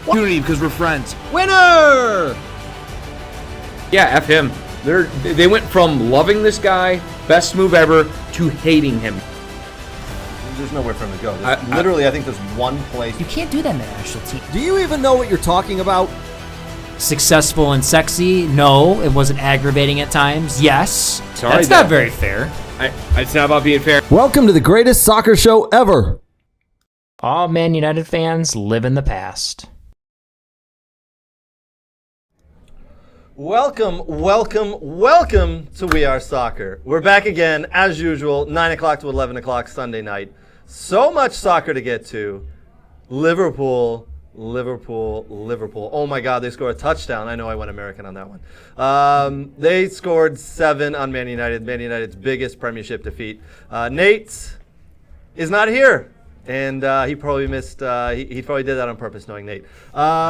Opportunity because we're friends. Winner! Yeah, F him. They went from loving this guy, best move ever, to hating him. There's nowhere for him to go. I think there's one place. You can't do that in the national team. Do you even know what you're talking about? Successful and sexy? No. It wasn't aggravating at times? Yes. Sorry, That's not very fair. It's not about being fair. Welcome to the greatest soccer show ever. All Man United fans live in the past. Welcome to We Are Soccer. We're back again, as usual, 9 o'clock to 11 o'clock Sunday night. So much soccer to get to. Liverpool. Oh my God, they scored a touchdown. I know I went American on that one. They scored 7 on Man United, Man United's biggest premiership defeat. Nate is not here. And he probably missed, he probably did that on purpose, knowing Nate.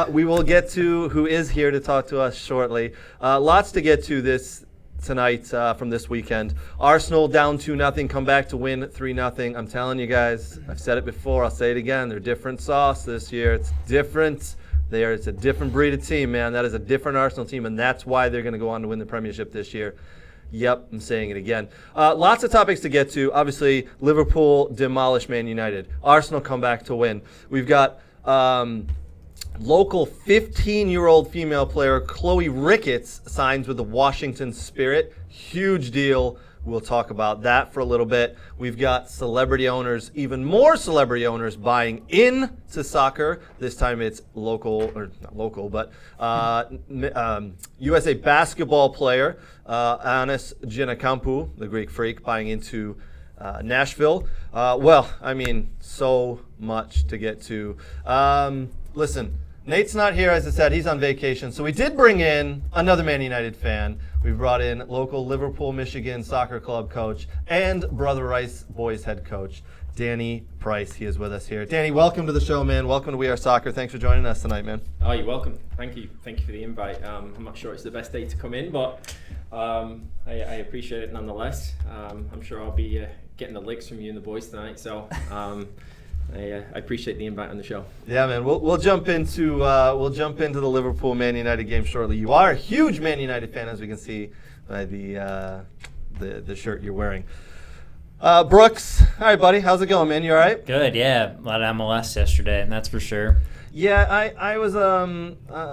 We will get to who is here to talk to us shortly. Lots to get to tonight from this weekend. Arsenal down 2-0, come back to win 3-0. I'm telling you guys, I've said it before, I'll say it again, they're different sauce this year. It's different. It's a different breed of team, man. That is a different Arsenal team, and that's why they're going to go on to win the Premiership this year. Yep, I'm saying it again. Lots of topics to get to. Obviously, Liverpool demolish Man United. Arsenal come back to win. We've got local 15-year-old female player Chloe Ricketts signs with the Washington Spirit. Huge deal. We'll talk about that for a little bit. We've got celebrity owners, even more celebrity owners buying into soccer. This time it's local, or not local, but USA basketball player Anis Giannakampu, the Greek freak, buying into Nashville. So much to get to. Listen, Nate's not here, as I said. He's on vacation. So we did bring in another Man United fan. We brought in local Liverpool, Michigan soccer club coach and Brother Rice boys head coach, Danny Price. He is with us here. Danny, welcome to the show, man. Welcome to We Are Soccer. Thanks for joining us tonight, man. Oh, you're welcome. Thank you for the invite. I'm not sure it's the best day to come in, but I appreciate it nonetheless. I'm sure I'll be getting the licks from you and the boys tonight, so I appreciate the invite on the show. Yeah, man. We'll jump into the Liverpool Man United game shortly. You are a huge Man United fan, as we can see by the shirt you're wearing. Brooks, all right, buddy. How's it going, man? You all right? Good, yeah. A lot of MLS yesterday, that's for sure. Yeah, I was a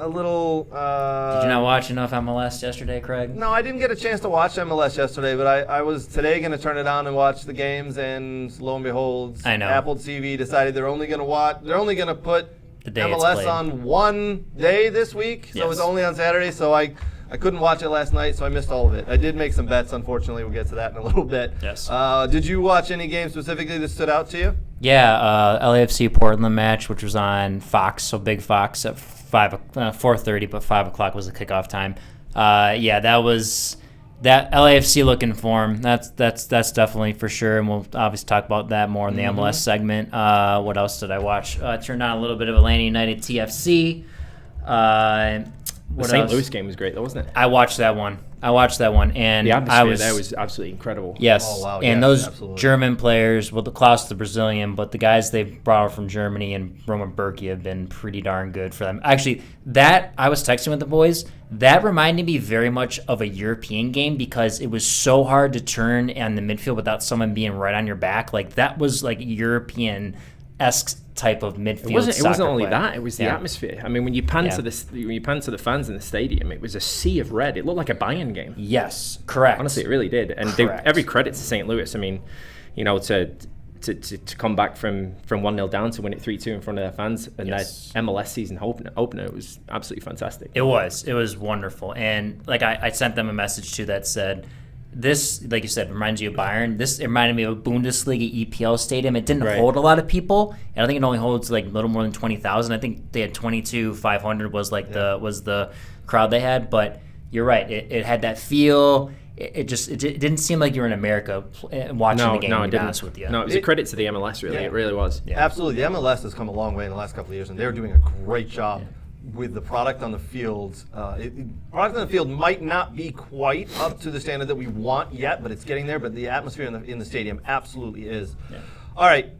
little. Did you not watch enough MLS yesterday, Craig? No, I didn't get a chance to watch MLS yesterday, but I was today going to turn it on and watch the games, and lo and behold, Apple TV decided they're only going to put the day MLS on one day this week, so it's only on Saturday. So I couldn't watch it last night, so I missed all of it. I did make some bets, unfortunately. We'll get to that in a little bit. Yes. Did you watch any games specifically that stood out to you? Yeah, LAFC Portland match, which was on Fox, so big Fox at 4:30, but 5 o'clock was the kickoff time. That was that LAFC looking form. That's definitely for sure, and we'll obviously talk about that more in the MLS segment. What else did I watch? Turned on a little bit of Atlanta United TFC. The St. Louis game was great, though, wasn't it? I watched that one, and the atmosphere there was absolutely incredible. Yes. Oh, wow. And yes, those absolutely. German players, well, the Klaus, the Brazilian, but the guys they've brought from Germany and Roman Berkey have been pretty darn good for them. Actually, I was texting with the boys. That reminded me very much of a European game because it was so hard to turn in the midfield without someone being right on your back. Like that was like European-esque type of midfield. It wasn't only that; it was the atmosphere. I mean, when you pan to the fans in the stadium, it was a sea of red. It looked like a Bayern game. Yes, correct. Honestly, it really did. And every credit to St. Louis. I mean, to come back from 1-0 down to win it 3-2 in front of their fans and that MLS season opener, it was absolutely fantastic. It was wonderful. And like I sent them a message too that said, this, like you said, reminds you of Bayern. This reminded me of a Bundesliga EPL stadium. It didn't hold a lot of people, and I think it only holds like a little more than 20,000. I think they had 22,500 was the crowd they had. But you're right, it had that feel. It didn't seem like you were in America watching the game. No, it didn't. Honest with you. No, it was a credit to the MLS. Really, it really was. Yeah. Absolutely, the MLS has come a long way in the last couple of years, and they're doing a great job. Yeah. With the product on the field. Product on the field might not be quite up to the standard that we want yet, but it's getting there. But the atmosphere in the stadium absolutely is. Yeah. All right,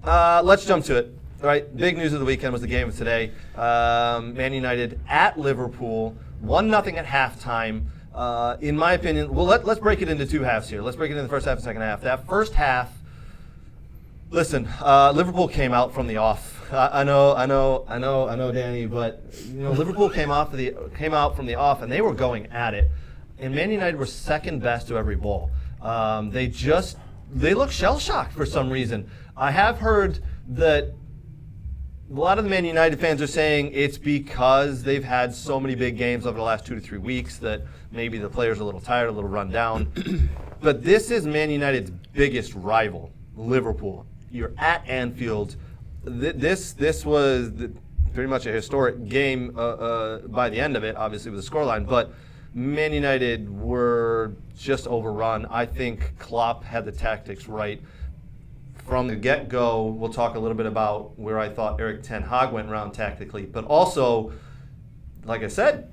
let's jump to it. All right, big news of the weekend was the game of today. Man United at Liverpool, 1-0 at halftime. In my opinion, well, let's break it into two halves here. Let's break it into the first half and second half. That first half, listen, Liverpool came out from the off. I know, Danny, but Liverpool came out from the off, and they were going at it. And Man United were second best to every ball. They look shell shocked for some reason. I have heard that a lot of the Man United fans are saying it's because they've had so many big games over the last 2 to 3 weeks that maybe the players are a little tired, a little run down. But this is Man United's biggest rival, Liverpool. You're at Anfield. This was pretty much a historic game by the end of it, obviously with the scoreline. But Man United were just overrun. I think Klopp had the tactics right from the get-go. We'll talk a little bit about where I thought Erik ten Hag went around tactically. But also, like I said,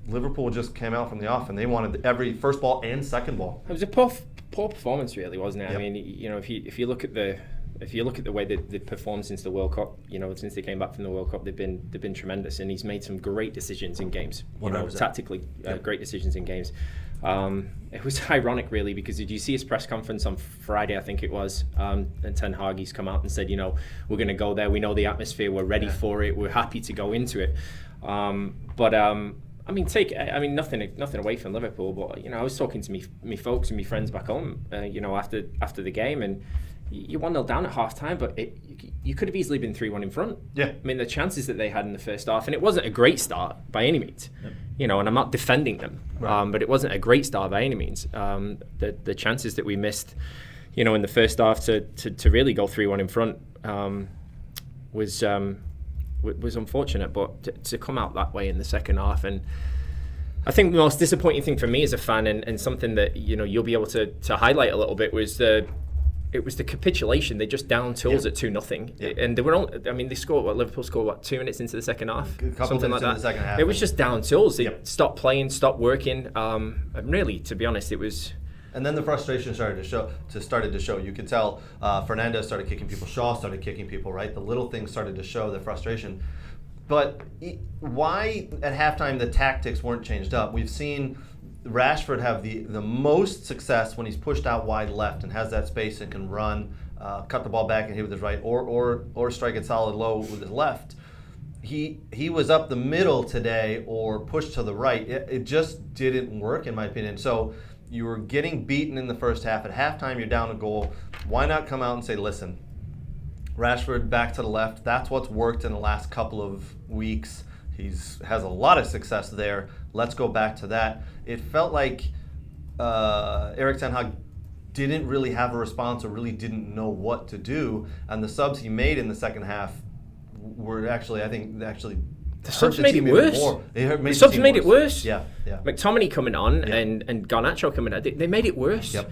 Liverpool just came out from the off and they wanted every first ball and second ball. It was a poor performance, really, wasn't it? Yep. I mean, if you look at the way that they've performed since the World Cup, since they came back from the World Cup, they've been tremendous, and he's made some great decisions in games. 100%. Tactically, great decisions in games. It was ironic, really, because did you see his press conference on Friday? I think it was, and Ten Hag, he's come out and said, we're going to go there. We know the atmosphere. We're ready for it. We're happy to go into it. Nothing away from Liverpool, but I was talking to me folks and me friends back home, after the game, and you 1-0 down at half time, but you could have easily been 3-1 in front. Yeah. I mean, the chances that they had in the first half, and it wasn't a great start by any means, and I'm not defending them, right. But it wasn't a great start by any means. The chances that we missed, in the first half to really go 3-1 in front was unfortunate, but to come out that way in the second half, and I think the most disappointing thing for me as a fan, and something that you'll be able to highlight a little bit, was it was the capitulation. They just down tools at 2-0, and they were they scored. Liverpool scored 2 minutes into the second half, something like that. The second half, it was just down tools. They stopped playing, stopped working. And really, to be honest, it was. And then the frustration started to show. You could tell Fernandez started kicking people. Shaw started kicking people. Right, the little things started to show the frustration. But why at halftime the tactics weren't changed up? We've seen Rashford have the most success when he's pushed out wide left and has that space and can run, cut the ball back and hit with his right, or strike it solid low with his left. He was up the middle today or pushed to the right. It just didn't work, in my opinion. So you were getting beaten in the first half. At halftime, you're down a goal. Why not come out and say, listen, Rashford back to the left. That's what's worked in the last couple of weeks. Has a lot of success there. Let's go back to that. It felt like Erik ten Hag didn't really have a response or really didn't know what to do. And the subs he made in the second half were actually the subs made it worse. The subs made it worse. Yeah. McTominay coming on and Garnacho coming on. They made it worse. Yep.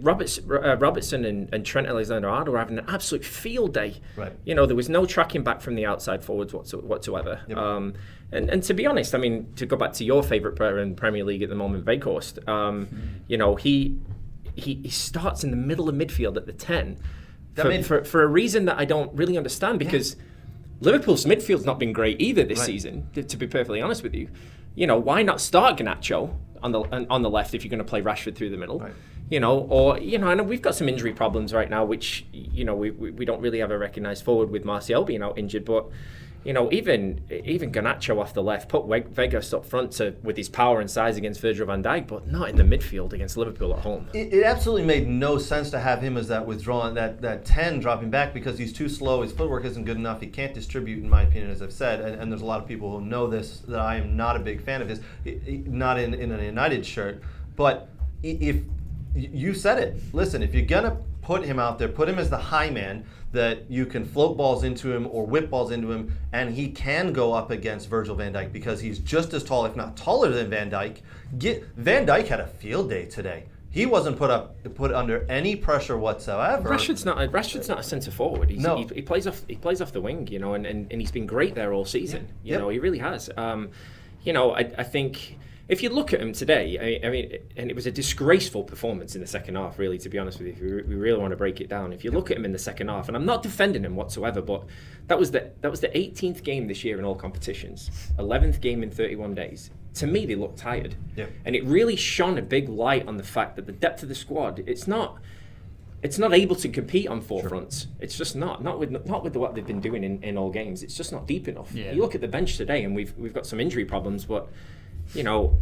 Robertson and Trent Alexander-Arnold were having an absolute field day. Right. There was no tracking back from the outside forwards whatsoever. Yep. And to be honest, to go back to your favourite player in the Premier League at the moment, Weghorst, he starts in the middle of midfield at the 10 for a reason that I don't really understand, because Liverpool's midfield's not been great either this season, to be perfectly honest with you. Why not start Garnacho on the left if you're going to play Rashford through the middle? Right. I know we've got some injury problems right now, which we don't really have a recognised forward with Martial being out injured, but even Garnacho off the left, put Weghorst up front with his power and size against Virgil van Dijk, but not in the midfield against Liverpool at home. It absolutely made no sense to have him as that withdrawing, that 10 dropping back, because he's too slow, his footwork isn't good enough, he can't distribute, in my opinion, as I've said, and there's a lot of people who know this, that I am not a big fan of his, not in a United shirt, but if you said it, listen, if you're gonna put him out there, put him as the high man that you can float balls into him or whip balls into him, and he can go up against Virgil van Dijk because he's just as tall, if not taller than Van Dijk. Van Dijk had a field day today. He wasn't put under any pressure whatsoever. Rashford's not a centre forward. He plays off the wing, and he's been great there all season. He really has. I think if you look at him today, I mean, and it was a disgraceful performance in the second half, really, to be honest with you, if we really want to break it down. If you look at him in the second half, and I'm not defending him whatsoever, but that was the 18th game this year in all competitions, 11th game in 31 days. To me, they looked tired. Yeah. And it really shone a big light on the fact that the depth of the squad, it's not able to compete on four fronts. It's just not with what they've been doing in all games. It's just not deep enough. Yeah. You look at the bench today, and we've got some injury problems, but you know,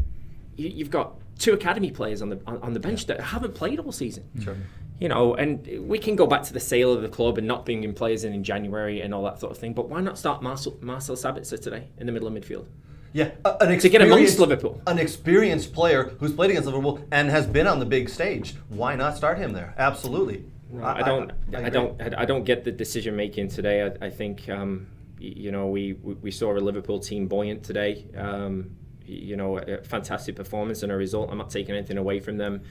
you've got 2 academy players on the bench that haven't played all season. Sure. You know, and we can go back to the sale of the club and not bringing players in January and all that sort of thing. But why not start Marcel Sabitzer today in the middle of midfield? Yeah, To get amongst Liverpool. An experienced player who's played against Liverpool and has been on the big stage. Why not start him there? Absolutely. No, I don't get the decision making today. I think you know, we saw a Liverpool team buoyant today. You know, a fantastic performance and a result. I'm not taking anything away from them.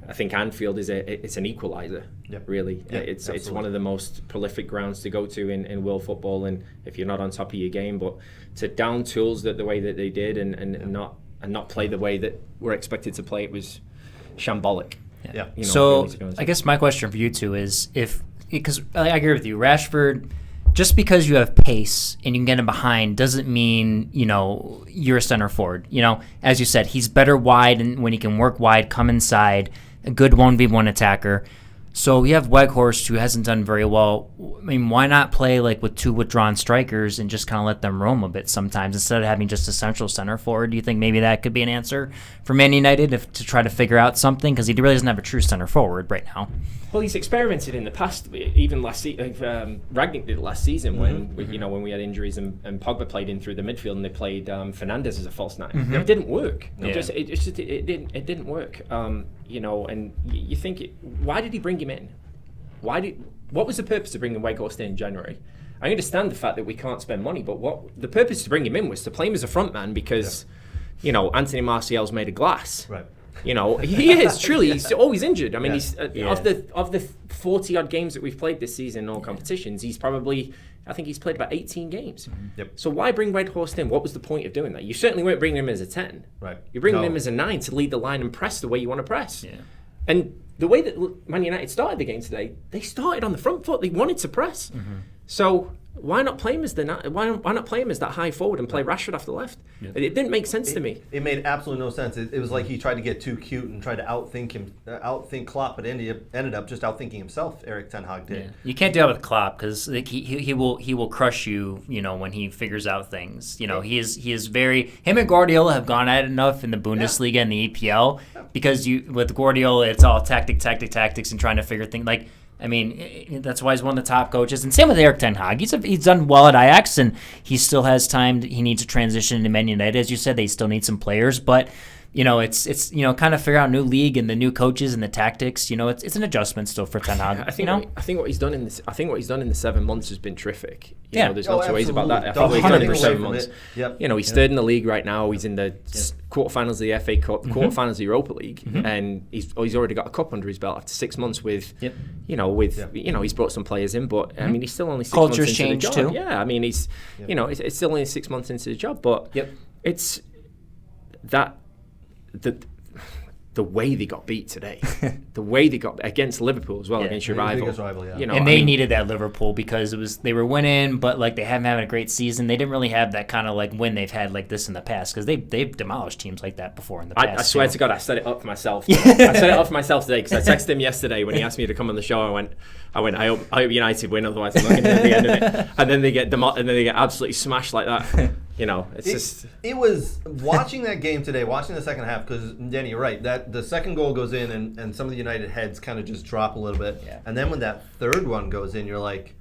I think Anfield it's an equaliser, really. Yep, It's one of the most prolific grounds to go to in world football, and if you're not on top of your game, but to down tools the way that they did and not play the way that we're expected to play, it was shambolic. Yeah. You know, So really, to be honest. I guess my question for you two is because I agree with you, Rashford. Just because you have pace and you can get him behind doesn't mean, you know, you're a center forward. You know, as you said, he's better wide, and when he can work wide, come inside, a good 1v1 attacker. So we have Weghorst, who hasn't done very well. I mean, why not play like with 2 withdrawn strikers and just kind of let them roam a bit sometimes instead of having just a central center forward? Do you think maybe that could be an answer for Man United to try to figure out something? Because he really doesn't have a true center forward right now. Well, he's experimented in the past, even last season. Ragnick did it last season when we had injuries and Pogba played in through the midfield and they played Fernandes as a false 9. It didn't work. It didn't work. You know, and you think, why did he bring him in? What was the purpose of bringing Weghorst in January? I understand the fact that we can't spend money, but what the purpose to bring him in was to play him as a front man because, you know, Anthony Martial's made of glass. Right. You know, he is truly. He's always injured. I mean, he's of the 40 odd games that we've played this season in all competitions, he's probably, I think he's played about 18 games. Yep. So why bring Weghorst in? What was the point of doing that? You certainly weren't bringing him as a 10. Right. You're bringing him as a 9 to lead the line and press the way you want to press. Yeah. And the way that Man United started the game today, they started on the front foot. They wanted to press. So why not play him as why not play him as that high forward and play Rashford off the left? Yeah. It didn't make sense to me. It made absolutely no sense. It was like he tried to get too cute and tried to outthink Klopp, but ended up just outthinking himself. Eric Ten Hag did. Yeah. You can't do that with Klopp because like, he will crush you. You know, when he figures out things. You know, he is very. Him and Guardiola have gone at it enough in the Bundesliga and the EPL because with Guardiola it's all tactics and trying to figure things like. I mean, that's why he's one of the top coaches. And same with Eric Ten Hag. He's done well at Ajax, and he still has time. He needs to transition to Man United. As you said, they still need some players. But, you know, it's you know, kind of figure out new league and the new coaches and the tactics. You know, it's an adjustment still for Ten Hag. I think what he's done in this. I think what he's done in the 7 months has been terrific. You know, there's no two ways about that. I think Don't what he's done in take 7 away months. from it. Yep. You know, he's third in the league right now. He's in the quarterfinals of the FA Cup, quarterfinals of the Europa League, and he's already got a cup under his belt after 6 months with. You know, he's brought some players in, but I mean, he's still only 6 months into the job. Too. Yeah, I mean, he's you know, it's still only 6 months into the job, but it's that the way they got beat today, the way they got against Liverpool as well, against your rival. You know, and they needed that Liverpool because they were winning, but like they haven't had a great season. They didn't really have that kind of like win they've had like this in the past because they've demolished teams like that before in the past. I swear to God, I set it up for myself. I set it up for myself today because I texted him yesterday when he asked me to come on the show. I hope United win, otherwise I'm not going to get the end of it. And then they get absolutely smashed like that. You know, it was watching that game today, watching the second half, because Danny, you're right, that the second goal goes in and some of the United heads kind of just drop a little bit. Yeah. And then when that third one goes in, you're like,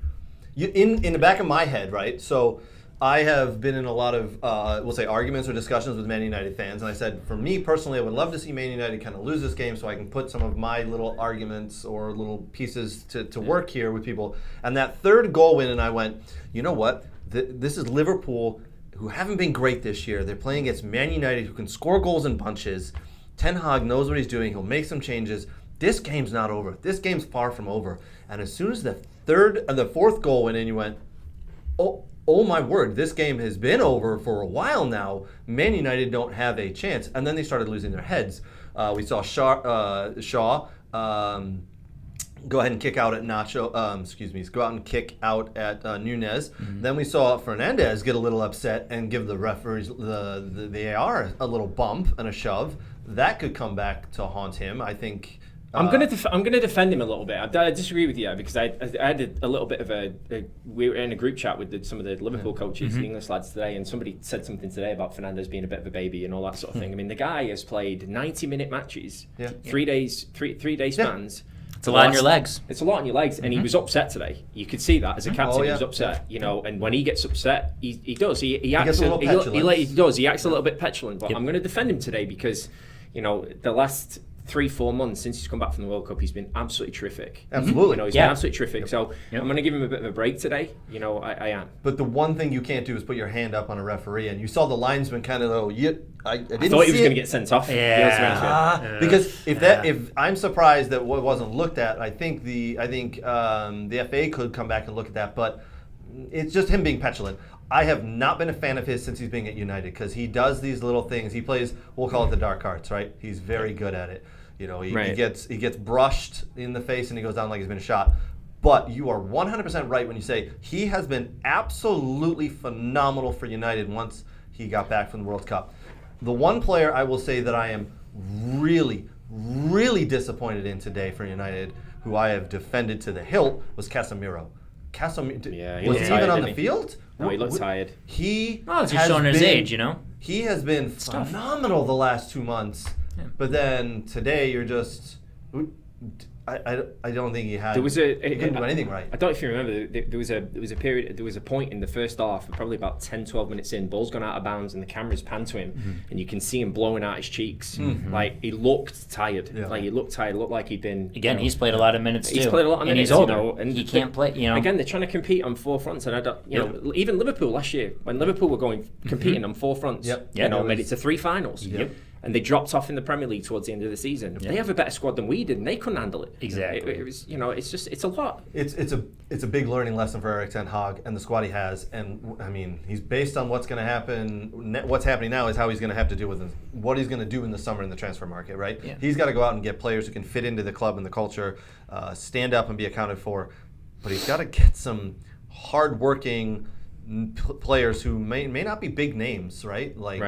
in the back of my head, right? So I have been in a lot of, we'll say, arguments or discussions with Man United fans, and I said, for me personally, I would love to see Man United kind of lose this game so I can put some of my little arguments or little pieces to work here with people. And that third goal win, and I went, you know what? This is Liverpool, who haven't been great this year. They're playing against Man United, who can score goals in bunches. Ten Hag knows what he's doing. He'll make some changes. This game's not over. This game's far from over. And as soon as the fourth goal went in, you went, oh, oh my word, this game has been over for a while now. Man United don't have a chance. And then they started losing their heads. We saw Shaw go ahead and kick out at Nacho. Go out and kick out at Nunez. Then we saw Fernandez get a little upset and give the referees, the AR, a little bump and a shove. That could come back to haunt him. I think. I'm gonna defend him a little bit. I disagree with you because I had a little bit of we were in a group chat with some of the Liverpool coaches, the English lads today, and somebody said something today about Fernandes being a bit of a baby and all that sort of thing. I mean, the guy has played 90-minute matches, 3 days, three-day spans. It's a lot on your legs. It's a lot on your legs, and he was upset today. You could see that as a captain, he was upset. You know, and when he gets upset, he does. He acts a little petulant. He does. He acts a little bit petulant. But I'm going to defend him today because, you know, the last 3-4 months since he's come back from the World Cup, he's been absolutely terrific. Absolutely. You know, he's been absolutely terrific. So I'm going to give him a bit of a break today. You know, I am. But the one thing you can't do is put your hand up on a referee, and you saw the linesman kind of go, I thought he was going to get sent off. Because if I'm surprised that what wasn't looked at, I think the FA could come back and look at that, but it's just him being petulant. I have not been a fan of his since he's been at United because he does these little things. He plays, we'll call it the dark arts, right? He's very good at it. You know, he gets brushed in the face and he goes down like he's been shot. But you are 100% right when you say he has been absolutely phenomenal for United once he got back from the World Cup. The one player I will say that I am really, really disappointed in today for United, who I have defended to the hilt, was Casemiro. He was he even on the field? No, he looked tired. He's showing his age, you know? He has been phenomenal the last 2 months. Yeah. But then today you're just... I don't think he had. He couldn't do anything right. I don't know if you remember. There was a period. There was a point in the first half, probably about 10-12 minutes in. Ball's gone out of bounds, and the cameras pan to him, and you can see him blowing out his cheeks. Like he looked tired. Yeah. Like he looked tired. Looked like he'd been. Again, he's played a lot of minutes too. He's played a lot of minutes. And he's older. You know, and he can't play. You know. Again, they're trying to compete on 4 fronts, and I don't. You know, even Liverpool last year, when Liverpool were competing on 4 fronts, made it to 3 finals. And they dropped off in the Premier League towards the end of the season. They have a better squad than we did, and they couldn't handle it. Exactly. It was, you know, it's a lot. It's a big learning lesson for Erik ten Hag and the squad he has. And I mean, he's based on what's going to happen. What's happening now is how he's going to have to deal with what he's going to do in the summer in the transfer market, right? Yeah. He's got to go out and get players who can fit into the club and the culture, stand up and be accounted for. But he's got to get some hardworking players who may not be big names, right? Like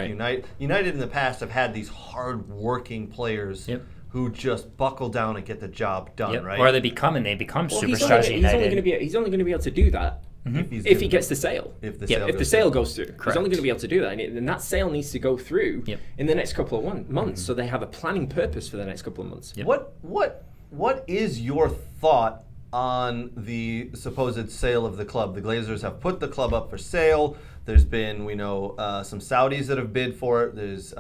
United in the past have had these hard-working players who just buckle down and get the job done, right? Or they become superstars. He's only going to be able to do that if he gets the sale. If the sale goes through. Correct. He's only going to be able to do that, and that sale needs to go through in the next couple of months, so they have a planning purpose for the next couple of months. What is your thought on the supposed sale of the club? The Glazers have put the club up for sale. There's been, we know, some Saudis that have bid for it. There's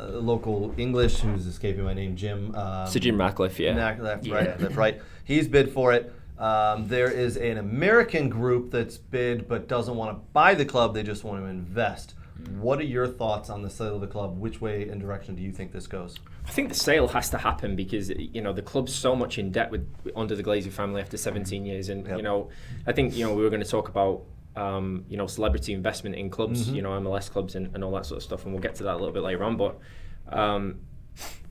local English, who's escaping my name, Jim. Sir Jim Ratcliffe, That's right. He's bid for it. There is an American group that's bid but doesn't want to buy the club. They just want to invest. What are your thoughts on the sale of the club? Which way and direction do you think this goes? I think the sale has to happen because, you know, the club's so much in debt under the Glazer family after 17 years. And, you know, I think, you know, we were going to talk about, you know, celebrity investment in clubs, you know, MLS clubs and all that sort of stuff. And we'll get to that a little bit later on. But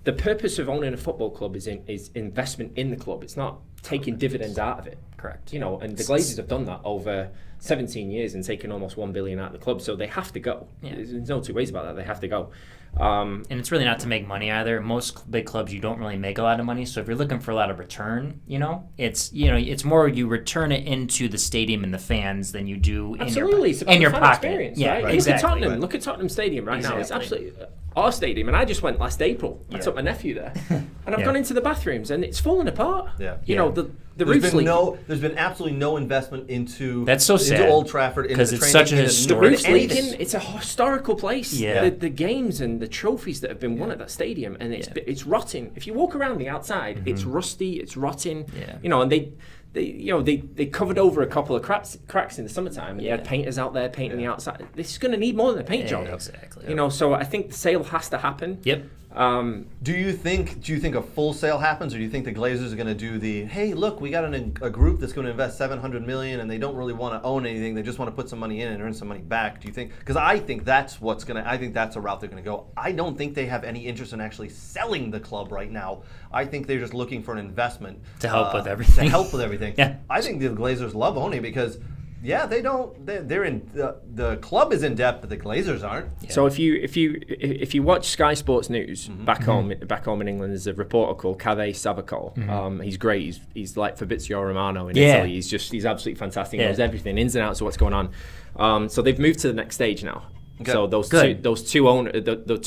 the purpose of owning a football club is investment in the club. It's not taking dividends out of it. Correct. You know, and the Glazers have done that over 17 years and taken almost $1 billion out of the club. So they have to go. Yeah. There's no two ways about that. They have to go. And it's really not to make money either. Most big clubs, you don't really make a lot of money. So if you're looking for a lot of return, it's more you return it into the stadium and the fans than you do in your pocket. Experience, yeah, right? exactly. Look at Tottenham Stadium now. It's absolutely our stadium, and I just went last April. I took my nephew there, and I've gone into the bathrooms, and it's falling apart. Yeah. You know, the roof's leaking. There's been absolutely no investment into that's so sad into Old Trafford because it's such a historic place. It's a historical place. Yeah. The games and the trophies that have been won at that stadium, and it's rotting. If you walk around the outside, it's rusty, it's rotting. Yeah. You know, and they covered over a couple of cracks in the summertime. And they had painters out there painting the outside. This is going to need more than a paint job. Exactly. You know, so I think the sale has to happen. Yep. Do you think a full sale happens, or do you think the Glazers are going to do the, hey, look, we got a group that's going to invest $700 million and they don't really want to own anything, they just want to put some money in and earn some money back? Do you think? Because I think that's a route they're going to go. I don't think they have any interest in actually selling the club right now. I think they're just looking for an investment to help with everything. Yeah. I think the Glazers love owning because. Yeah, they don't. They're in the club is in depth, but the Glazers aren't. Yeah. So if you watch Sky Sports News back home in England, there's a reporter called Kaveh Savakol. He's great. He's like Fabrizio Romano in Italy. He's absolutely fantastic. He knows everything, ins and outs of what's going on. So they've moved to the next stage now. Okay. So those two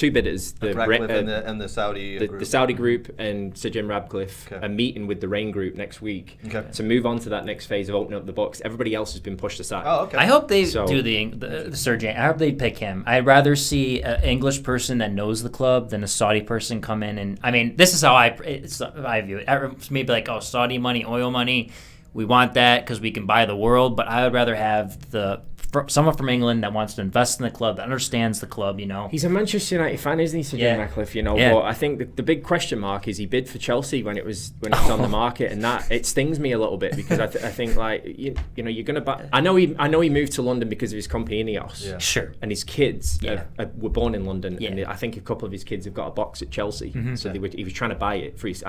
bidders, and the Saudi group. The Saudi group and Sir Jim Radcliffe are meeting with the Rain group next week to move on to that next phase of opening up the books. Everybody else has been pushed aside. Oh, okay. I hope they do the Sir Jim. I hope they pick him. I'd rather see an English person that knows the club than a Saudi person come in. And I mean, this is how I view it. Maybe like, oh, Saudi money, oil money. We want that because we can buy the world. But I would rather have someone from England that wants to invest in the club, that understands the club, He's a Manchester United fan, isn't he, Sir Jim Ratcliffe, But I think the big question mark is he bid for Chelsea when it was on the market, and that it stings me a little bit because I think like you're gonna buy. I know he moved to London because of his company Ineos. Yeah. Sure. And his kids were born in London, and I think a couple of his kids have got a box at Chelsea, so he was trying to buy it for his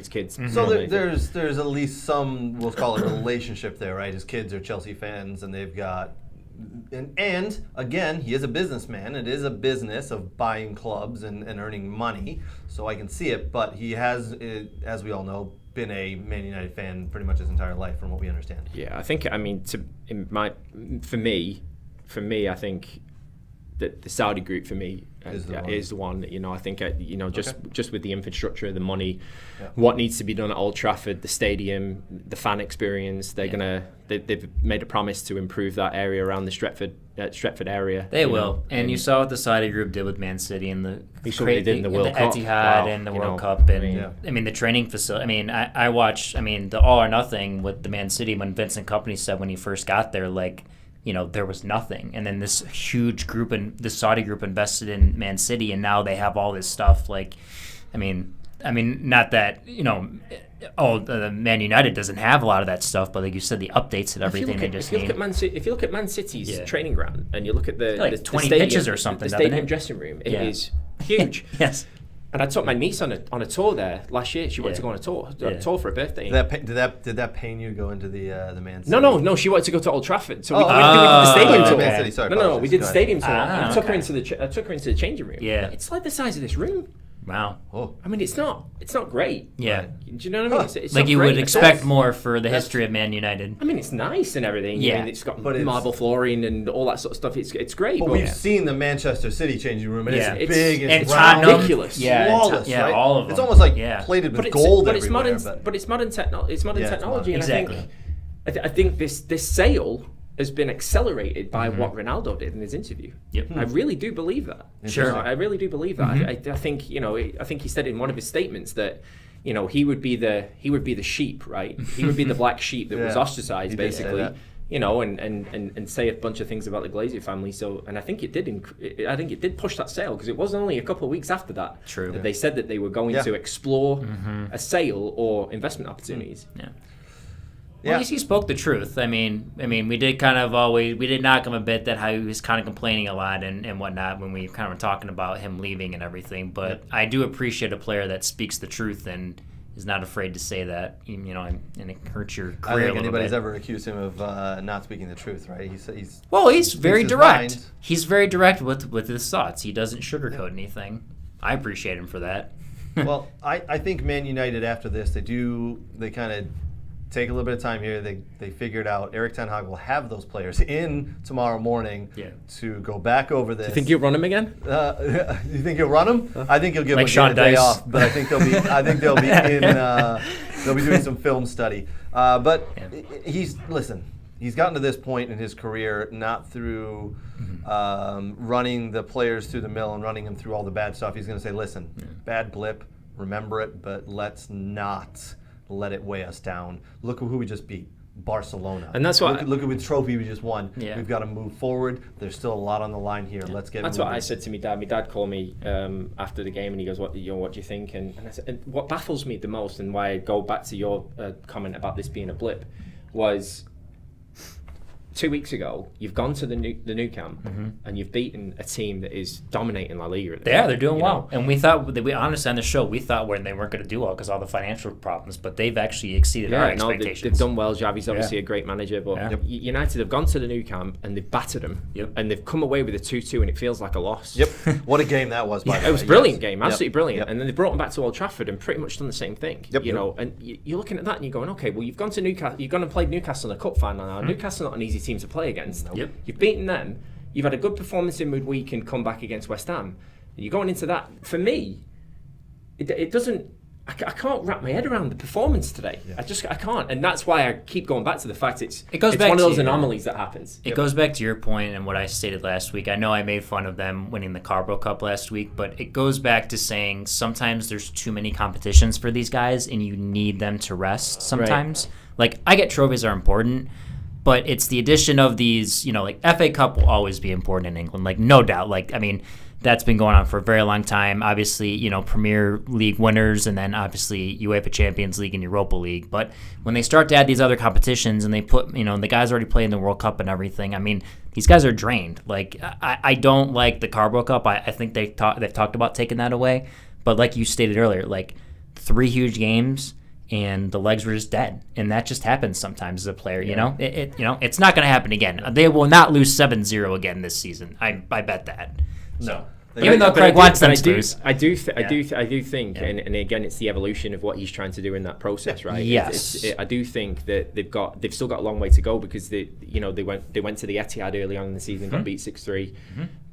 kids. So there's at least some, we'll call it, relationship there, right? His kids are Chelsea fans, and they've got. And again, he is a businessman. It is a business of buying clubs and earning money, so I can see it. But he has, as we all know, been a Man United fan pretty much his entire life, from what we understand. Yeah, I think. I mean, for me, I think that the Saudi group for me is the one. I think just with the infrastructure, the money, what needs to be done at Old Trafford, the stadium, the fan experience, they've made a promise to improve that area around the Stretford area. They will, and you saw what the Saudi group did with Man City and the they did in the World Cup, Etihad and the World Cup, and I mean the training facility. I mean, I watched. I mean, the All or Nothing with the Man City when Vincent Kompany said when he first got there, like. There was nothing. And then this huge group, and the Saudi group invested in Man City, and now they have all this stuff. Like, I mean, not that, Man United doesn't have a lot of that stuff, but like you said, the updates and everything they just need. If you look at Man City's training ground, and you look at the 20 stadium, pitches or something, the stadium dressing room, it is huge. Yes. And I took my niece on a tour there last year. She wanted to go on a tour for her birthday. Did that pain you to go into the Man City? No. She wanted to go to Old Trafford, so we did the stadium tour. Man City, sorry, no. We did the stadium tour. I took her into the changing room. Yeah, it's like the size of this room. Wow. Oh. I mean, it's not great. Yeah. Do you know what I mean? It's like you would expect more for the history of Man United. I mean, it's nice and everything. Yeah. I mean, it's got marble flooring and all that sort of stuff. It's great. But we've seen the Manchester City changing room, and it's big and round, ridiculous. Flawless, right? All of them. It's almost like plated with gold everywhere. But it's modern technology, and exactly. I think this sale has been accelerated by what Ronaldo did in his interview. Yep. I really do believe that. Sure. I really do believe that. I think he said in one of his statements that he would be the sheep, right? He would be the black sheep that was ostracized, basically. And say a bunch of things about the Glazer family. So, and I think it did push that sale, because it was only a couple of weeks after that that they said that they were going to explore a sale or investment opportunities. Yeah. Well, at least he spoke the truth. I mean, we did knock him a bit that how he was kind of complaining a lot and whatnot when we kind of were talking about him leaving and everything. But I do appreciate a player that speaks the truth and is not afraid to say that, and it hurts your career I don't think a little anybody's bit. ever accused him of not speaking the truth, right? He's very direct. Mind. He's very direct with his thoughts. He doesn't sugarcoat anything. I appreciate him for that. Well, I think Man United after this, they kind of take a little bit of time here. They figured out Erik ten Hag will have those players in tomorrow morning to go back over this. Do you think you'll run them again? You think he'll run them? I think he'll give like them a day Dice. off, but I think they'll be in. They'll be doing some film study. But he's gotten to this point in his career not through running the players through the mill and running them through all the bad stuff. He's going to say, listen, bad blip, remember it, but let's not let it weigh us down. Look who we just beat. Barcelona. And that's what look at the trophy we just won. Yeah. We've got to move forward. There's still a lot on the line here. Let's get That's moving. what I said to my dad. My dad called me after the game and he goes, "What do you think?" And I said, and what baffles me the most, and why I go back to your comment about this being a blip, was 2 weeks ago, you've gone to the new camp and you've beaten a team that is dominating La Liga. They're doing well. And we thought, honestly, on the show, we thought they weren't going to do well because of all the financial problems, but they've actually exceeded our expectations. They've done well. Javi's obviously a great manager, but United have gone to the new camp and they've battered them. And they've come away with a 2-2 and it feels like a loss. What a game that was, by the way. It was a brilliant game, absolutely brilliant. And then they brought them back to Old Trafford and pretty much done the same thing. And you're looking at that and you're going, okay, well, you've gone to Newcastle, you've gone and played Newcastle in a cup final now. Newcastle not an easy team to play against. You've beaten them. You've had a good performance in midweek and come back against West Ham. And you're going into that. For me, it doesn't. I can't wrap my head around the performance today. I can't, and that's why I keep going back to the fact it's goes back one of those to anomalies that happens. It goes back to your point and what I stated last week. I know I made fun of them winning the Carbo Cup last week, but it goes back to saying sometimes there's too many competitions for these guys, and you need them to rest sometimes. Like, I get trophies are important, but it's the addition of these, like FA Cup will always be important in England, like no doubt. Like, I mean, that's been going on for a very long time. Obviously, Premier League winners and then obviously UEFA Champions League and Europa League. But when they start to add these other competitions and they put, the guys already playing the World Cup and everything, I mean, these guys are drained. Like, I don't like the Carbo Cup. I think they've talked about taking that away. But like you stated earlier, like 3 huge games and the legs were just dead, and that just happens sometimes as a player. It's not going to happen again. They will not lose 7-0 again this season. I bet that. No. Even though Craig wants them to lose. I do think, and again, it's the evolution of what he's trying to do in that process, right? Yes. I do think that they've still got a long way to go because they went to the Etihad early on in the season, got beat 6-3.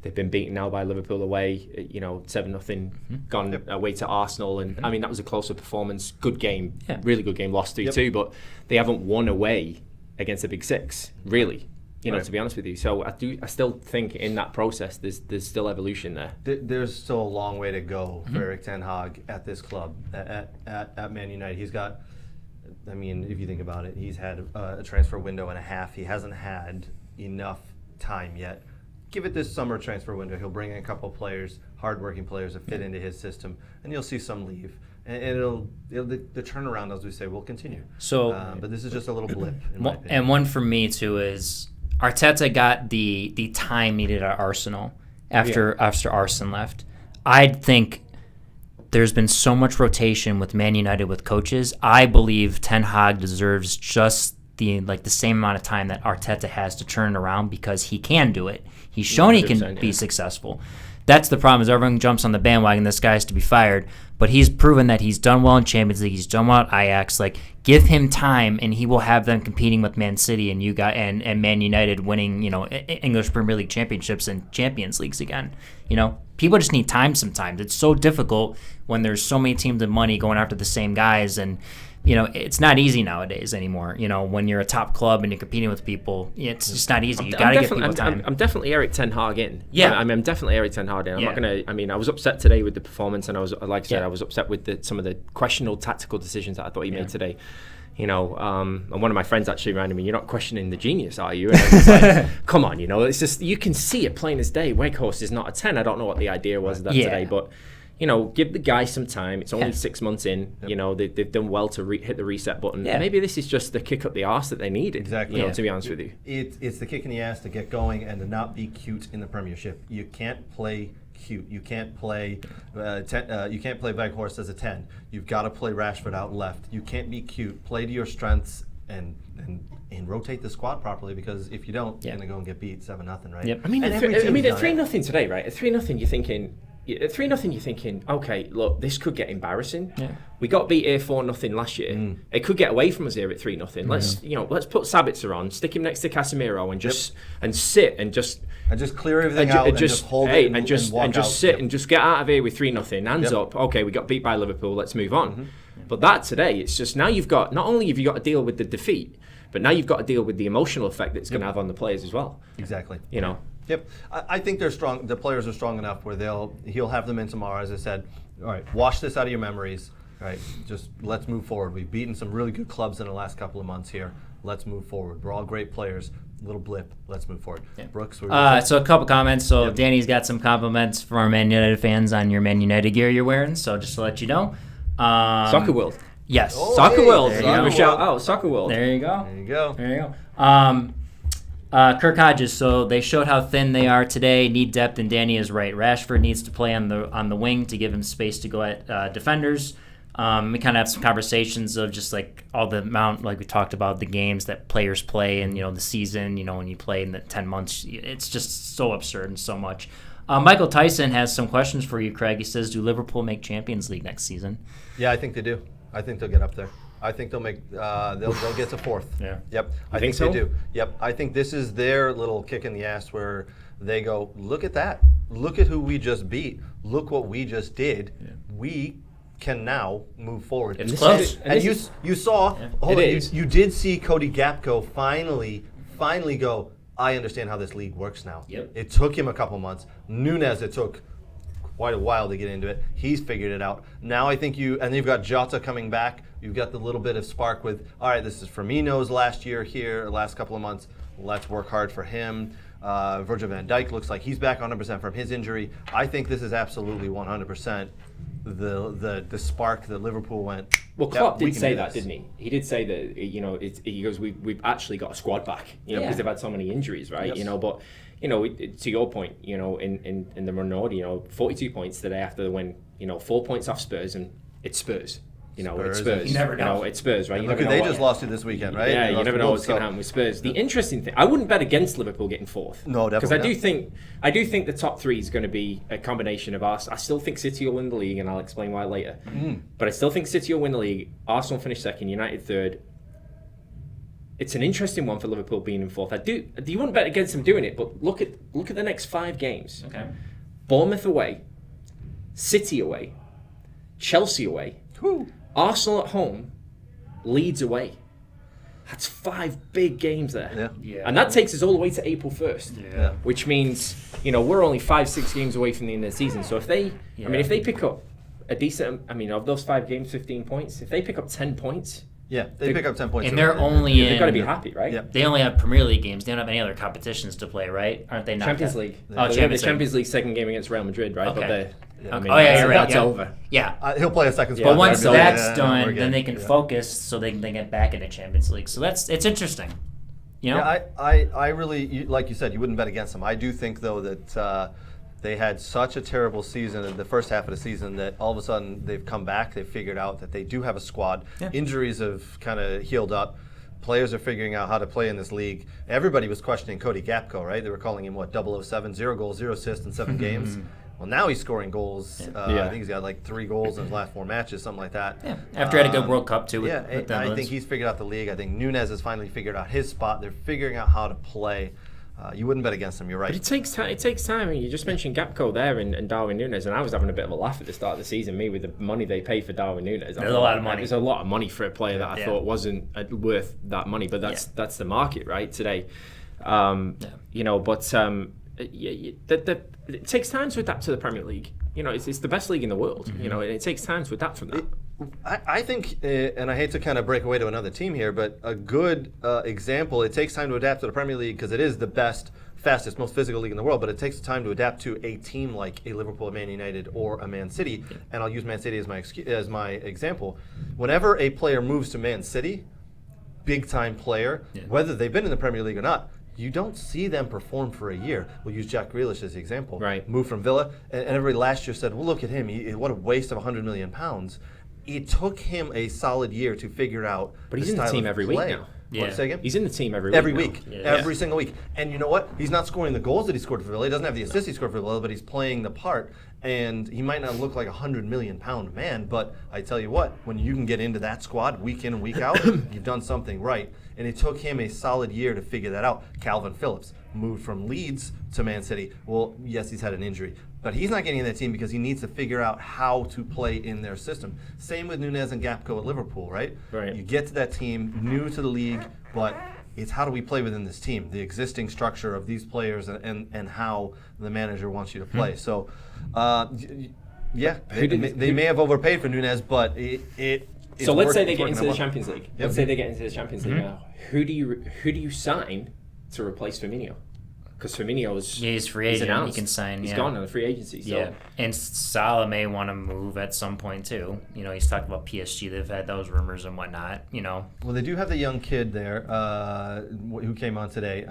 They've been beaten now by Liverpool away, 7-0, gone away to Arsenal, and I mean that was a closer performance. Good game, really good game. Lost 3-2, but they haven't won away against the Big Six, really. To be honest with you. So I still think in that process there's still evolution there. There's still a long way to go for Erik ten Hag at this club, at Man United. He's got, I mean, if you think about it, he's had a transfer window and a half. He hasn't had enough time yet. Give it this summer transfer window. He'll bring in a couple of players, hardworking players that fit into his system, and you'll see some leave. And the turnaround, as we say, will continue. So, but this is just a little blip, in my opinion. And one for me too is Arteta got the time needed at Arsenal after Arsene left. I think there's been so much rotation with Man United with coaches. I believe Ten Hag deserves just the same amount of time that Arteta has to turn it around because he can do it. He's shown he can be successful. That's the problem is everyone jumps on the bandwagon. This guy has to be fired. But he's proven that he's done well in Champions League. He's done well at Ajax. Like, give him time, and he will have them competing with Man City and Man United winning, English Premier League championships and Champions Leagues again. People just need time sometimes. It's so difficult when there's so many teams of money going after the same guys, and it's not easy nowadays anymore. When you're a top club and you're competing with people, it's just not easy. You got to give people time. I'm definitely Erik ten Hag in. Yeah, I'm definitely Erik ten Hag in. I'm not gonna. I mean, I was upset today with the performance, and I was, like I said, I was upset with some of the questionable tactical decisions that I thought he made today. And one of my friends actually reminded me, "You're not questioning the genius, are you?" And I was like, "Come on, it's just you can see it plain as day. Weghorst is not a 10. I don't know what the idea was of that today, but." Give the guy some time. It's only 6 months in. They've done well to hit the reset button. Maybe this is just the kick up the arse that they needed. Exactly. To be honest with you, it's the kick in the ass to get going and to not be cute in the Premiership. You can't play cute. You can't play. You can't play Weghorst as a 10. You've got to play Rashford out left. You can't be cute. Play to your strengths and rotate the squad properly because if you don't, you're gonna go and get beat 7-0, right? Yep. I mean, at 3-0 today, right? At 3-0, you're thinking. At 3-0, you're thinking, okay, look, this could get embarrassing. Yeah. We got beat here 4-0 last year. It could get away from us here at 3-0. Let's put Sabitzer on, stick him next to Casemiro, and just sit and just clear everything out and just hold it and just sit and just get out of here with 3-0. Hands up. Okay, we got beat by Liverpool. Let's move on. But that today, it's just now you've got not only have you got to deal with the defeat, but now you've got to deal with the emotional effect that it's going to have on the players as well. Exactly. Yep, I think they're strong. The players are strong enough where he'll have them in tomorrow. As I said, all right, wash this out of your memories. All right, just let's move forward. We've beaten some really good clubs in the last couple of months here. let's move forward. We're all great players. Little blip. Let's move forward. Yeah. Brooks, what were you saying? So a couple comments. So Yep. Danny's got some compliments from our Man United fans on your Man United gear you're wearing. So just to let you know. Soccer World. Yes. Oh, Soccer hey, World. there Give you him go. a shout out. Soccer World. There you go. There you go. There you go. Kirk Hodges. So they showed how thin they are today. Need depth, and Danny is right. Rashford needs to play on the wing to give him space to go at defenders. We kind of have some conversations of just like all the amount, like we talked about the games that players play and the season. When you play in the 10 months, it's just so absurd and so much. Michael Tyson has some questions for you, Craig. He says, "Do Liverpool make Champions League next season?" Yeah, I think they do. I think they'll get up there. I think they'll make. They'll get to fourth. Yeah. Yep. I think think they so? do. Yep. I think this is their little kick in the ass where they go, look at that. Look at who we just beat. Look what we just did. Yeah. We can now move forward. It's close. And you saw. Hold on. It is. You did see Cody Gapko finally go. I understand how this league works now. Yep. It took him a couple months. Nunez, it took quite a while to get into it. He's figured it out. Now I think and you've got Jota coming back. You've got the little bit of spark with, all right, this is Firmino's last couple of months. Let's work hard for him. Virgil van Dijk looks like he's back 100% from his injury. I think this is absolutely 100% the spark that Liverpool went. Well, "Yep, Klopp we did can say do that, this." didn't he? He did say that. He goes, we've actually got a squad back. Because they've had so many injuries, right? Yes. But to your point, in the minority, 42 points today after the win. 4 points off Spurs, and it's Spurs. It's Spurs. Spurs. You never know. It's Spurs, right? You Look never at know they what- just lost to this weekend, right? Yeah, They you lost never to know Wolves, what's going to so- happen with Spurs. The interesting thing, I wouldn't bet against Liverpool getting fourth. No, Because definitely I do think the top three is going to be a combination of us. I still think City will win the league, and I'll explain why later. But I still think City will win the league. Arsenal finish second, United third. It's an interesting one for Liverpool being in fourth. You wouldn't bet against them doing it, but look at the next 5 games. Okay. Bournemouth away, City away, Chelsea away, Arsenal at home, Leeds away. That's 5 big games there. Yeah. And that takes us all the way to April 1st. Yeah. Which means, we're only 5-6 games away from the end of the season. So if they pick up a decent, of those 5 games, 15 points, if they pick up 10 points, Yeah, they pick up 10 points. And they're only they've got to be in. happy, right? Yeah. They only have Premier League games. They don't have any other competitions to play, right? Aren't they not? Champions League. Oh, They have the Champions League second game against Real Madrid, right? Okay. But Okay. Yeah. You're right. That's yeah. over. Yeah. He'll play a second Yeah, spot. But once there, that's yeah, we're done, good. then they can Yeah. focus so they can get back into Champions League. So it's interesting. Yeah, I really, like you said, you wouldn't bet against them. I do think, though, that they had such a terrible season in the first half of the season that all of a sudden they've come back. They've figured out that they do have a squad. Yeah. Injuries have kind of healed up. Players are figuring out how to play in this league. Everybody was questioning Cody Gapko, right? They were calling him, 007, 0 goals, 0 assists in 7 games. Well, now he's scoring goals. I think he's got like 3 goals in his last 4 matches, something like that. Yeah. After he had a good World Cup too. With, Yeah, with and I Netherlands. think he's figured out the league. I think Nunez has finally figured out his spot. They're figuring out how to play. You wouldn't bet against them. You're right. But it takes time. It takes time. I mean, you just mentioned Gapco there and Darwin Núñez, and I was having a bit of a laugh at the start of the season. Me with the money they pay for Darwin Núñez. There's a lot of money. There's a lot of money for a player that I thought wasn't worth that money, but that's the market right today. It takes time to adapt to the Premier League. It's the best league in the world. And it takes time to adapt from that. I think, and I hate to kind of break away to another team here, but a good example, it takes time to adapt to the Premier League because it is the best, fastest, most physical league in the world, but it takes time to adapt to a team like a Liverpool, a Man United, or a Man City. And I'll use Man City as my example. Whenever a player moves to Man City, big-time player, whether they've been in the Premier League or not, you don't see them perform for a year. We'll use Jack Grealish as the example. Right. Moved from Villa, and everybody last year said, well, look at him. What a waste of £100 million. It took him a solid year to figure out. But he's in the style team of every week play. now. What, say again? He's in the team every week. now. Every single week. And you know what? He's not scoring the goals that he scored for Villa. He doesn't have the assists he scored for Villa, but he's playing the part. And he might not look like £100 million man, but I tell you what, when you can get into that squad week in and week out, you've done something right. And it took him a solid year to figure that out. Calvin Phillips moved from Leeds to Man City. Well, yes, he's had an injury, but he's not getting in that team because he needs to figure out how to play in their system. Same with Nunez and Gapco at Liverpool, right? Right. You get to that team, new to the league, but it's how do we play within this team, the existing structure of these players and how the manager wants you to play. So, they may have overpaid for Nunez, but it So let's say they it's get working into the out well. Champions League. Let's say they get into the Champions League now. Who do you sign to replace Firmino? Because Firmino's he's free agent. announced. He can sign. He's gone on the free agency. So. Yeah, and Salah may want to move at some point too. He's talked about PSG. They've had those rumors and whatnot. Well, they do have the young kid there who came on today.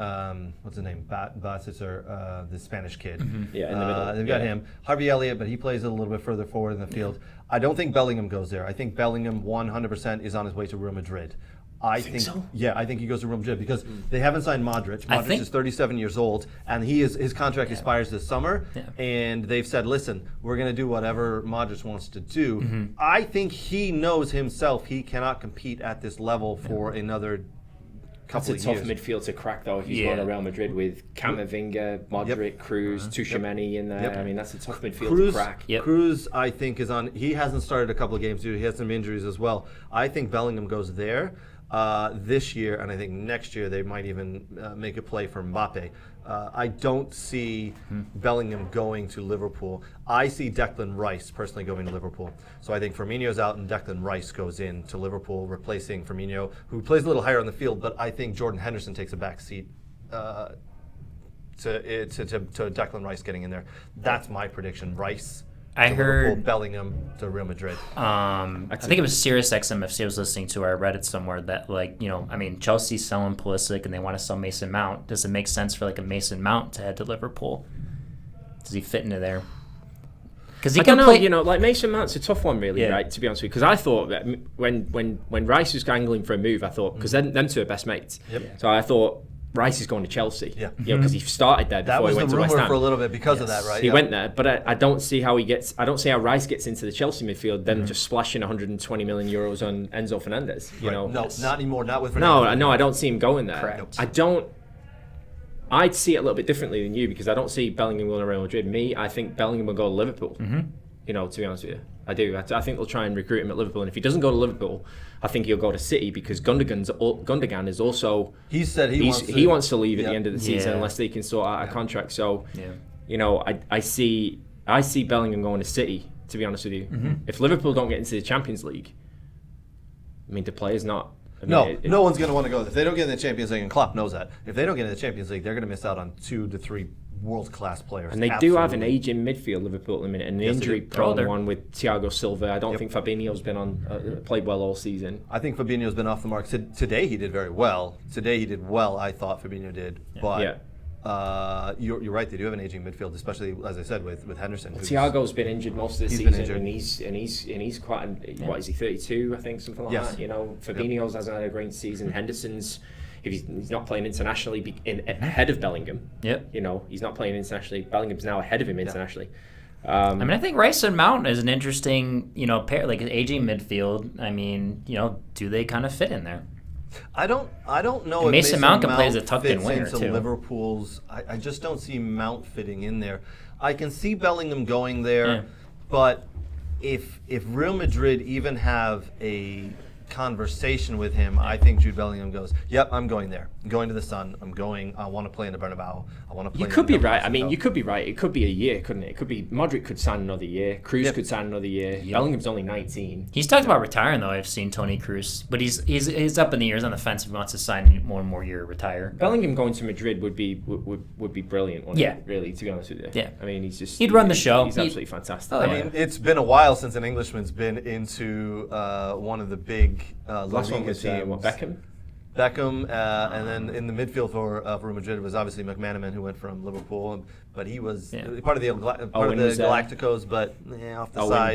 What's his name? Basic, the Spanish kid. Yeah, in the middle. They've got him. Harvey Elliott, but he plays a little bit further forward in the field. I don't think Bellingham goes there. I think Bellingham 100% is on his way to Real Madrid. I think so? Yeah, I think he goes to Real Madrid because they haven't signed Modric. Modric is 37 years old, and his contract expires this summer. Yeah. And they've said, listen, we're going to do whatever Modric wants to do. I think he knows himself he cannot compete at this level for another couple of years. It's a tough midfield to crack, though, if he's going to Real Madrid with Camavinga, Modric, Kroos, Tchouaméni in there. I mean, that's a tough midfield to crack. Kroos, I think, is on. He hasn't started a couple of games, too. He has some injuries as well. I think Bellingham goes there this year, and I think next year they might even make a play for Mbappe. I don't see Bellingham going to Liverpool. I see Declan Rice personally going to Liverpool. So I think Firmino's out and Declan Rice goes in to Liverpool, replacing Firmino, who plays a little higher on the field, but I think Jordan Henderson takes a back seat to Declan Rice getting in there. That's my prediction. Rice. I heard Liverpool, Bellingham to Real Madrid. I think it was Sirius XMFC I was listening to, or I read it somewhere that Chelsea's selling Pulisic and they want to sell Mason Mount. Does it make sense for a Mason Mount to head to Liverpool? Does he fit into there? Because he can play. Mason Mount's a tough one, really, right? To be honest with you, because I thought that when Rice was angling for a move, I thought because them two are best mates. Yep. So I thought Rice is going to Chelsea. Yeah. Because he started there before he went to West Ham. That was the rumor for a little bit because of that, right? He went there, but I don't see how he gets. I don't see how Rice gets into the Chelsea midfield. Then just splashing 120 million euros on Enzo Fernandez. No, not anymore. Not with Fernandez. No, I don't see him going there. Correct. I'd see it a little bit differently than you because I don't see Bellingham going to Real Madrid. I think Bellingham will go to Liverpool. To be honest with you, I do. I think they'll try and recruit him at Liverpool, and if he doesn't go to Liverpool, I think he'll go to City because Gundogan is also. He said he wants to leave at the end of the season unless they can sort out a contract. So, I see Bellingham going to City. To be honest with you, if Liverpool don't get into the Champions League, the player's not. No one's going to want to go there. If they don't get in the Champions League, and Klopp knows that, if they don't get in the Champions League, they're going to miss out on 2 to 3 world-class players. And they do have an aging midfield, Liverpool, at the minute, and an injury-prone one with Thiago Silva. I don't think Fabinho's been played well all season. I think Fabinho's been off the mark. Today he did very well. I thought Fabinho did. But you're right, they do have an aging midfield, especially, as I said, with Henderson. Thiago's been injured most of the season, and he's quite, what is he, 32, I think, something like that. Fabinho's hasn't had a great season. Henderson's, if he's not playing internationally ahead of Bellingham. He's not playing internationally. Bellingham's now ahead of him internationally. I think Rice and Mount is an interesting, pair, like an aging midfield. Do they kind of fit in there? I don't know. And if Mason Mount can play as a tucked-in winger into too. Liverpool's, I just don't see Mount fitting in there. I can see Bellingham going there, but if Real Madrid even have a conversation with him, I think Jude Bellingham goes, yep, I'm going there. I'm going to the Sun. I want to play in the Bernabeu. I want to play. You could be right. You could be right. It could be a year, couldn't it? It could be Modric could sign another year. Kroos could sign another year. Bellingham's only 19. He's talked about retiring though. I've seen Tony Kroos, but he's up in the years on the fence if he wants to sign one more year, retire. Bellingham going to Madrid would be brilliant. Wouldn't it, really, to be honest with you. Yeah. He'd run the show. He's absolutely fantastic. It's been a while since an Englishman's been into one of the big La Liga teams. Beckham, and then in the midfield for Real Madrid was obviously McManaman, who went from Liverpool, but he was part of the Galacticos, but off the side.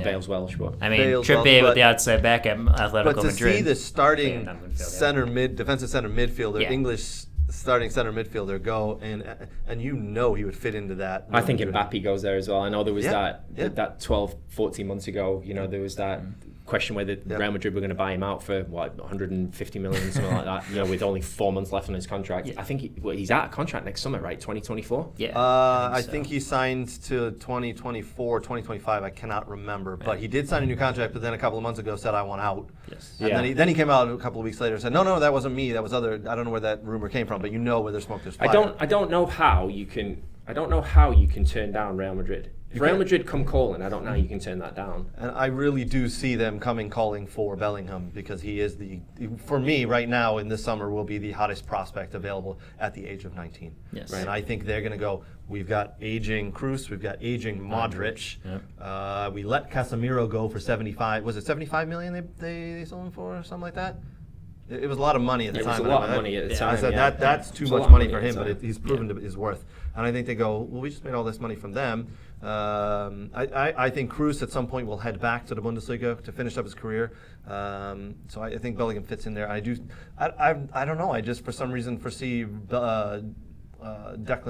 Bale's Welsh, but Trippier with the outside back at Atletico Madrid. But to Madrid. see the starting defensive center midfielder, English starting center midfielder go, and he would fit into that. I think Mbappe goes there as well. I know there was that 12, 14 months ago, there was that question whether Real Madrid were going to buy him out for 150 million, something like that. With only 4 months left on his contract. I think he's out of contract next summer, right? 2024. Yeah. I think he signed to 2024, 2025. I cannot remember, but he did sign a new contract. But then a couple of months ago said I want out. Yes. And then he came out a couple of weeks later and said no, that wasn't me. That was other. I don't know where that rumor came from, but where there's smoke, there's fire. I don't know how you can turn down Real Madrid. If Real Madrid come calling, I don't know how you can turn that down. And I really do see them calling for Bellingham, because he is for me right now in this summer, will be the hottest prospect available at the age of 19. Yes. And I think they're going to go, we've got aging Kroos, we've got aging Modric. Yep. We let Casemiro go for 75. Was it 75 million they sold him for, or something like that? It was a lot of money at the time. It was a lot of money at the time. I said that's too It's a much lot of money money for at him, the but time. he's proven to his worth. And I think they go, well, we just made all this money from them. I think Kroos at some point will head back to the Bundesliga to finish up his career. So I think Bellingham fits in there. I don't know. I just for some reason foresee Declan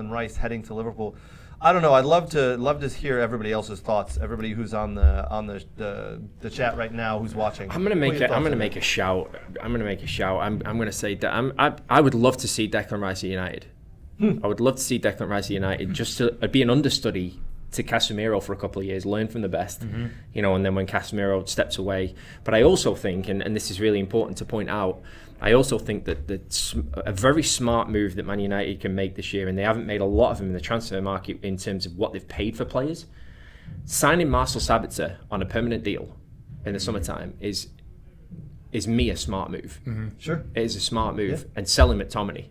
Rice heading to Liverpool. I don't know. I'd love to hear everybody else's thoughts. Everybody who's on the chat right now, who's watching. I'm gonna make a shout. I'm gonna say that I would love to see Declan Rice at United. I would love to see Declan Rice at United, just to be an understudy to Casemiro for a couple of years, learn from the best, and then when Casemiro steps away. But I also think, and this is really important to point out, I also think that a very smart move that Man United can make this year, and they haven't made a lot of them in the transfer market in terms of what they've paid for players, signing Marcel Sabitzer on a permanent deal in the summertime is me a smart move. Sure. It is a smart move. And selling McTominay.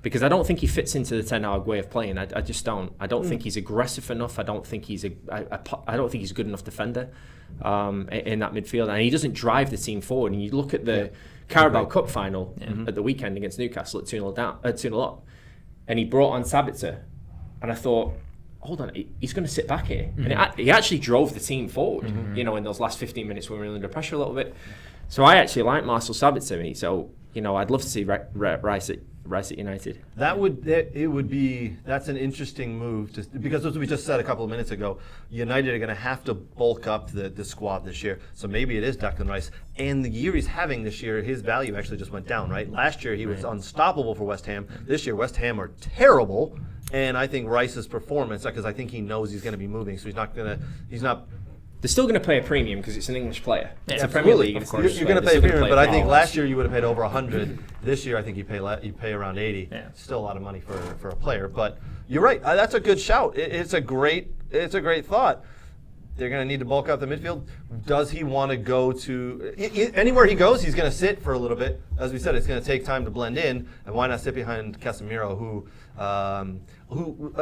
Because I don't think he fits into the Ten Hag way of playing. I just don't. I don't think he's aggressive enough. I don't think he's a good enough defender in that midfield, and he doesn't drive the team forward. And you look at the Carabao Cup final at the weekend against Newcastle at 2-0 up, and he brought on Sabitzer, and I thought, hold on, he's going to sit back here, and he actually drove the team forward. In those last 15 minutes when we were under pressure a little bit. So I actually like Marcel Sabitzer. So I'd love to see Rice at United. That's an interesting move, because as we just said a couple of minutes ago, United are going to have to bulk up the squad this year. So maybe it is Declan Rice. And the year he's having this year, his value actually just went down, right? Last year he was unstoppable for West Ham. This year West Ham are terrible. And I think Rice's performance, because I think he knows he's going to be moving, so he's not. They're still going to pay a premium because it's an English player. Yeah, it's a Premier League. Of course. You're going to pay a premium, but I think last year you would have paid over 100. This year I think you pay around 80. Yeah. Still a lot of money for a player, but you're right. That's a good shout. It's a great thought. They're going to need to bulk up the midfield. Does he want to go to anywhere he goes? He's going to sit for a little bit. As we said, it's going to take time to blend in, and why not sit behind Casemiro, who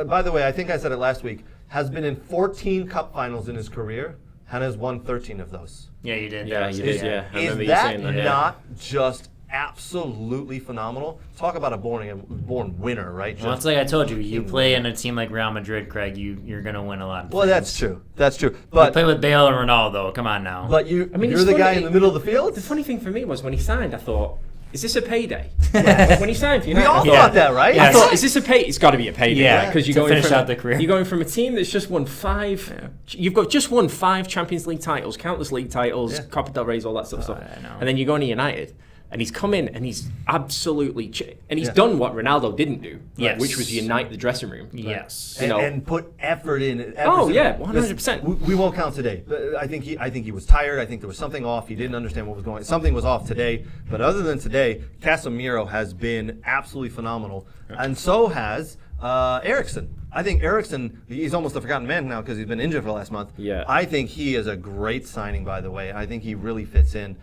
by the way, I think I said it last week, has been in 14 cup finals in his career. And has won 13 of those. Yeah, you did. Yeah, you did. Yeah, I remember Is you that saying that. not just absolutely phenomenal? Talk about a born winner, right? Well, it's like I told you. You play in a team like Real Madrid, Craig. You're gonna win a lot. Of well, things. that's true. That's true. You But play with Bale and Ronaldo. Come on now. but you're it's the guy funny. in the middle of the field. The funny thing for me was when he signed, I thought, is this a payday? When he signed for We United, all I thought, thought that, right? I thought, is this a pay? It's got to be a payday, Yeah, because to you're going finish from out the career. You're going from a team that's just won 5. You've got just won 5 Champions League titles, countless league titles, Copa del Rey's, all that sort of stuff. I know. And then you go to United, and he's come in and he's absolutely and he's done what Ronaldo didn't do, Yes. which was unite the dressing room. Yes. And put effort in it. Oh, yeah, 100%. We won't count today. But I think he was tired. I think there was something off. He didn't understand what was going on. Something was off today. But other than today, Casemiro has been absolutely phenomenal. And so has Eriksen. I think Eriksen, he's almost a forgotten man now because he's been injured for the last month. Yeah. I think he is a great signing, by the way. I think he really fits in.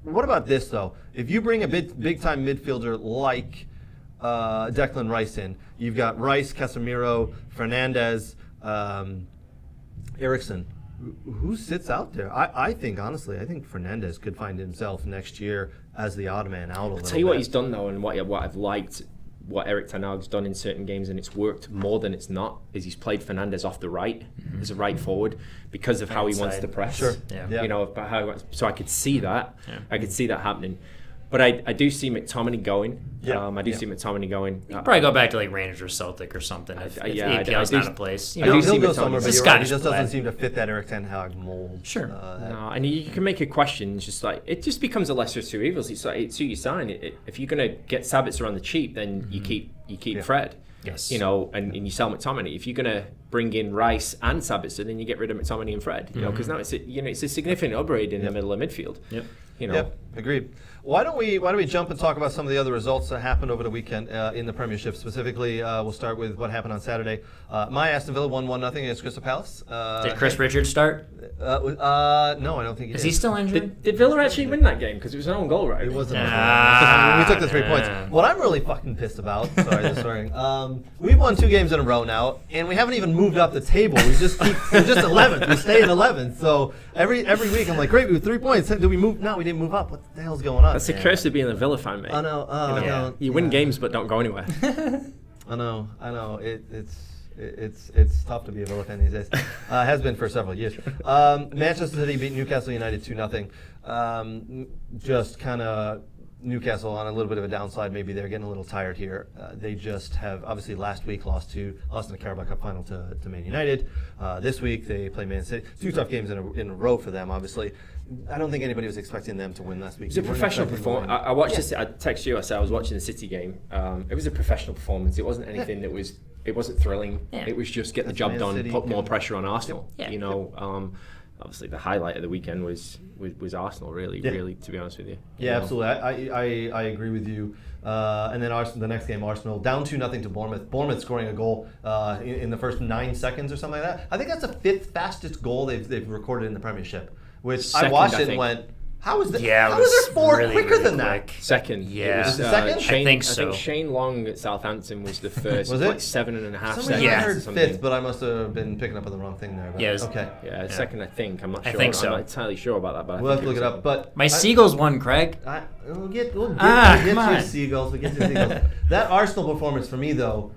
What about this, though? If you bring a big-time midfielder like Declan Rice in, you've got Rice, Casemiro, Fernandes, Eriksen. Who sits out there? I think, honestly, I think Fernandes could find himself next year as the odd man out a little bit. Tell you what he's done, though, and what I've liked, what Erik ten Hag's done in certain games, and it's worked more than it's not, is he's played Fernandes off the right as a right forward because of how he wants to press. Sure. Yeah. About how he wants, so I could see that. Yeah. I could see that happening. But I do see McTominay going. Yeah. I do see McTominay going. Probably go back to like Rangers or Celtic or something. If APL's not a place. I do see he'll go McTominay. somewhere, but He's you're a right, he Scottish just doesn't lad. seem to fit that Erik ten Hag mold. Sure. No, and you can make a question. It's just like it just becomes a lesser of two evils. It's like it's who you sign. If you're gonna get Sabitzer on the cheap, then you keep Fred. Yes. And you sell McTominay. If you're gonna bring in Rice and Sabitzer, then you get rid of McTominay and Fred. Because now it's a significant upgrade in the middle of midfield. Yep. Yep. Agreed. Why don't we jump and talk about some of the other results that happened over the weekend in the Premiership? Specifically, we'll start with what happened on Saturday. My Aston Villa won 1-0 against Crystal Palace. Did Chris Richards start? No, I don't think he Is did. he still injured? Did Villa actually win that game? Because it was an own goal, right? It wasn't. Ah, we took the 3 points. What I'm really fucking pissed about. Sorry, the swearing. We've won 2 games in a row now, and we haven't even moved up the table. We're just 11th. We stay in 11th. So every week I'm like, great, we have 3 points. Did we move? No, we didn't move up. What the hell's going on? That's the curse of being a Villa fan, mate. I know. You win games but don't go anywhere. I know. It's tough to be a Villa fan these days. Has been for several years. Manchester City beat Newcastle United 2-0. Just kind of Newcastle on a little bit of a downside. Maybe they're getting a little tired here. They just have obviously last week lost in the Carabao Cup final to Man United. This week they play Man City. 2 tough games in a row for them. Obviously, I don't think anybody was expecting them to win last week. It was a professional performance. I watched this. I texted you. I said I was watching the City game. It was a professional performance. It wasn't anything that was. It wasn't thrilling. Yeah. It was just get the job Man done, City put more pressure on Arsenal. Yeah. Obviously the highlight of the weekend was Arsenal. Really, to be honest with you. Yeah, absolutely. I agree with you. And then Arsenal, the next game, Arsenal down 2-0 to Bournemouth. Bournemouth scoring a goal in the first 9 seconds or something like that. I think that's the 5th fastest goal they've recorded in the Premiership. Which Second, I watched I it and think. went, how is that? Yeah, how it was is there 4 really, quicker really than that? quick. Second. Yeah. It was, The second? Shane, I think so. Shane Long at Southampton was the first. Was Like it? 7.5 For some seconds. reason Yeah. I heard or something. 5th, but I must have been picking up on the wrong thing there. But Yeah, it was- okay. Yeah, second I think. I'm not I sure. think so. I'm not entirely sure about that, but We'll have to look it up. But My Seagulls won, Craig. We'll get come to on. Seagulls. We'll get to Seagulls. That Arsenal performance for me, though,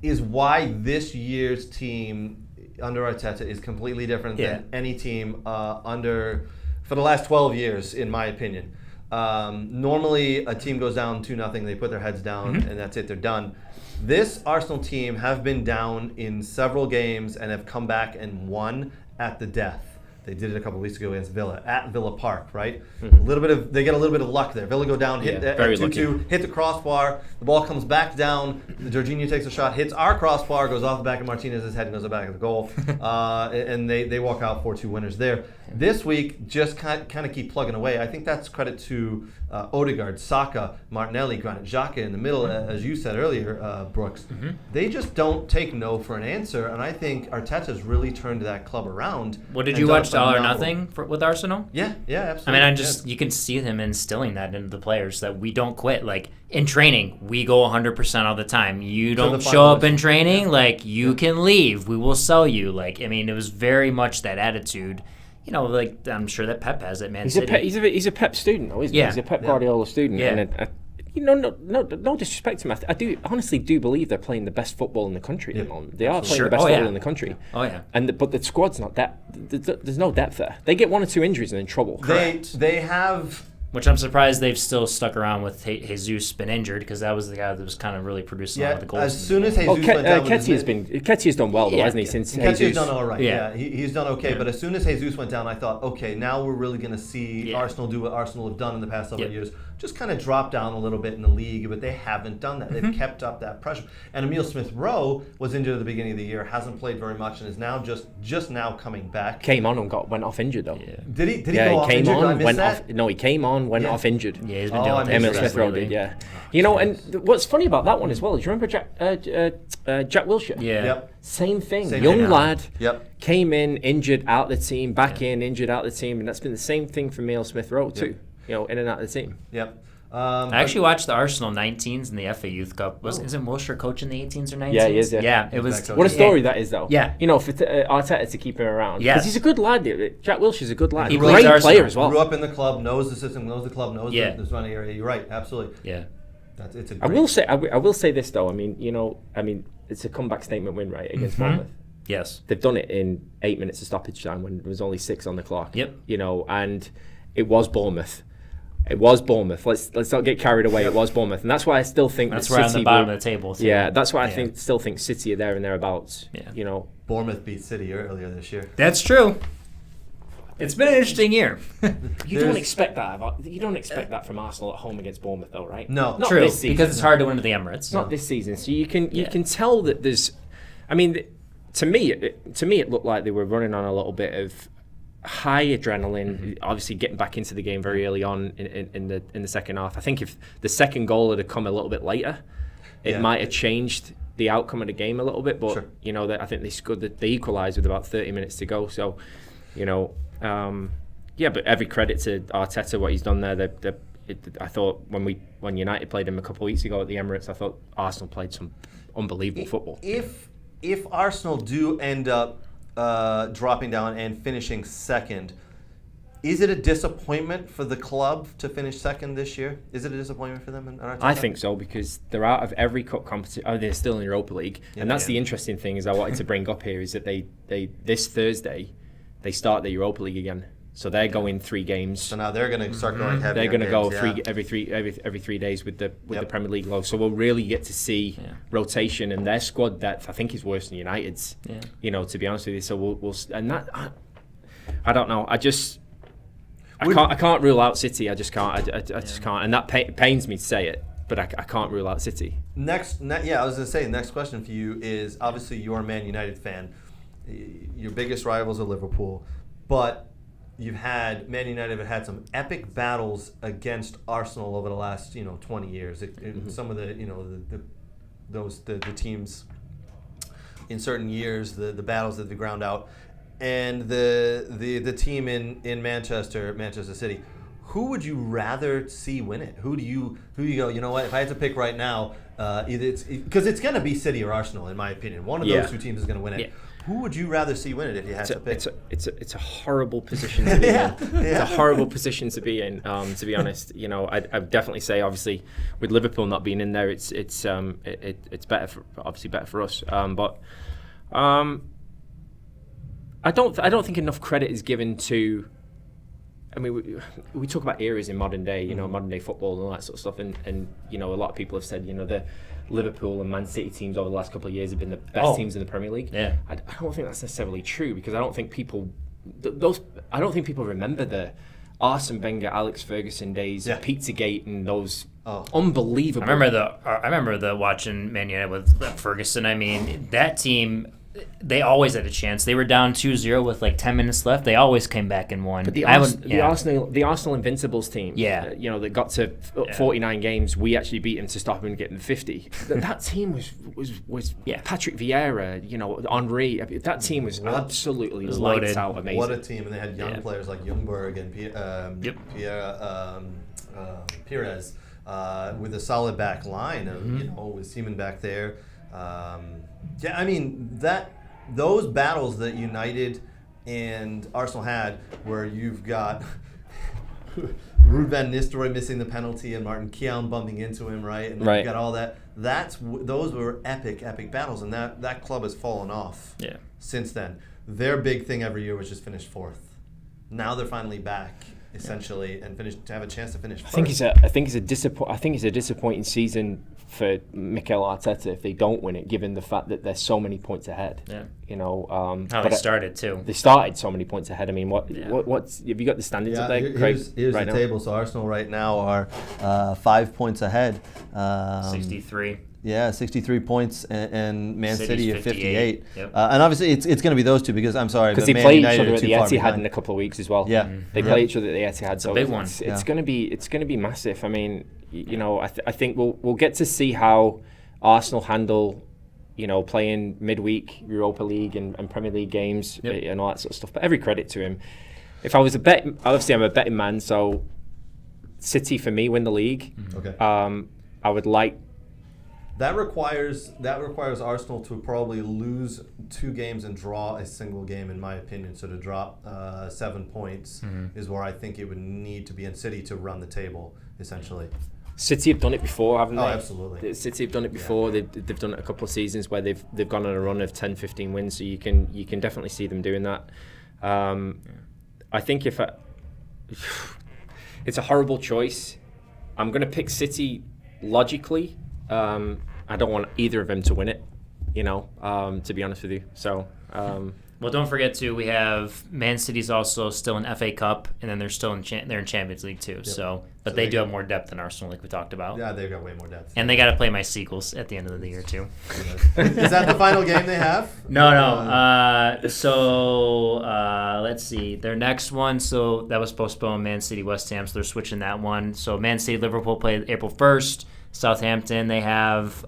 is why this year's team under Arteta is completely different than any team for the last 12 years, in my opinion. Normally, a team goes down 2-0, they put their heads down, and that's it, they're done. This Arsenal team have been down in several games and have come back and won at the death. They did it a couple weeks ago against Villa at Villa Park, right? They get a little bit of luck there. Villa go down, hit at very 2-2, hit the crossbar. The ball comes back down. Jorginho takes a shot, hits our crossbar, goes off the back of Martinez's head and goes back of the goal. And they walk out 4-2 winners there. This week, just kind of keep plugging away. I think that's credit to Odegaard, Saka, Martinelli, Granit Xhaka in the middle, as you said earlier, Brooks. They just don't take no for an answer, and I think Arteta's really turned that club around. What did and you done a watch All or phenomenal- Nothing with Arsenal? Yeah, I absolutely. mean, you can see him instilling that into the players that we don't quit. Like in training, we go 100% all the time. You don't the show final up in whistle. training, like you can leave. We will sell you. Like I mean, it was very much that attitude. You know, like I'm sure that Pep has at Man City. He's a Pep student, though, isn't he? Yeah. He's a Pep Guardiola student. Yeah. And no disrespect to him. I honestly do believe they're playing the best football in the country at the moment. They are playing Sure. the best Oh, yeah. football in the country. Oh yeah. But the squad's not that. There's no depth there. They get 1 or 2 injuries and in trouble. They have. Which I'm surprised they've still stuck around with Jesus been injured because that was the guy that was kind of really producing a lot of the goals. As soon as Jesus Well, went down, Ketty's done well, though, Yeah. hasn't he? Since Ketty's Jesus. done all right. Yeah. He's done okay. But as soon as Jesus went down, I thought, okay, now we're really going to see Arsenal do what Arsenal have done in the past several years. Just kind of drop down a little bit in the league, but they haven't done that. They've kept up that pressure. And Emile Smith-Rowe was injured at the beginning of the year, hasn't played very much, and is now just now coming back. Came on and went off injured, though. Yeah. Did he Yeah, go he off came injured? Did I on, miss went that? off. No, he came on, went Yeah. off injured. Yeah, he's been Oh, dealing I with missed Emile that. injuries Smith-Rowe lately. did, yeah. You know, and what's funny about that one as well is you remember Jack Wilshere? Yeah. Yep. Same thing. Same Young thing. lad. Yep. Came in, injured, out of the team, back in, injured, out of the team, and that's been the same thing for Emile Smith-Rowe too. You know, in and out of the team. Yep. I actually watched the Arsenal 19s in the FA Youth Cup. Isn't Wilshere coaching the 18s or 19s? Yeah, he is, yeah. Yeah, it He's was. back coaching. What a story that is, though. Yeah. You know, for Arteta to keep him around. Yes. Because he's a good lad. Jack Wilshere's a good lad. He Great plays Arsenal. player as well. Grew up in the club, knows the system, knows the club, knows Yeah. the surrounding area. You're right, absolutely. Yeah. It's a I great, will say this though. I mean, it's a comeback statement win, right, against Bournemouth. Yes. They've done it in 8 minutes of stoppage time when there was only 6 on the clock. Yep. You know, and it was Bournemouth. It was Bournemouth. Let's not get carried away. It was Bournemouth, and that's why I still think That's that right on City the bottom will- of the table. Too. Yeah, that's why I still think City are there and thereabouts. Yeah. You know, Bournemouth beat City earlier this year. That's true. It's been an interesting year. you don't expect that. You don't expect that from Arsenal at home against Bournemouth, though, right? No. Not True, this season. because it's hard to win at the Emirates. Not this season. So you can tell that there's. I mean, to me, it looked like they were running on a little bit of high adrenaline. Obviously, getting back into the game very early on in the second half. I think if the second goal had come a little bit later, it might have changed the outcome of the game a little bit. But I think they equalised with about 30 minutes to go. So, but every credit to Arteta, what he's done there. I thought when United played him a couple of weeks ago at the Emirates, I thought Arsenal played some unbelievable football. If Arsenal do end up dropping down and finishing second, is it a disappointment for the club to finish second this year? Is it a disappointment for them? I think so, because they're out of every cup competition. Oh, they're still in the Europa League, and that's the interesting thing is I wanted to bring up here is that they this Thursday they start the Europa League again. So they're going 3 games. So now they're going to start going heavy. They're going to go every 3 days with the Premier League logo. So we'll really get to see rotation, and their squad depth I think is worse than United's. Yeah. To be honest with you. So we'll and that I don't know. I can't rule out City. I just can't. I just can't. And that pains me to say it, but I can't rule out City. I was going to say next question for you is obviously you're a Man United fan. Your biggest rivals are Liverpool, but Man United have had some epic battles against Arsenal over the last 20 years. Some of the teams in certain years, the battles that they ground out, and the team in Manchester City. Who would you rather see win it? Who do you go? You know what? If I had to pick right now, either because it's going to be City or Arsenal, in my opinion. One of those two teams is going to win it. Yeah. Who would you rather see win it if you had to pick? It's a horrible position to be in. It's a horrible position to be in. To be honest, I'd definitely say obviously with Liverpool not being in there, it's better for us. But I don't think enough credit is given to. I mean, we talk about eras in modern day, modern day football and all that sort of stuff, and a lot of people have said, the Liverpool and Man City teams over the last couple of years have been the best teams in the Premier League. Yeah, I don't think that's necessarily true, because I don't think people remember the Arsene Wenger, Alex Ferguson days, Pizzagate, and those unbelievable. I remember the watching Man United with Ferguson. I mean, that team. They always had a chance. They were down 2-0 with like 10 minutes left. They always came back and won. But the Arsenal Invincibles team, that got to 49 games. We actually beat them to stop them getting 50. That team was Patrick Vieira, Henry. That team was absolutely lights out, amazing. What a team! And they had young players like Ljungberg and Pires with a solid back line of with Seaman back there. I mean those battles that United and Arsenal had, where you've got Ruud van Nistelrooy missing the penalty and Martin Keown bumping into him, right? And you've got all that. Those were epic battles, and that club has fallen off since then. Their big thing every year was just finish 4th. Now they're finally back, essentially, and to have a chance to finish first. I think it's a disappointing season for Mikel Arteta if they don't win it, given the fact that they're so many points ahead. Yeah. How they started too. They started so many points ahead. I mean, what's have you got the standings up there, Craig? Here's the table. So Arsenal right now are 5 points ahead. 63. Yeah, 63 points, and Man City at 58. Yep. And obviously, it's going to be those two, because I'm sorry, because they play each other at the Etihad in a couple of weeks as well. Yeah, they play each other at the Etihad. It's a big one. It's going to be massive. I mean, I think we'll get to see how Arsenal handle, playing midweek Europa League and Premier League games and all that sort of stuff. But every credit to him. If I was obviously I'm a betting man, so City for me win the league. Okay. I would like. That requires Arsenal to probably lose 2 games and draw a single game, in my opinion. So to drop 7 points is where I think it would need to be in City to run the table, essentially. City have done it before, haven't they? Oh, absolutely. City have done it before. Yeah. They've done it a couple of seasons where they've gone on a run of 10, 15 wins. So you can definitely see them doing that. I think it's a horrible choice. I'm going to pick City logically. I don't want either of them to win it, to be honest with you. So, Well, don't forget too. We have Man City's also still in FA Cup, and then they're still in they're in Champions League too. Yep. So they do have more depth than Arsenal, like we talked about. Yeah, they've got way more depth. And they got to play my Seagulls at the end of the year too. Is that the final game they have? No. Let's see. Their next one. So that was postponed. Man City, West Ham. So they're switching that one. So Man City, Liverpool play April 1st. Southampton they have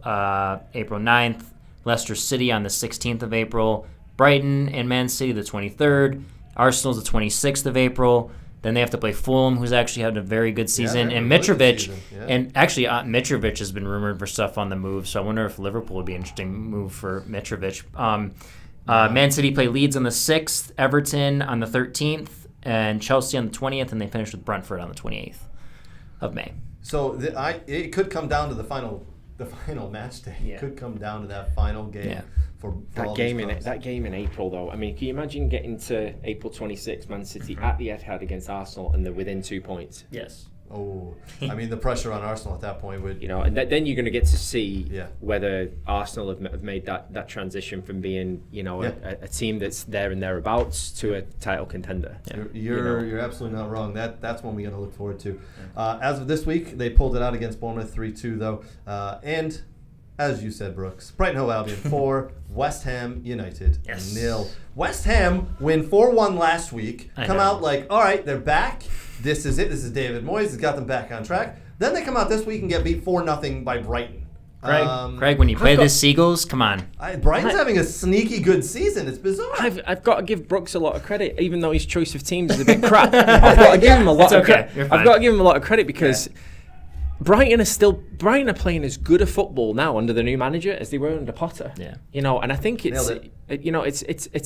April 9th. Leicester City on the 16th of April. Brighton and Man City the 23rd. Arsenal's the 26th of April. Then they have to play Fulham, who's actually had a very good season. And Mitrovic, and actually Mitrovic has been rumored for stuff on the move, so I wonder if Liverpool would be an interesting move for Mitrovic. Man City play Leeds on the 6th, Everton on the 13th, and Chelsea on the 20th, and they finish with Brentford on the 28th of May. So it could come down to the final match day. It could come down to that final game. Yeah. For that game in April, though. I mean, can you imagine getting to April 26th, Man City at the Etihad against Arsenal, and they're within 2 points? Yes. Oh, I mean, the pressure on Arsenal at that point would... and then you're going to get to see whether Arsenal have made that transition from being, a team that's there and thereabouts to a title contender. Yeah. You're absolutely not wrong. That's one we're going to look forward to. As of this week, they pulled it out against Bournemouth 3-2, though. And... as you said, Brooks, Brighton Hove Albion 4, West Ham United 0. West Ham win 4-1 last week. Come out like, all right, they're back. This is it. This is David Moyes. He's got them back on track. Then they come out this week and get beat 4-0 by Brighton. Craig, when you play the Seagulls, come on. Brighton's having a sneaky good season. It's bizarre. I've got to give Brooks a lot of credit, even though his choice of teams is a bit crap. I've got to give him a lot of credit. I've got to give him a lot of credit because... Brighton are playing as good a football now under the new manager as they were under Potter. Yeah. And I think it's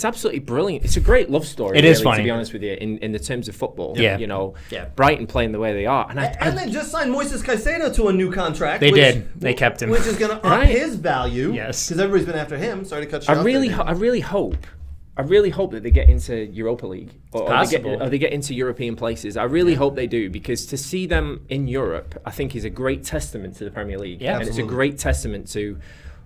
absolutely brilliant. It's a great love story. It is funny, to be honest with you, in the terms of football. Yeah. Brighton playing the way they are. And they just signed Moises Caicedo to a new contract. They kept him. Which is going to up his value. Yes. Because everybody's been after him. Sorry to cut you off. I really hope that they get into Europa League or they get into European places. I really hope they do, because to see them in Europe, I think, is a great testament to the Premier League. Yeah, and it's a great testament to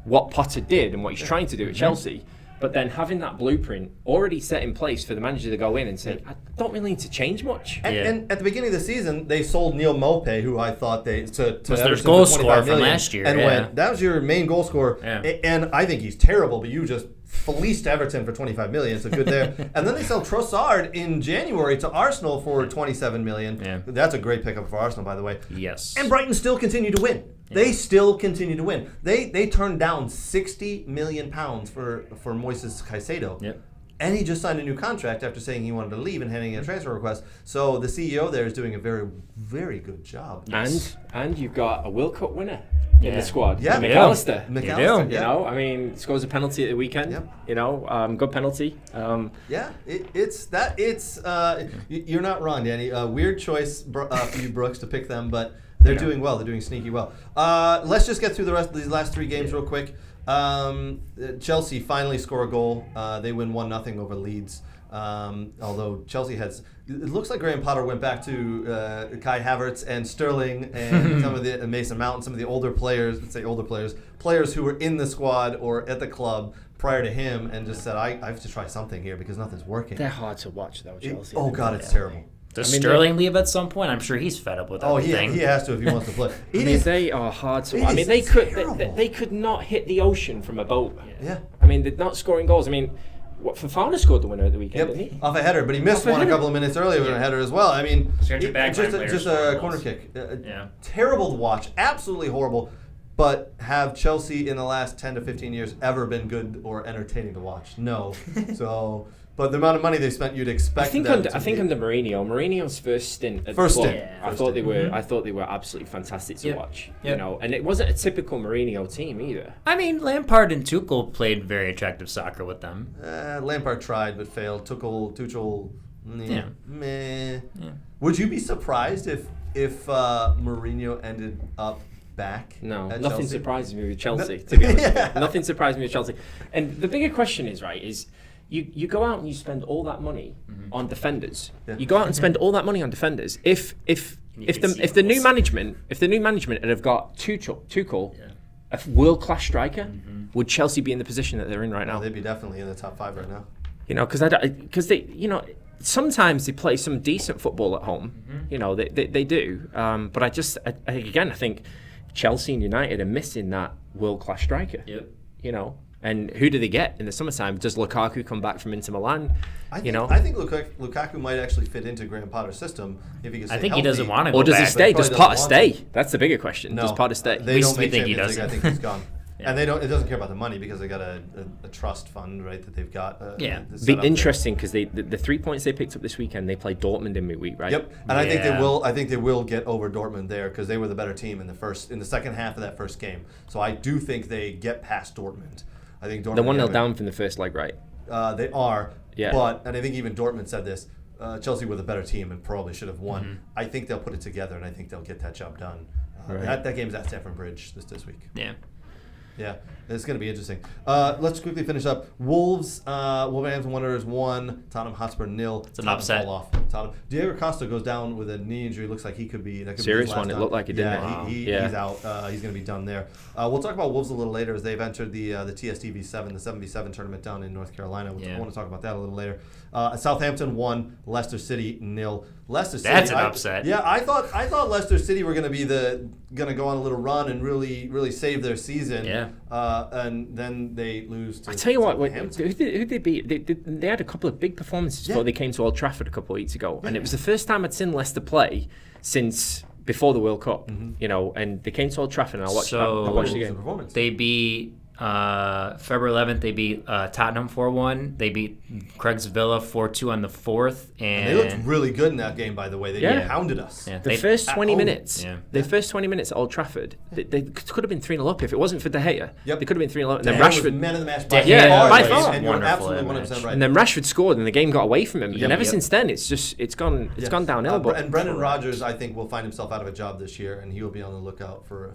what Potter did and what he's trying to do at Chelsea. But then having that blueprint already set in place for the manager to go in and say, I don't really need to change much. And at the beginning of the season, they sold Neil Maupay, who I thought was their goal scorer from last year. And went, that was your main goal scorer. Yeah. And I think he's terrible, but you just fleeced Everton for 25 million, so good there. And then they sell Trossard in January to Arsenal for 27 million. Yeah. That's a great pickup for Arsenal, by the way. Yes. And Brighton still continue to win. Yeah. They still continue to win. They turned down £60 million for Moises Caicedo. Yep. And he just signed a new contract after saying he wanted to leave and handing in a transfer request. So the CEO there is doing a very, very good job. Yes. And you've got a World Cup winner in the squad. Yeah, McAllister. You do. Scores a penalty at the weekend. Yep. Good penalty. You're not wrong, Danny. Weird choice for you, Brooks, to pick them, but they're doing well. They're doing sneaky well. Let's just get through the rest of these last three games real quick. Chelsea finally score a goal. They win 1-0 over Leeds. Although Chelsea it looks like Graham Potter went back to Kai Havertz and Sterling and some of the Mason Mount and some of the players who were in the squad or at the club prior to him, and just said, I have to try something here because nothing's working. They're hard to watch though, Chelsea. It's terrible. Does Sterling leave at some point? I'm sure he's fed up with everything. He has to if he wants to play. They are hard to watch. I mean, they could not hit the ocean from a boat. Yeah. I mean, they're not scoring goals. I mean, Fofana scored the winner at the weekend, didn't he? Off a header, but he missed one a couple of minutes earlier with a header as well. I mean, just a corner kick. Terrible to watch. Absolutely horrible. But have Chelsea in the last 10 to 15 years ever been good or entertaining to watch? No. But the amount of money they spent, you'd expect. I think under Mourinho's first stint at the club, I thought they were absolutely fantastic to watch. Yep. And it wasn't a typical Mourinho team either. I mean, Lampard and Tuchel played very attractive soccer with them. Lampard tried but failed. Tuchel, meh. Yeah. Would you be surprised if Mourinho ended up back? No, nothing surprises me with Chelsea. To be honest, nothing surprises me with Chelsea. And the bigger question is You go out and you spend all that money on defenders. Yeah. You go out and spend all that money on defenders. If the new management had have got Tuchel, a world-class striker, would Chelsea be in the position that they're in right now? They'd be definitely in the top 5 right now. You know, because they, you know, sometimes they play some decent football at home. You know, they do. But I think Chelsea and United are missing that world-class striker. Yep. You know, and who do they get in the summertime? Does Lukaku come back from Inter Milan? I think Lukaku might actually fit into Graham Potter's system if he can stay I think healthy. he doesn't want to go Or does back. he stay? Does Probably Potter doesn't want stay? That's the bigger question. No, Does Potter stay? They We don't make think he Champions League. I doesn't. think he's gone. Yeah. And it doesn't care about the money because they got a trust fund, right, that they've got. Yeah. set Be up there. interesting because the 3 points they picked up this weekend, they play Dortmund in midweek, right? Yep, and I think they Yeah. will. I think they will get over Dortmund there because they were the better team in the second half of that first game. So I do think they get past Dortmund. I think Dortmund. They're 1-0 down from the first leg, right? They are. Yeah. And I think even Dortmund said this. Chelsea were the better team and probably should have won. Mm-hmm. I think they'll put it together, and I think they'll get that job done. Right. That game's at Stamford Bridge this week. Yeah. Yeah, it's going to be interesting. Let's quickly finish up. Wolverhampton Wanderers 1, Tottenham Hotspur 0. It's an upset. Fall off. Diego Costa goes down with a knee injury. Looks like he could be. That could Serious be his last one, it time. looked like it, didn't it? He's out. He's going to be done there. We'll talk about Wolves a little later as they've entered the TSTV7, the 7v7 tournament down in North Carolina. I want to talk about that a little later. Southampton 1, Leicester City 0. Leicester City. That's an upset. Yeah, I thought Leicester City were going to go on a little run and really save their season. Yeah. And then they lose to I tell you what, Southampton. who did they beat? They had a couple of big performances before they came to Old Trafford a couple of weeks ago, and it was the first time I'd seen Leicester play since before the World Cup. You know, and they came to Old Trafford, and I watched the game. Performance. They beat February 11th. They beat Tottenham 4-1. They beat Craig's Villa 4-2 on the 4th, and They looked really good in that game, by the way. They pounded us. Yeah. The first 20 home. minutes, Yeah. the first 20 minutes at Old Trafford, they could have been 3-0 up if it wasn't for De Gea. Yep. They could have been 3-0 up. And De then Gea was Rashford, man of the match De by Gea far. by Right? far. And you're Wonderful absolutely that 100% match. right. and then Rashford scored, and the game got away from him. And ever Yep. since then, it's gone downhill. But And Brendan Rodgers, I think, will find himself out of a job this year, and he will be on the lookout for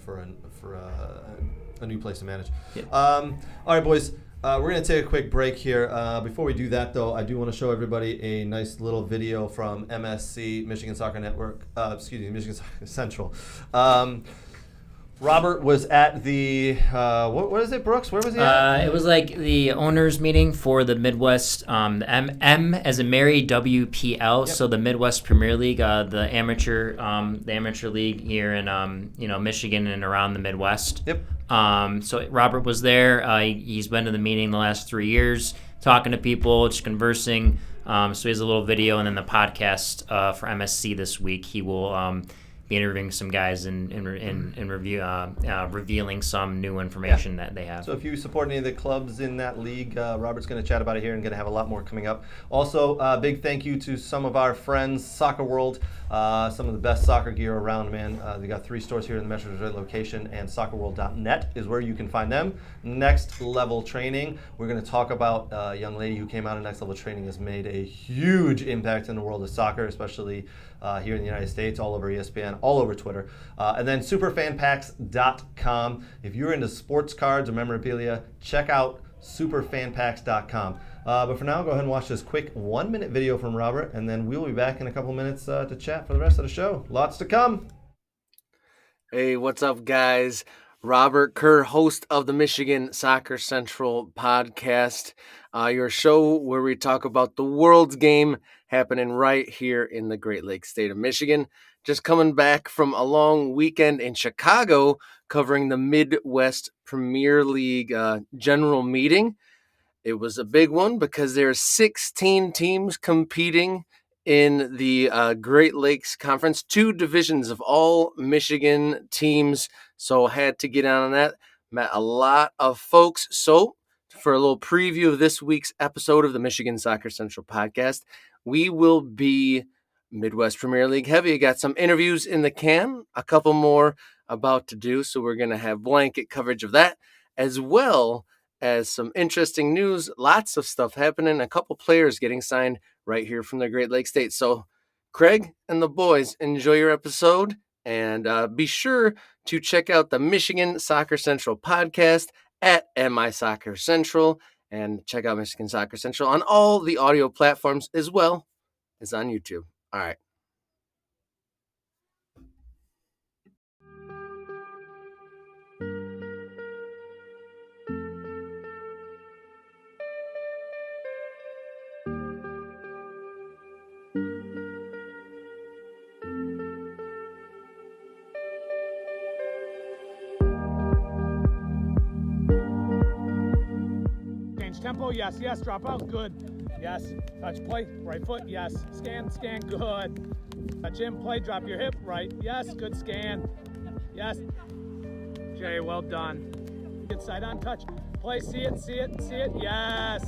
a new place to manage. All right, boys. We're going to take a quick break here. Before we do that, though, I do want to show everybody a nice little video from MSC, Michigan Soccer Network. Michigan Soccer Central. Robert was at the what is it, Brooks? Where was he at? It was like the owners meeting for the Midwest, the M as in Mary WPL, so the Midwest Premier League, the amateur league here in Michigan and around the Midwest. Yep. So Robert was there. He's been to the meeting the last 3 years, talking to people, just conversing. So he has a little video, and then the podcast for MSC this week. He will be interviewing some guys and revealing some new information that they have. So if you support any of the clubs in that league, Robert's going to chat about it here and going to have a lot more coming up. Also, big thank you to some of our friends, Soccer World, some of the best soccer gear around, man. They got 3 stores here in the Metro Detroit location, and soccerworld.net is where you can find them. Next Level Training, we're going to talk about a young lady who came out of Next Level Training, has made a huge impact in the world of soccer, especially here in the United States, all over ESPN, all over Twitter. And then superfanpacks.com. If you're into sports cards or memorabilia, check out superfanpacks.com. But for now, go ahead and watch this quick 1-minute video from Robert, and then we'll be back in a couple minutes to chat for the rest of the show. Lots to come. Hey, what's up, guys? Robert Kerr, host of the Michigan Soccer Central podcast, your show where we talk about the world's game happening right here in the Great Lakes state of Michigan. Just coming back from a long weekend in Chicago covering the Midwest Premier League general meeting. It was a big one because there are 16 teams competing in the Great Lakes Conference, 2 divisions of all Michigan teams. So had to get on that. Met a lot of folks. So for a little preview of this week's episode of the Michigan Soccer Central podcast, we will be Midwest Premier League heavy. Got some interviews in the can, a couple more about to do. So we're going to have blanket coverage of that, as well as some interesting news. Lots of stuff happening. A couple players getting signed right here from the Great Lakes State. So Craig and the boys, enjoy your episode. And be sure to check out the Michigan Soccer Central podcast at MI Soccer Central. And check out Michigan Soccer Central on all the audio platforms as well as on YouTube. All right. touch, tempo, yes, drop out, good. Yes, touch, play, right foot, yes. Scan, good. Touch in, play, drop your hip, right, yes, good scan. Yes. Jay, well done. Get side on touch. Play, see it, yes.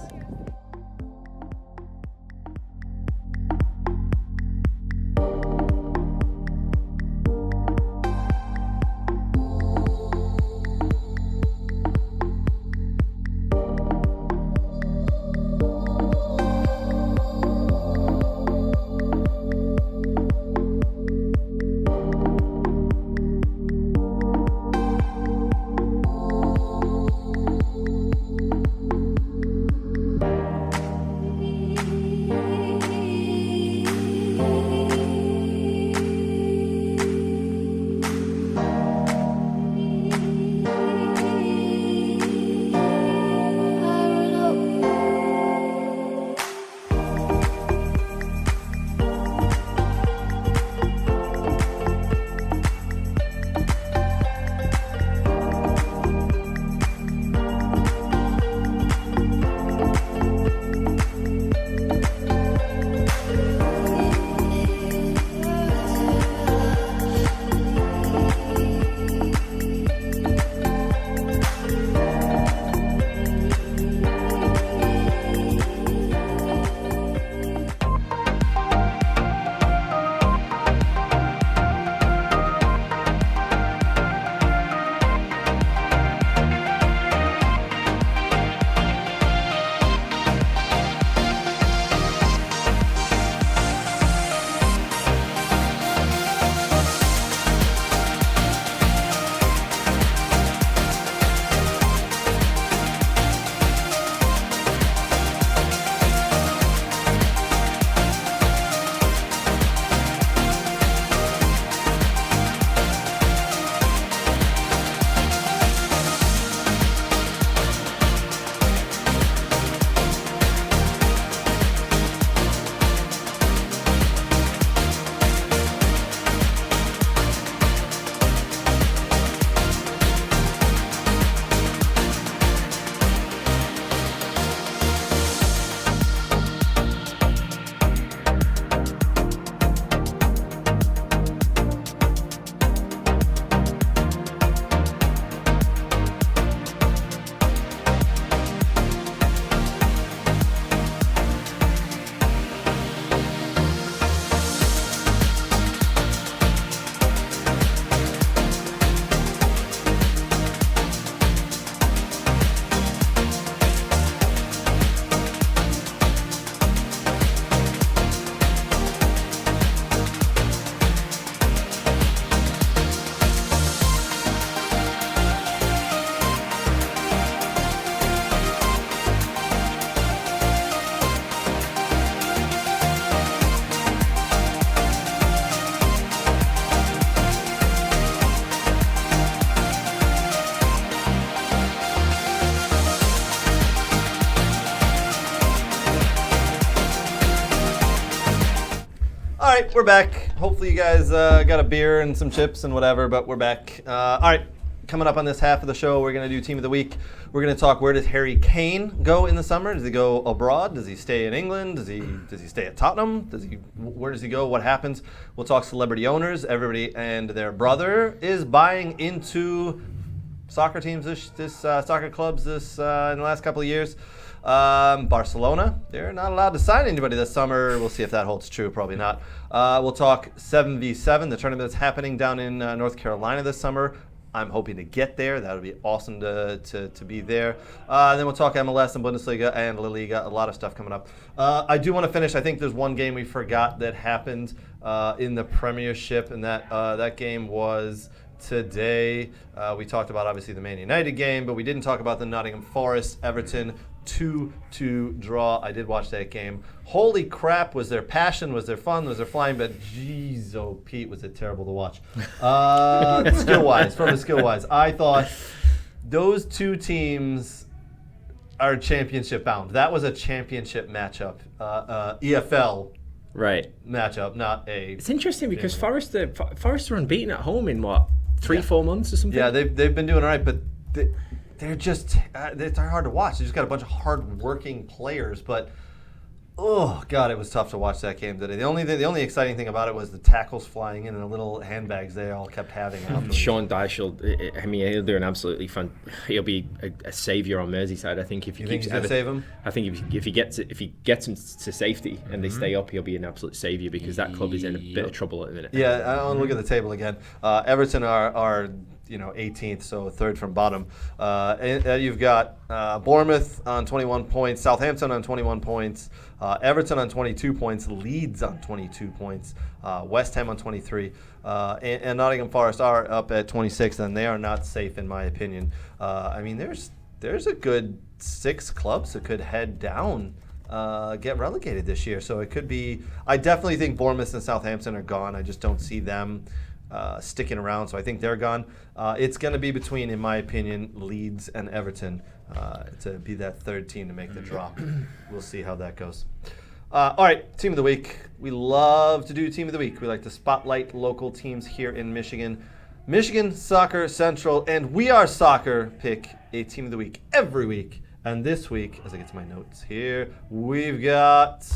All right, we're back. Hopefully you guys got a beer and some chips and whatever, but we're back. All right, coming up on this half of the show, we're going to do Team of the Week. We're going to talk, where does Harry Kane go in the summer? Does he go abroad? Does he stay in England? Does he stay at Tottenham? Where does he go? What happens? We'll talk celebrity owners. Everybody and their brother is buying into soccer teams, soccer clubs in the last couple of years. Barcelona, they're not allowed to sign anybody this summer. We'll see if that holds true. Probably not. We'll talk 7v7, the tournament that's happening down in North Carolina this summer. I'm hoping to get there. That would be awesome to be there. Then we'll talk MLS and Bundesliga and La Liga. A lot of stuff coming up. I do want to finish. I think there's one game we forgot that happened in the Premiership, and that game was today. We talked about, obviously, the Man United game, but we didn't talk about the Nottingham Forest Everton 2-2 draw. I did watch that game. Holy crap, was there passion, was there fun, was there flying, but jeez, oh Pete, was it terrible to watch. Skill-wise, I thought those two teams are championship bound. That was a championship matchup. EFL matchup, not a... It's interesting because Forest are unbeaten at home in, 3-4 months or something? Yeah, they've been doing all right, but they're just they're hard to watch. They just got a bunch of hard-working players, but oh god, it was tough to watch that game today. The only exciting thing about it was the tackles flying in and the little handbags they all kept having. Sean Dyche, I mean, he'll do an absolutely fun. He'll be a saviour on Merseyside. I think if he keeps save him. I think if he gets them to safety and they stay up, he'll be an absolute saviour because that club is in a bit of trouble at the minute. Yeah, I want to look at the table again. Everton are 18th, so third from bottom. And you've got Bournemouth on 21 points, Southampton on 21 points, Everton on 22 points, Leeds on 22 points, West Ham on 23, and Nottingham Forest are up at 26, and they are not safe in my opinion. I mean, there's a good 6 clubs that could head down. Get relegated this year, so it could be. I definitely think Bournemouth and Southampton are gone. I just don't see them sticking around, so I think they're gone. It's going to be between, in my opinion, Leeds and Everton to be that third team to make the drop. We'll see how that goes. All right, Team of the Week. We love to do Team of the Week. We like to spotlight local teams here in Michigan. Michigan Soccer Central and We Are Soccer pick a Team of the Week every week. And this week, as I get to my notes here, we've got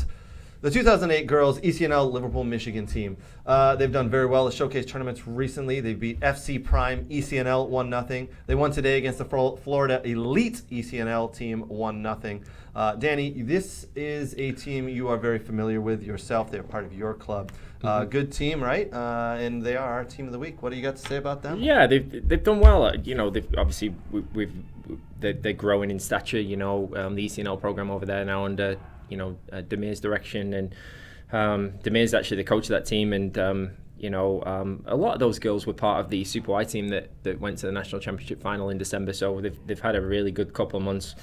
the 2008 girls ECNL Liverpool Michigan team. They've done very well at showcase tournaments recently. They beat FC Prime ECNL 1-0. They won today against the Florida Elite ECNL team 1-0. Danny, this is a team you are very familiar with yourself. They're part of your club. Good team, right? And they are our Team of the Week. What do you got to say about them? Yeah, they've done well. They've obviously they're growing in stature. The ECNL program over there now under Damir's direction, and Damir's actually the coach of that team, and a lot of those girls were part of the Super Y team that went to the National Championship final in December, so they've had a really good couple of months.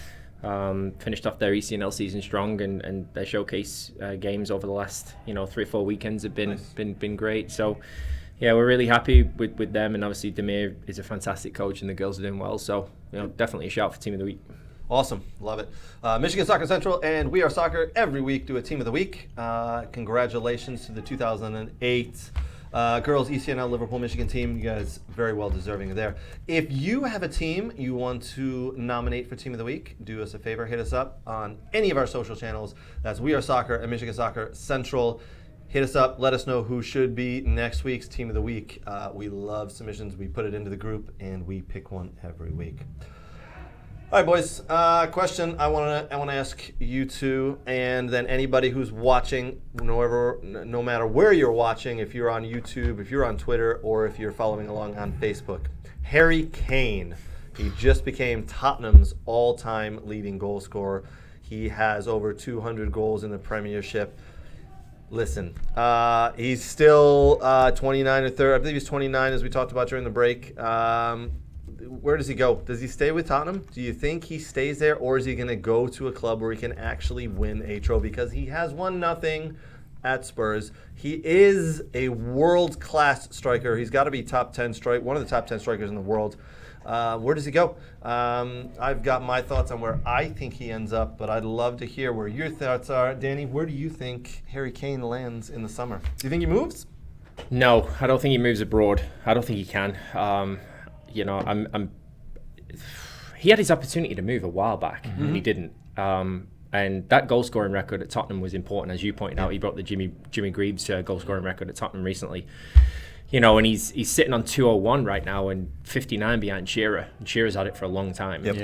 Finished off their ECNL season strong, and their showcase games over the last 3 or 4 weekends have been great. So yeah, we're really happy with them, and obviously Damir is a fantastic coach and the girls are doing well, so definitely a shout for Team of the Week. Awesome. Love it. Michigan Soccer Central and We Are Soccer every week do a Team of the Week. Congratulations to the 2008 girls ECNL Liverpool Michigan team. You guys very well deserving there. If you have a team you want to nominate for Team of the Week, do us a favor. Hit us up on any of our social channels. That's We Are Soccer and Michigan Soccer Central. Hit us up. Let us know who should be next week's Team of the Week. We love submissions. We put it into the group and we pick one every week. All right, boys. Question I want to ask you two, and then anybody who's watching, no matter where you're watching, if you're on YouTube, if you're on Twitter, or if you're following along on Facebook. Harry Kane. He just became Tottenham's all-time leading goal scorer. He has over 200 goals in the Premiership. Listen, he's still 29 or 30. I believe he's 29, as we talked about during the break. Where does he go? Does he stay with Tottenham? Do you think he stays there, or is he going to go to a club where he can actually win a trophy? Because he has won nothing at Spurs. He is a world-class striker. He's got to be top 10 one of the top 10 strikers in the world. Where does he go? I've got my thoughts on where I think he ends up, but I'd love to hear where your thoughts are. Danny, where do you think Harry Kane lands in the summer? Do you think he moves? No, I don't think he moves abroad. I don't think he can. He had his opportunity to move a while back, and he didn't. And that goal scoring record at Tottenham was important, as you pointed out. He broke the Jimmy Greaves goal scoring record at Tottenham recently. And he's sitting on 201 right now and 59 behind Shearer. And Shearer's had it for a long time. Yep.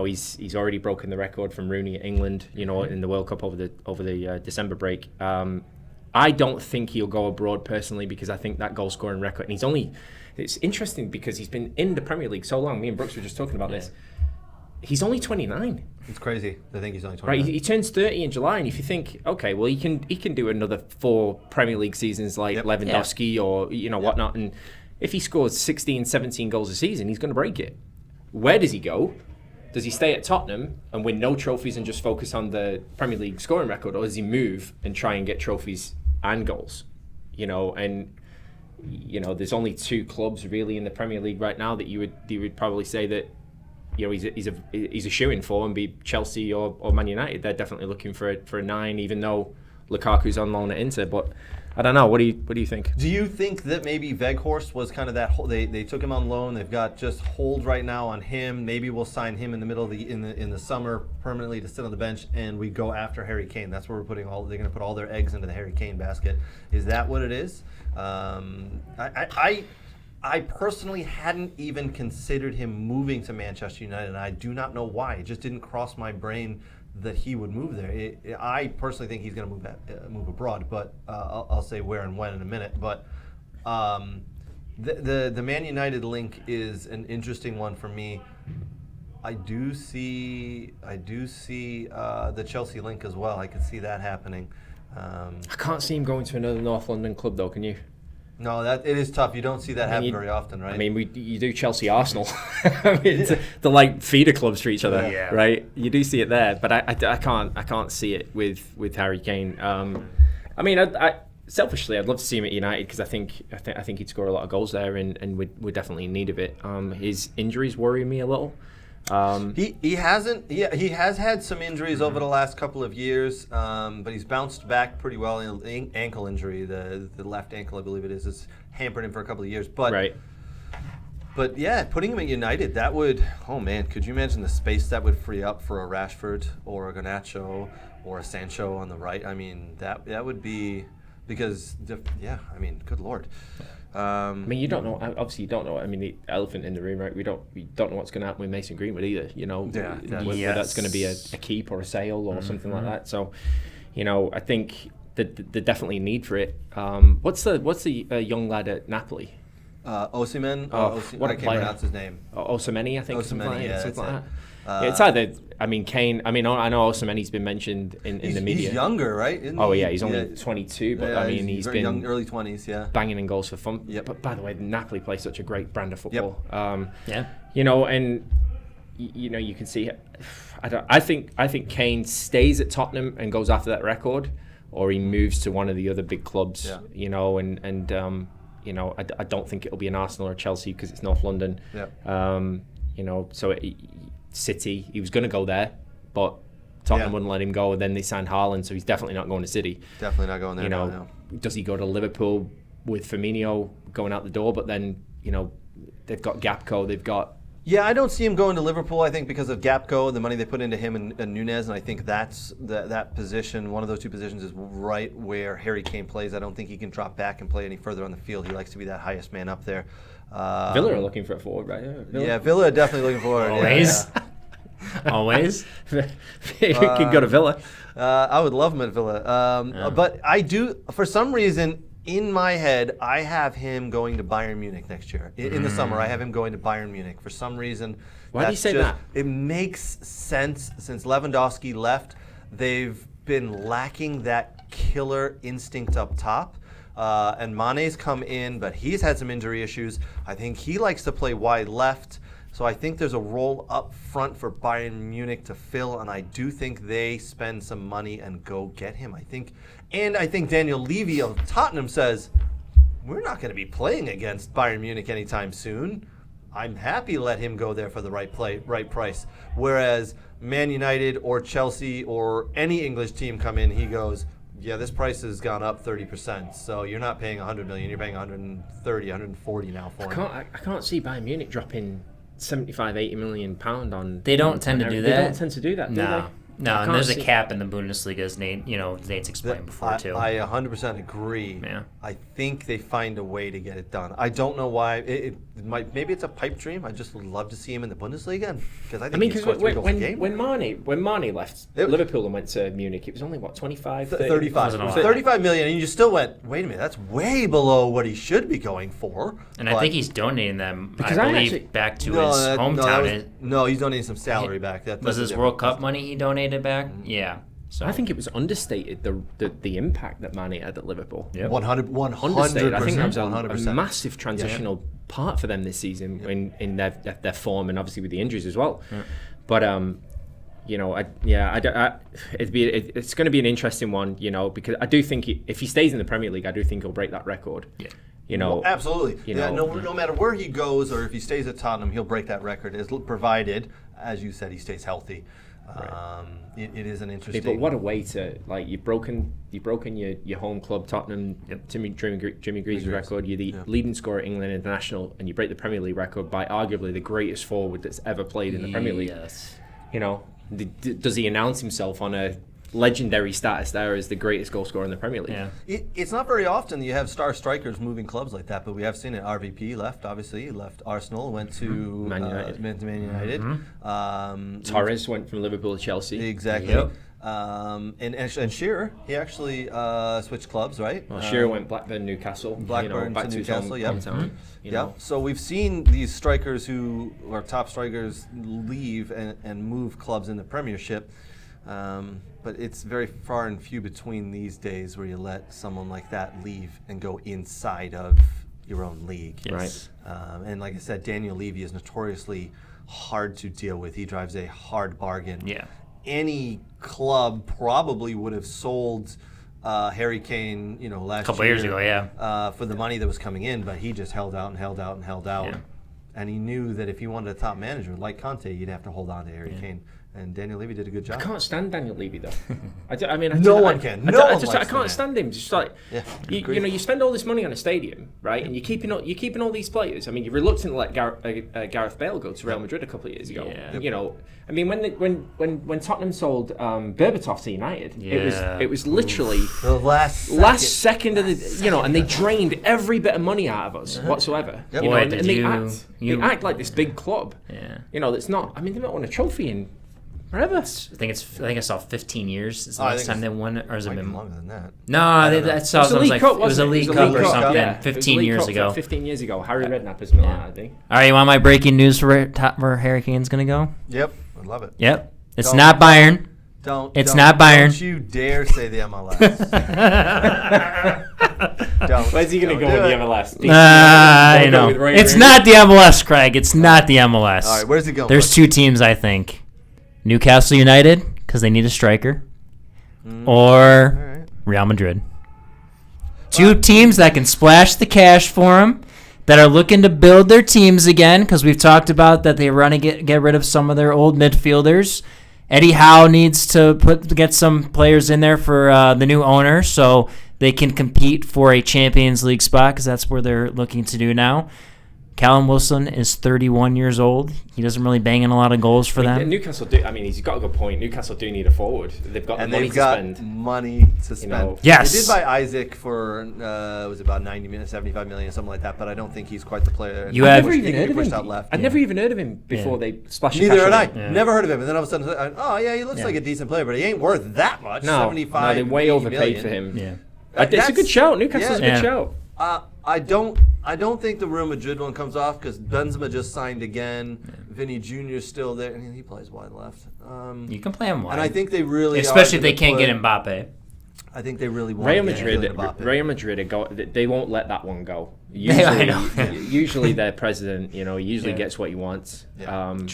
He's already broken the record from Rooney at England. In the World Cup over the December break. I don't think he'll go abroad personally, because I think that goal scoring record, and it's interesting because he's been in the Premier League so long. Me and Brooks were just talking about this. He's only 29. It's crazy. I think he's only 29. Right, he turns 30 in July, and if you think, okay, well, he can do another 4 Premier League seasons like Lewandowski or whatnot, and if he scores 16, 17 goals a season, he's going to break it. Where does he go? Does he stay at Tottenham and win no trophies and just focus on the Premier League scoring record, or does he move and try and get trophies and goals? There's only 2 clubs really in the Premier League right now that you would probably say that he's a shoo-in for, and be Chelsea or Man United. They're definitely looking for a 9, even though Lukaku's on loan at Inter. But I don't know. What do you think? Do you think that maybe Weghorst was kind of that whole, they took him on loan, they've got just hold right now on him, maybe we'll sign him in the middle of in the summer permanently to sit on the bench, and we go after Harry Kane. That's where they're going to put all their eggs into the Harry Kane basket. Is that what it is? I personally hadn't even considered him moving to Manchester United, and I do not know why. It just didn't cross my brain that he would move there. I personally think he's going to move abroad, but I'll say where and when in a minute. But the Man United link is an interesting one for me. I do see the Chelsea link as well. I could see that happening. I can't see him going to another North London club, though. Can you? No, it is tough. You don't see that happen very often, right? I mean, you do Chelsea, Arsenal. I mean, they're like feeder clubs for each other, right? You do see it there, but I can't see it with Harry Kane. I mean, selfishly, I'd love to see him at United because I think he'd score a lot of goals there, and we're definitely in need of it. His injuries worry me a little. He has had some injuries over the last couple of years, but he's bounced back pretty well. Ankle injury, the left ankle, I believe it is hampered him for a couple of years. But yeah, putting him at United, that would, oh man, could you imagine the space that would free up for a Rashford or a Garnacho or a Sancho on the right? I mean, that would be, because I mean, good Lord. I mean, you don't know. Obviously, you don't know. I mean, the elephant in the room, right? We don't know what's going to happen with Mason Greenwood either. You know, whether that's going to be a keep or a sale or something like that. So, you know, I think that there's definitely a need for it. What's the young lad at Napoli? Osimhen. What a I can't player. pronounce his name. Osimhen, I think. Something like that. It's it. either. I mean, Kane. I mean, I know Osimhen's been mentioned in the media. He's younger, right? He's only 22, but I mean, he's been young, early 20s, banging in goals for fun. Yep. But by the way, Napoli play such a great brand of football. Yep. You know, and you know, you can see. I think Kane stays at Tottenham and goes after that record, or he moves to one of the other big clubs. Yeah. You know, and you know, I don't think it'll be an Arsenal or Chelsea because it's North London. Yeah. You know, so City, he was going to go there, but Tottenham wouldn't let him go, and then they signed Haaland, so he's definitely not going to City. Definitely not going there. You know, no. Does he go to Liverpool with Firmino going out the door? But then, you know, they've got Gakpo, they've got. Yeah, I don't see him going to Liverpool. I think because of Gakpo, the money they put into him and Nunez, and I think that's that position. One of those two positions is right where Harry Kane plays. I don't think he can drop back and play any further on the field. He likes to be that highest man up there. Villa are looking for a forward, right? Villa are definitely looking forward. Always. Yeah. Always. You could go to Villa. I would love him at Villa. But I do, for some reason, in my head, I have him going to Bayern Munich next year. In the summer, I have him going to Bayern Munich. For some reason. Why do you say that? It makes sense. Since Lewandowski left, they've been lacking that killer instinct up top. And Mane's come in, but he's had some injury issues. I think he likes to play wide left. So I think there's a role up front for Bayern Munich to fill, and I do think they spend some money and go get him. I think Daniel Levy of Tottenham says, we're not going to be playing against Bayern Munich anytime soon. I'm happy to let him go there for the right price. Whereas Man United or Chelsea or any English team come in, he goes, yeah, this price has gone up 30%. So you're not paying 100 million, you're paying 130, 140 now for him. I can't see Bayern Munich dropping 75, 80 million pound on. They don't tend to do that. They don't tend to do that, do they? No, and there's a cap in the Bundesliga, as Nate's explained before, too. I 100% agree. Yeah. I think they find a way to get it done. I don't know why. It might. Maybe it's a pipe dream. I just would love to see him in the Bundesliga, because I think he scores 3 goals a game. When Mane left Liverpool and went to Munich, it was only, 25? 35. It was 35 million, and you just still went, wait a minute, that's way below what he should be going for. And I think he's donating them, back to his hometown. No, he's donating some salary back. Was his World Cup money he donated back? Yeah. So I think it was understated the impact that Mane had at Liverpool. Yep. 100%. Understated. I think that was a massive transitional part for them this season in their form, and obviously with the injuries as well. Yeah. But it's going to be an interesting one, because I do think if he stays in the Premier League, I do think he'll break that record. Yeah. Absolutely. No matter where he goes, or if he stays at Tottenham, he'll break that record, provided, as you said, he stays healthy. It is an interesting. But what a way to you've broken your home club Tottenham, Jimmy Greaves' record. You're the leading scorer at England International, and you break the Premier League record by arguably the greatest forward that's ever played in the Premier League. Yes. You know, does he announce himself on a legendary status there as the greatest goal scorer in the Premier League? Yeah. It's not very often that you have star strikers moving clubs like that, but we have seen it. RVP left, obviously. He left Arsenal, went to Man United. Torres went from Liverpool to Chelsea. Exactly. Yep. And Shearer, he actually switched clubs, right? Well, Shearer went Blackburn, Newcastle. Blackburn back to his Newcastle, hometown, Yeah. So we've seen these strikers who are top strikers leave and move clubs in the Premiership. But it's very far and few between these days where you let someone like that leave and go inside of your own league. Yes. Right. And like I said, Daniel Levy is notoriously hard to deal with. He drives a hard bargain. Yeah. Any club probably would have sold Harry Kane, last couple years ago, for the money that was coming in, but he just held out and held out and held out. Yeah. And he knew that if he wanted a top manager like Conte, you'd have to hold on to Harry Kane. And Daniel Levy did a good job. I can't stand Daniel Levy though. I can't stand him. Just you spend all this money on a stadium, right? And you're keeping all these players. I mean, you're reluctant to let Gareth Bale go to Real Madrid a couple of years ago. Yeah. I mean, when Tottenham sold Berbatov to United, it was literally the last second of the and they drained every bit of money out of us whatsoever. Yep. They act like this big club. Yeah. That's not. I mean, they might won a trophy in forever. I think I saw 15 years. Is the last time they won it, or has it been longer than that? No, I saw something like it was a League Cup or something. Yeah. 15 years ago. 15 years ago, Harry Redknapp is Milan, I think. All right, you want my breaking news for where Harry Kane's gonna go? Yep, I love it. Yep, it's not Bayern. It's not Bayern. Don't you dare say the MLS. Where's he gonna go in the MLS? I know. It's not the MLS, Craig. It's not the MLS. All right, where's he going? There's two teams, I think. Newcastle United, because they need a striker, or Real Madrid. Two teams that can splash the cash for him, that are looking to build their teams again, because we've talked about that they want to get rid of some of their old midfielders. Eddie Howe needs to get some players in there for the new owner so they can compete for a Champions League spot, because that's where they're looking to do now. Callum Wilson is 31 years old. He doesn't really bang in a lot of goals for them. Newcastle do. I mean, he's got a good point. Newcastle do need a forward. They've got money to spend. Money to spend. Yes. They did buy Isaac for was about 90 million, 75 million, something like that. But I don't think he's quite the player. I'd never even heard of him. I'd never even heard of him before they splashed. Neither had I. Yeah. Never heard of him. And then all of a sudden, he looks like a decent player, but he ain't worth that much. No, 75. They way overpaid million. for him. Yeah. It's a good shout. Newcastle's a good shout. I don't think the Real Madrid one comes off because Benzema just signed again. Vinny Jr.'s still there, and he plays wide left. You can play him wide, and I think they really, especially if they can't get Mbappe. I think they really want Real Madrid. They won't let that one go. Usually their president, usually gets what he wants. Yeah, and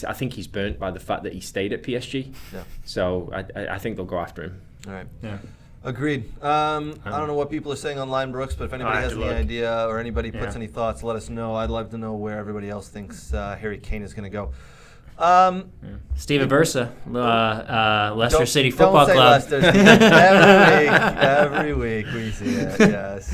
I think he's burnt by the fact that he stayed at PSG. Yeah. So I think they'll go after him. All right. Yeah. Agreed. I don't know what people are saying online, Brooks, but if anybody has any idea or anybody puts any thoughts, let us know. I'd love to know where everybody else thinks Harry Kane is going to go. Steven Versa, Leicester City Football Club. Don't say Leicester. Every week we see it. Yes.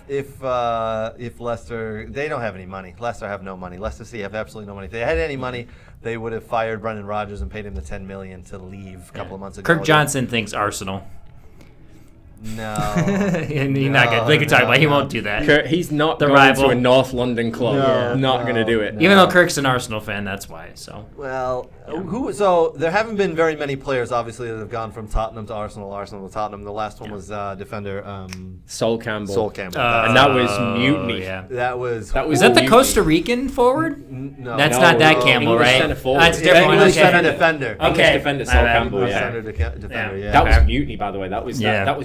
If Leicester, they don't have any money. Leicester have no money. Leicester City have absolutely no money. If they had any money, they would have fired Brendan Rodgers and paid him the $10 million to leave a couple of months ago. Kirk Johnson thinks Arsenal. No. He's not good. They can talk about. He won't do that. Kirk, he's not the going rival to a North London club. Not going to do it. Even though Kirk's an Arsenal fan, that's why. So. Well, So there haven't been very many players, obviously, that have gone from Tottenham to Arsenal, Arsenal to Tottenham. The last one was defender Sol Campbell. And that was mutiny. Yeah. That was. Is that the Costa Rican forward? No. That's not that Campbell, English right? Center forward. That's different. English center defender. Okay. English defender Sol Campbell. Defender. Yeah. That was mutiny, by the way. That was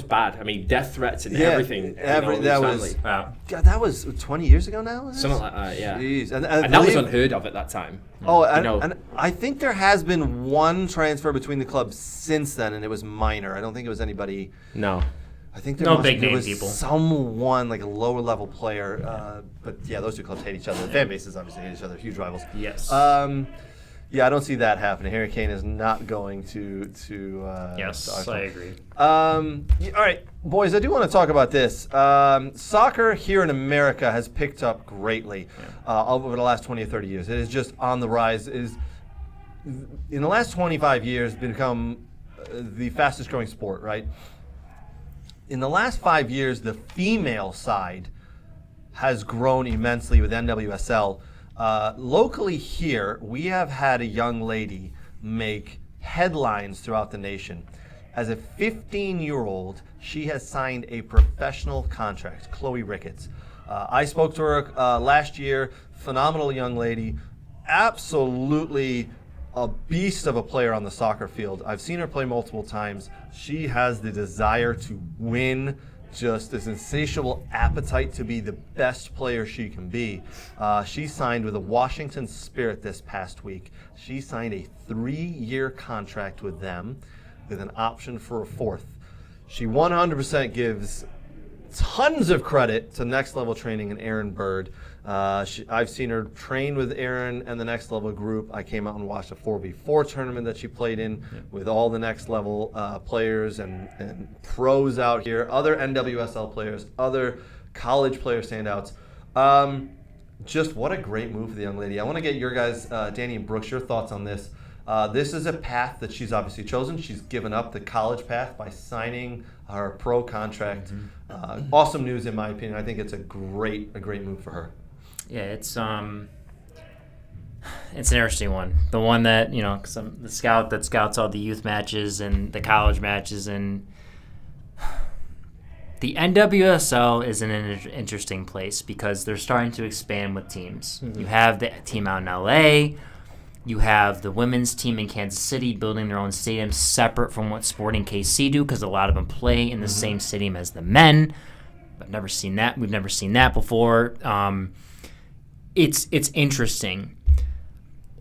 bad. I mean, death threats and everything. That was. Wow. God, that was 20 years ago now. Something like that. Yeah. Jeez. And that was unheard of at that time. And I think there has been one transfer between the clubs since then, and it was minor. I don't think it was anybody. No. I think there was people. Someone like a lower level player. But yeah, those two clubs hate each other. The fan bases obviously hate each other. Huge rivals. Yes. Yeah, I don't see that happening. Harry Kane is not going to Yes, Arsenal. I agree. All right, boys, I do want to talk about this. Soccer here in America has picked up greatly over the last 20 or 30 years. It is just on the rise. It is, in the last 25 years, become the fastest growing sport, right? In the last 5 years, the female side has grown immensely with NWSL. Locally here, we have had a young lady make headlines throughout the nation. As a 15-year-old, she has signed a professional contract, Chloe Ricketts. I spoke to her last year, phenomenal young lady, absolutely a beast of a player on the soccer field. I've seen her play multiple times. She has the desire to win, just this insatiable appetite to be the best player she can be. She signed with the Washington Spirit this past week. She signed a 3-year contract with them with an option for a 4th. She 100% gives tons of credit to Next Level Training and Aaron Bird. I've seen her train with Aaron and the Next Level group. I came out and watched a 4v4 tournament that she played in with all the Next Level players and pros out here, other NWSL players, other college player standouts. Just what a great move for the young lady. I want to get your guys, Danny and Brooks, your thoughts on this. This is a path that she's obviously chosen. She's given up the college path by signing her pro contract. Awesome news, in my opinion. I think it's a great move for her. Yeah, it's an interesting one. The one that, you know, 'cause I'm the scout that scouts all the youth matches and the college matches, and the NWSL is in an interesting place because they're starting to expand with teams. You have the team out in LA. You have the women's team in Kansas City building their own stadium separate from what Sporting KC do, because a lot of them play in the same stadium as the men. I've never seen that. We've never seen that before. It's interesting.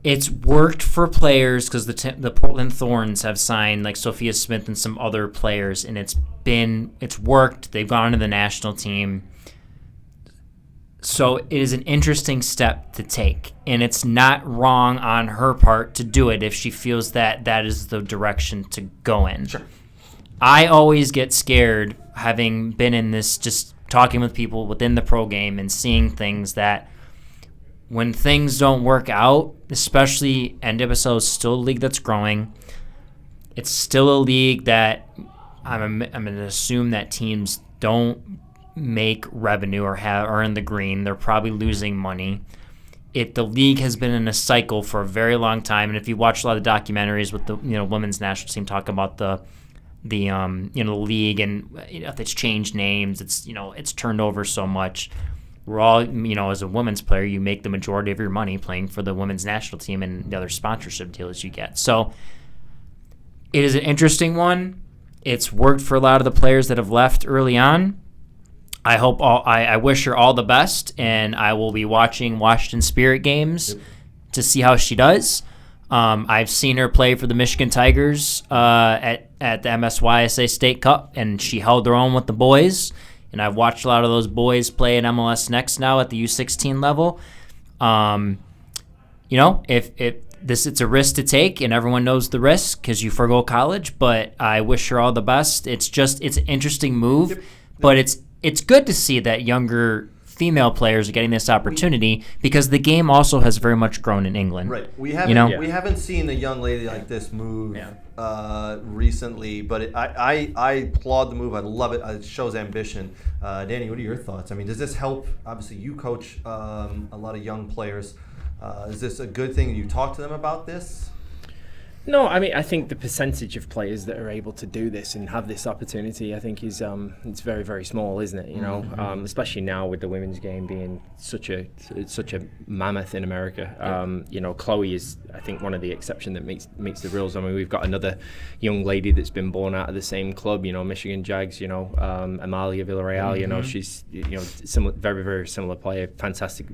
It's worked for players because the Portland Thorns have signed like Sophia Smith and some other players, and it's worked. They've gone to the national team. So it is an interesting step to take, and it's not wrong on her part to do it if she feels that that is the direction to go in. Sure. I always get scared, having been in this, just talking with people within the pro game and seeing things, that when things don't work out, especially NWSL is still a league that's growing. It's still a league that I'm going to assume that teams don't make revenue or are in the green. They're probably losing money. The league has been in a cycle for a very long time, and if you watch a lot of documentaries with the women's national team talking about the league, and if it's changed names, it's turned over so much. We're all, as a women's player, you make the majority of your money playing for the women's national team and the other sponsorship deals you get. So it is an interesting one. It's worked for a lot of the players that have left early on. I wish her all the best, and I will be watching Washington Spirit games to see how she does. I've seen her play for the Michigan Tigers at the MSYSA State Cup, and she held her own with the boys. And I've watched a lot of those boys play at MLS Next now at the U16 level. It's a risk to take, and everyone knows the risk because you forgo college. But I wish her all the best. It's an interesting move, but it's good to see that younger female players are getting this opportunity because the game also has very much grown in England. Right. We haven't seen a young lady like this move recently, but I applaud the move. I love it. It shows ambition. Danny, what are your thoughts? I mean, does this help? Obviously, you coach a lot of young players. Is this a good thing? You talk to them about this? No, I mean, I think the percentage of players that are able to do this and have this opportunity, I think is it's very, very small, isn't it? Especially now with the women's game being such a mammoth in America. Chloe is, I think, one of the exceptions that makes the rules. I mean, we've got another young lady that's been born out of the same club, Michigan Jags. Amalia Villarreal. She's similar, very, very similar player, fantastic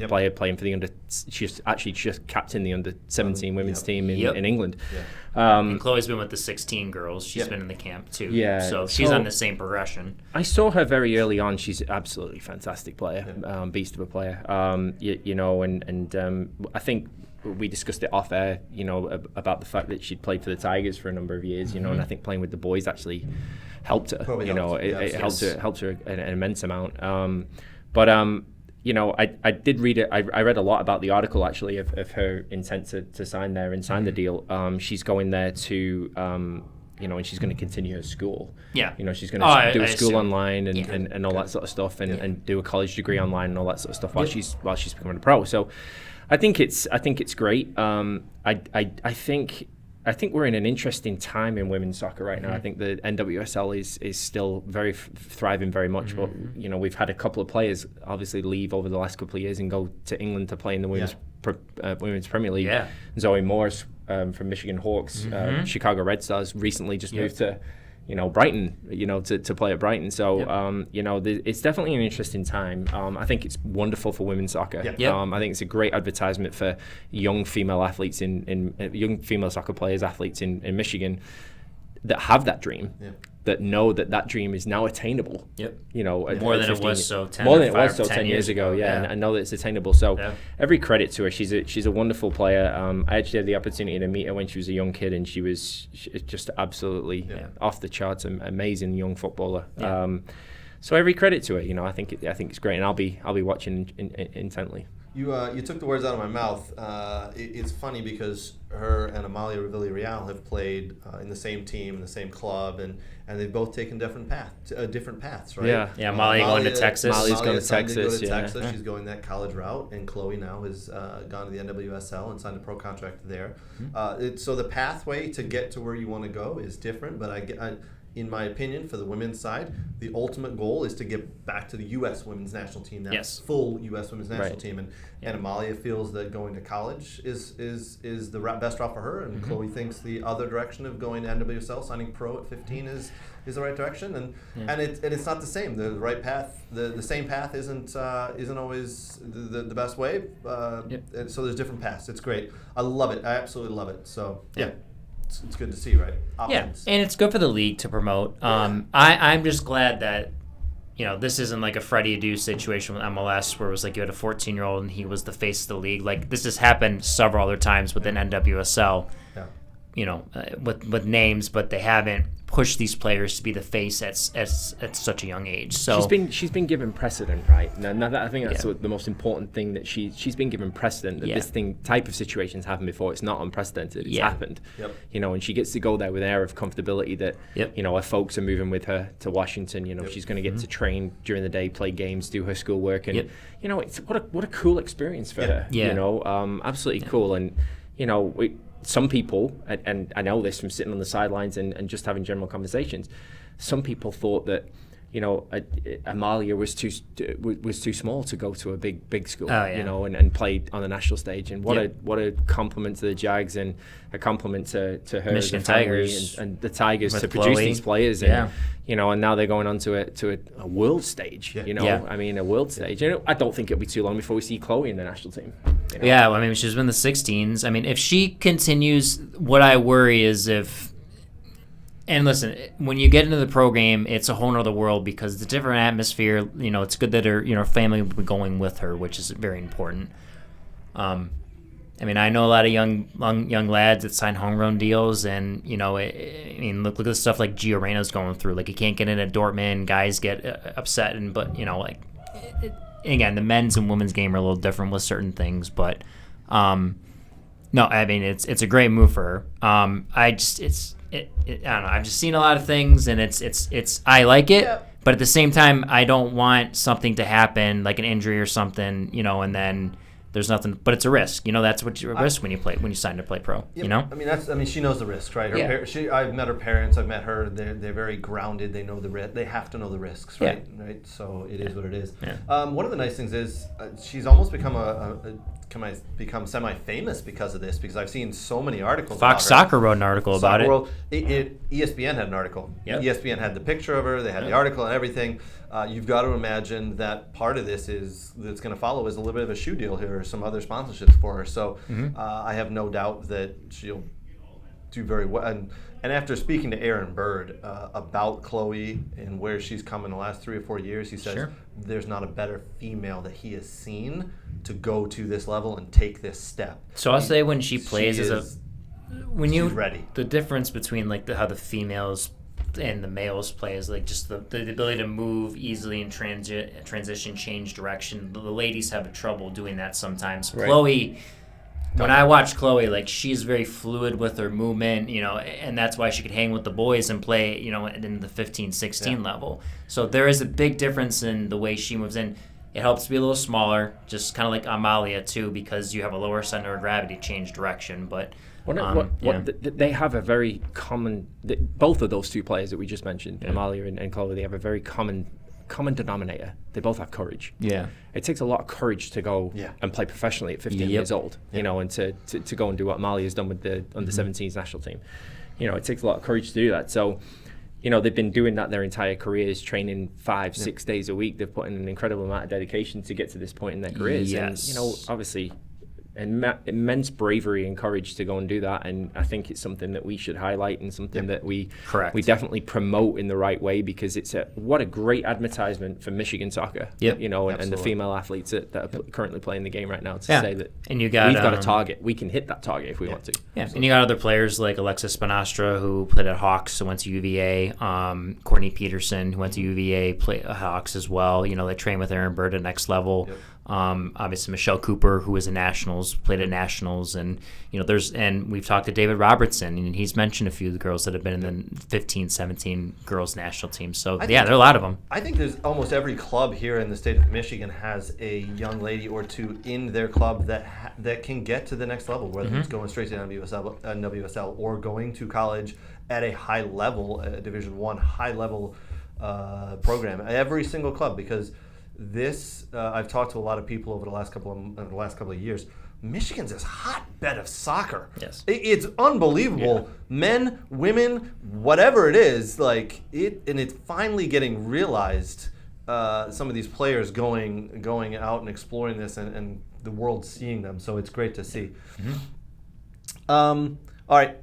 player playing for the under. She's actually just captained the under 17 women's team in England. And Chloe's been with the 16 girls. She's been in the camp too. Yeah, so she's on the same progression. I saw her very early on. She's an absolutely fantastic player, beast of a player. I think we discussed it off air, about the fact that she'd played for the Tigers for a number of years, and I think playing with the boys actually helped her. Probably It helped her an immense amount. I did read it. I read a lot about the article actually of her intent to sign there and sign the deal. She's going there to. And she's going to continue her school. Yeah. She's going to do a school online and all that sort of stuff, and do a college degree online and all that sort of stuff while she's becoming a pro. So, I think it's great. I think we're in an interesting time in women's soccer right now. I think the NWSL is still very thriving very much, but we've had a couple of players obviously leave over the last couple of years and go to England to play in the women's Premier League. Yeah. Zoe Morris from Michigan Hawks, Chicago Red Stars, recently just moved to Brighton, to play at Brighton. So, it's definitely an interesting time. I think it's wonderful for women's soccer. I think it's a great advertisement for young female athletes young female soccer players, athletes in Michigan that have that dream, that know that dream is now attainable. More than it was so 10 years ago. And I know that it's attainable. So every credit to her. She's a wonderful player. I actually had the opportunity to meet her when she was a young kid, and she was just absolutely off the charts, amazing young footballer. So every credit to her. I think it's great, and I'll be watching intently. You took the words out of my mouth. It's funny because her and Amalia Villarreal have played in the same team, in the same club, and they've both taken different paths, right? Yeah. Amalia going to Texas. Amalia's going to Texas. She's going that college route, and Chloe now has gone to the NWSL and signed a pro contract there. So the pathway to get to where you want to go is different, but in my opinion, for the women's side, the ultimate goal is to get back to the U.S. women's national team, that full U.S. women's national team. And Amalia feels that going to college is the best route for her, and Chloe thinks the other direction of going to NWSL, signing pro at 15 is the right direction. And it's not the same. The right path, the same path isn't always the best way. And so there's different paths. It's great. I love it. I absolutely love it. So it's good to see, right? Options. Yeah, and it's good for the league to promote. I'm just glad that, this isn't like a Freddie Adu situation with MLS where it was like you had a 14-year-old and he was the face of the league. Like, this has happened several other times within NWSL, with names, but they haven't pushed these players to be the face at such a young age. So she's been given precedent, right? Now I think that's the most important thing, that she's been given precedent, that this type of situations happened before. It's not unprecedented. It's happened. And she gets to go there with an air of comfortability that her folks are moving with her to Washington. She's going to get to train during the day, play games, do her schoolwork, and it's what a cool experience for her. Absolutely cool. And some people, and I know this from sitting on the sidelines and just having general conversations, some people thought that Amalia was too small to go to a big school, and play on the national stage. And what a compliment to the Jags, and a compliment to her, Michigan Tigers, and the Tigers to Chloe. Produce these players. And, and now they're going on to a world stage. I mean, a world stage. I don't think it'll be too long before we see Chloe in the national team. Yeah, I mean, she's been in the 16s. I mean, if she continues, what I worry is and listen, when you get into the pro game, it's a whole other world because it's a different atmosphere. It's good that her family will be going with her, which is very important. I mean, I know a lot of young lads that sign homegrown deals, and look at the stuff like Gio Reyna's going through. Like, he can't get in at Dortmund, guys get upset, again, the men's and women's game are a little different with certain things, but no, I mean, it's a great move for her. I don't know. I've just seen a lot of things, and it's I like it, but at the same time, I don't want something to happen, like an injury or something, and then there's nothing. But it's a risk, That's what you risk when you sign to play pro. I mean, she knows the risk, right? I've met her parents. I've met her. They're very grounded. They know the risk. They have to know the risks, right? Right. So it is what it is. One of the nice things is she's almost become semi-famous because of this, because I've seen so many articles. Fox Soccer wrote an article about it. ESPN had an article. ESPN had the picture of her. They had the article and everything. You've got to imagine that part of this that's going to follow is a little bit of a shoe deal here, or some other sponsorships for her. So I have no doubt that she'll do very well. And after speaking to Aaron Bird about Chloe and where she's come in the last 3 or 4 years, he says there's not a better female that he has seen to go to this level and take this step. So I'll say when she plays she's ready. The difference between like how the females and the males play is like just the ability to move easily and transition, change direction. The ladies have trouble doing that sometimes. Right. Chloe. When I watch Chloe, like she's very fluid with her movement, and that's why she could hang with the boys and play, in the 15, 16 level. So there is a big difference in the way she moves in. It helps to be a little smaller, just kind of like Amalia too, because you have a lower center of gravity, change direction. But they have a very common. Both of those two players that we just mentioned, Amalia and Chloe, they have a very common denominator. They both have courage. Yeah. It takes a lot of courage to go and play professionally at 15 years old, and to go and do what Amalia's done with the under-17s national team. It takes a lot of courage to do that. So, they've been doing that their entire careers, training 5-6 days a week. They've put in an incredible amount of dedication to get to this point in their careers. Yes. And, obviously, immense bravery and courage to go and do that, and I think it's something that we should highlight and something that we definitely promote in the right way, because it's what a great advertisement for Michigan soccer. And the female athletes that are currently playing the game right now to say that we've got a target. We can hit that target if we want to. Yeah, and you got other players like Alexis Spinastra, who played at Hawks and went to UVA. Courtney Peterson, who went to UVA, played at Hawks as well. They train with Aaron Bird at next level. Obviously Michelle Cooper, who was in Nationals, played at Nationals, and and we've talked to David Robertson, and he's mentioned a few of the girls that have been in the 15, 17 girls national teams. So there are a lot of them. I think there's almost every club here in the state of Michigan has a young lady or two in their club that can get to the next level, whether it's going straight to NWSL or going to college at a high level, a Division I high level program. Every single club, because this I've talked to a lot of people over the last couple of years. Michigan's this hotbed of soccer. Yes, it's unbelievable. Yeah. Men, women, whatever it is, like it, and it's finally getting realized. Some of these players going out and exploring this, and the world seeing them. So it's great to see. All right,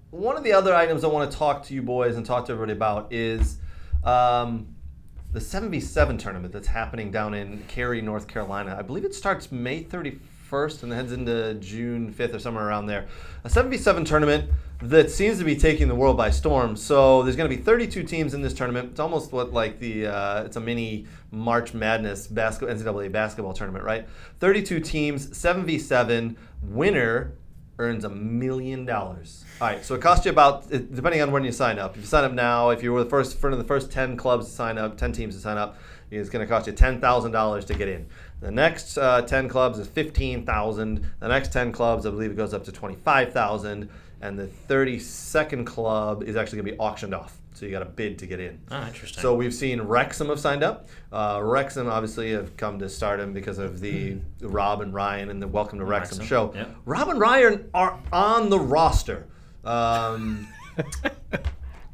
one of the other items I want to talk to you boys and talk to everybody about is the 7v7 tournament that's happening down in Cary, North Carolina. I believe it starts May 31st and heads into June 5th or somewhere around there. A 7v7 tournament that seems to be taking the world by storm. So there's going to be 32 teams in this tournament. It's almost like it's a mini March Madness NCAA basketball tournament, right? 32 teams, 7v7, winner earns $1 million. All right, so it costs you about, depending on when you sign up. If you sign up now, if you were one of the first 10 clubs to sign up, 10 teams to sign up, it's going to cost you $10,000 to get in. The next 10 clubs is $15,000. The next 10 clubs, I believe it goes up to $25,000. And the 32nd club is actually going to be auctioned off. So you got a bid to get in. Oh, interesting. So we've seen Wrexham have signed up. Wrexham obviously have come to stardom because of the Rob and Ryan and the Welcome to Wrexham show. Yep. Rob and Ryan are on the roster.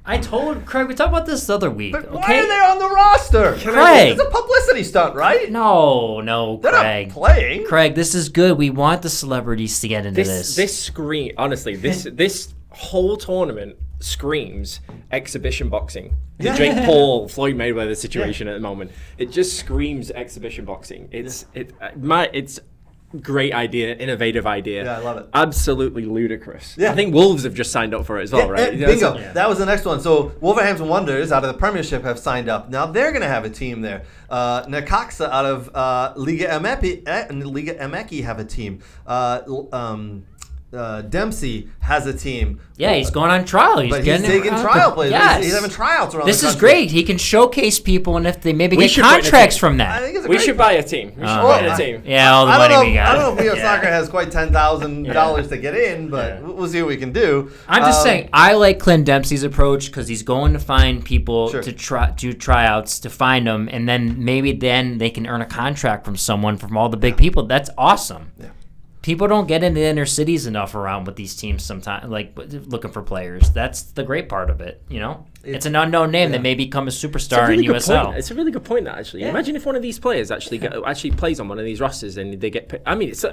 I told Craig, we talked about this the other week. But why are they on the roster? Craig. It's a publicity stunt, right? No, They're Craig. Not playing. Craig, this is good. We want the celebrities to get into this. This whole tournament screams exhibition boxing. The Jake Paul, Floyd Mayweather situation at the moment. It just screams exhibition boxing. It's great idea, innovative idea. Yeah, I love it. Absolutely ludicrous. Yeah. I think Wolves have just signed up for it as well, right? Bingo. That was the next one. So Wolverhampton Wanderers out of the Premiership have signed up. Now they're going to have a team there. Necaxa out of Liga MX have a team. Dempsey has a team. Yeah, he's going on trial. He's taking trial plays. Yes. He's having tryouts around this the country. This is great. He can showcase people, and if they maybe get contracts from that. I think we should buy a team. Yeah, all the money we got. I don't know if Leo Soccer has quite $10,000 to get in, but we'll see what we can do. I'm just saying, I like Clint Dempsey's approach because he's going to find people to do tryouts, to find them, and then maybe they can earn a contract from someone, from all the big people. That's awesome. Yeah. people don't get into inner cities enough around with these teams sometimes, like looking for players. That's the great part of it, you know? It's an unknown name that may become a superstar in USL. It's a really good point, actually. Yeah. Imagine if one of these players actually plays on one of these rosters and they get picked. I mean, it's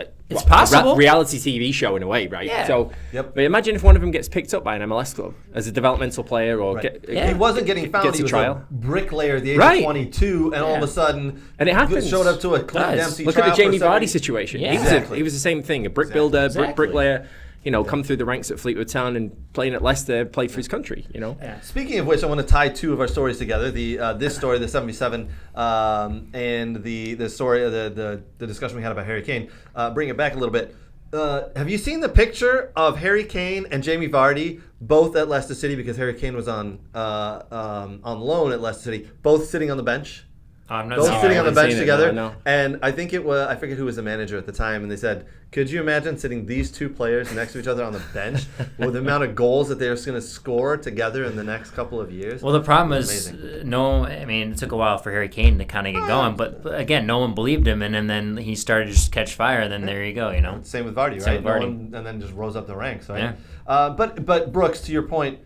possible. A reality TV show in a way, right? Yeah. So, but imagine if one of them gets picked up by an MLS club as a developmental player, or he wasn't getting found. He was a bricklayer at the age of 22, and all of a sudden, and it happens. Showed up to a Clint Dempsey. Look at the Jamie Vardy situation. Yeah. He was the same thing. A brick builder, bricklayer. You know, come through the ranks at Fleetwood Town and playing at Leicester, played for his country, you know. Yeah. Speaking of which, I want to tie two of our stories together. This story, the 77, and the story, the discussion we had about Harry Kane. Bring it back a little bit. Have you seen the picture of Harry Kane and Jamie Vardy both at Leicester City, because Harry Kane was on loan at Leicester City, both sitting on the bench? Both sitting on the bench together, and I think I forget who was the manager at the time, and they said, could you imagine sitting these two players next to each other on the bench with the amount of goals that they're just going to score together in the next couple of years? Well, the problem is, it took a while for Harry Kane to kind of get going, but again, no one believed him, and then he started to just catch fire, and then there you go, you know. Same with Vardy, right? And then just rose up the ranks, right? Yeah. But Brooks, to your point,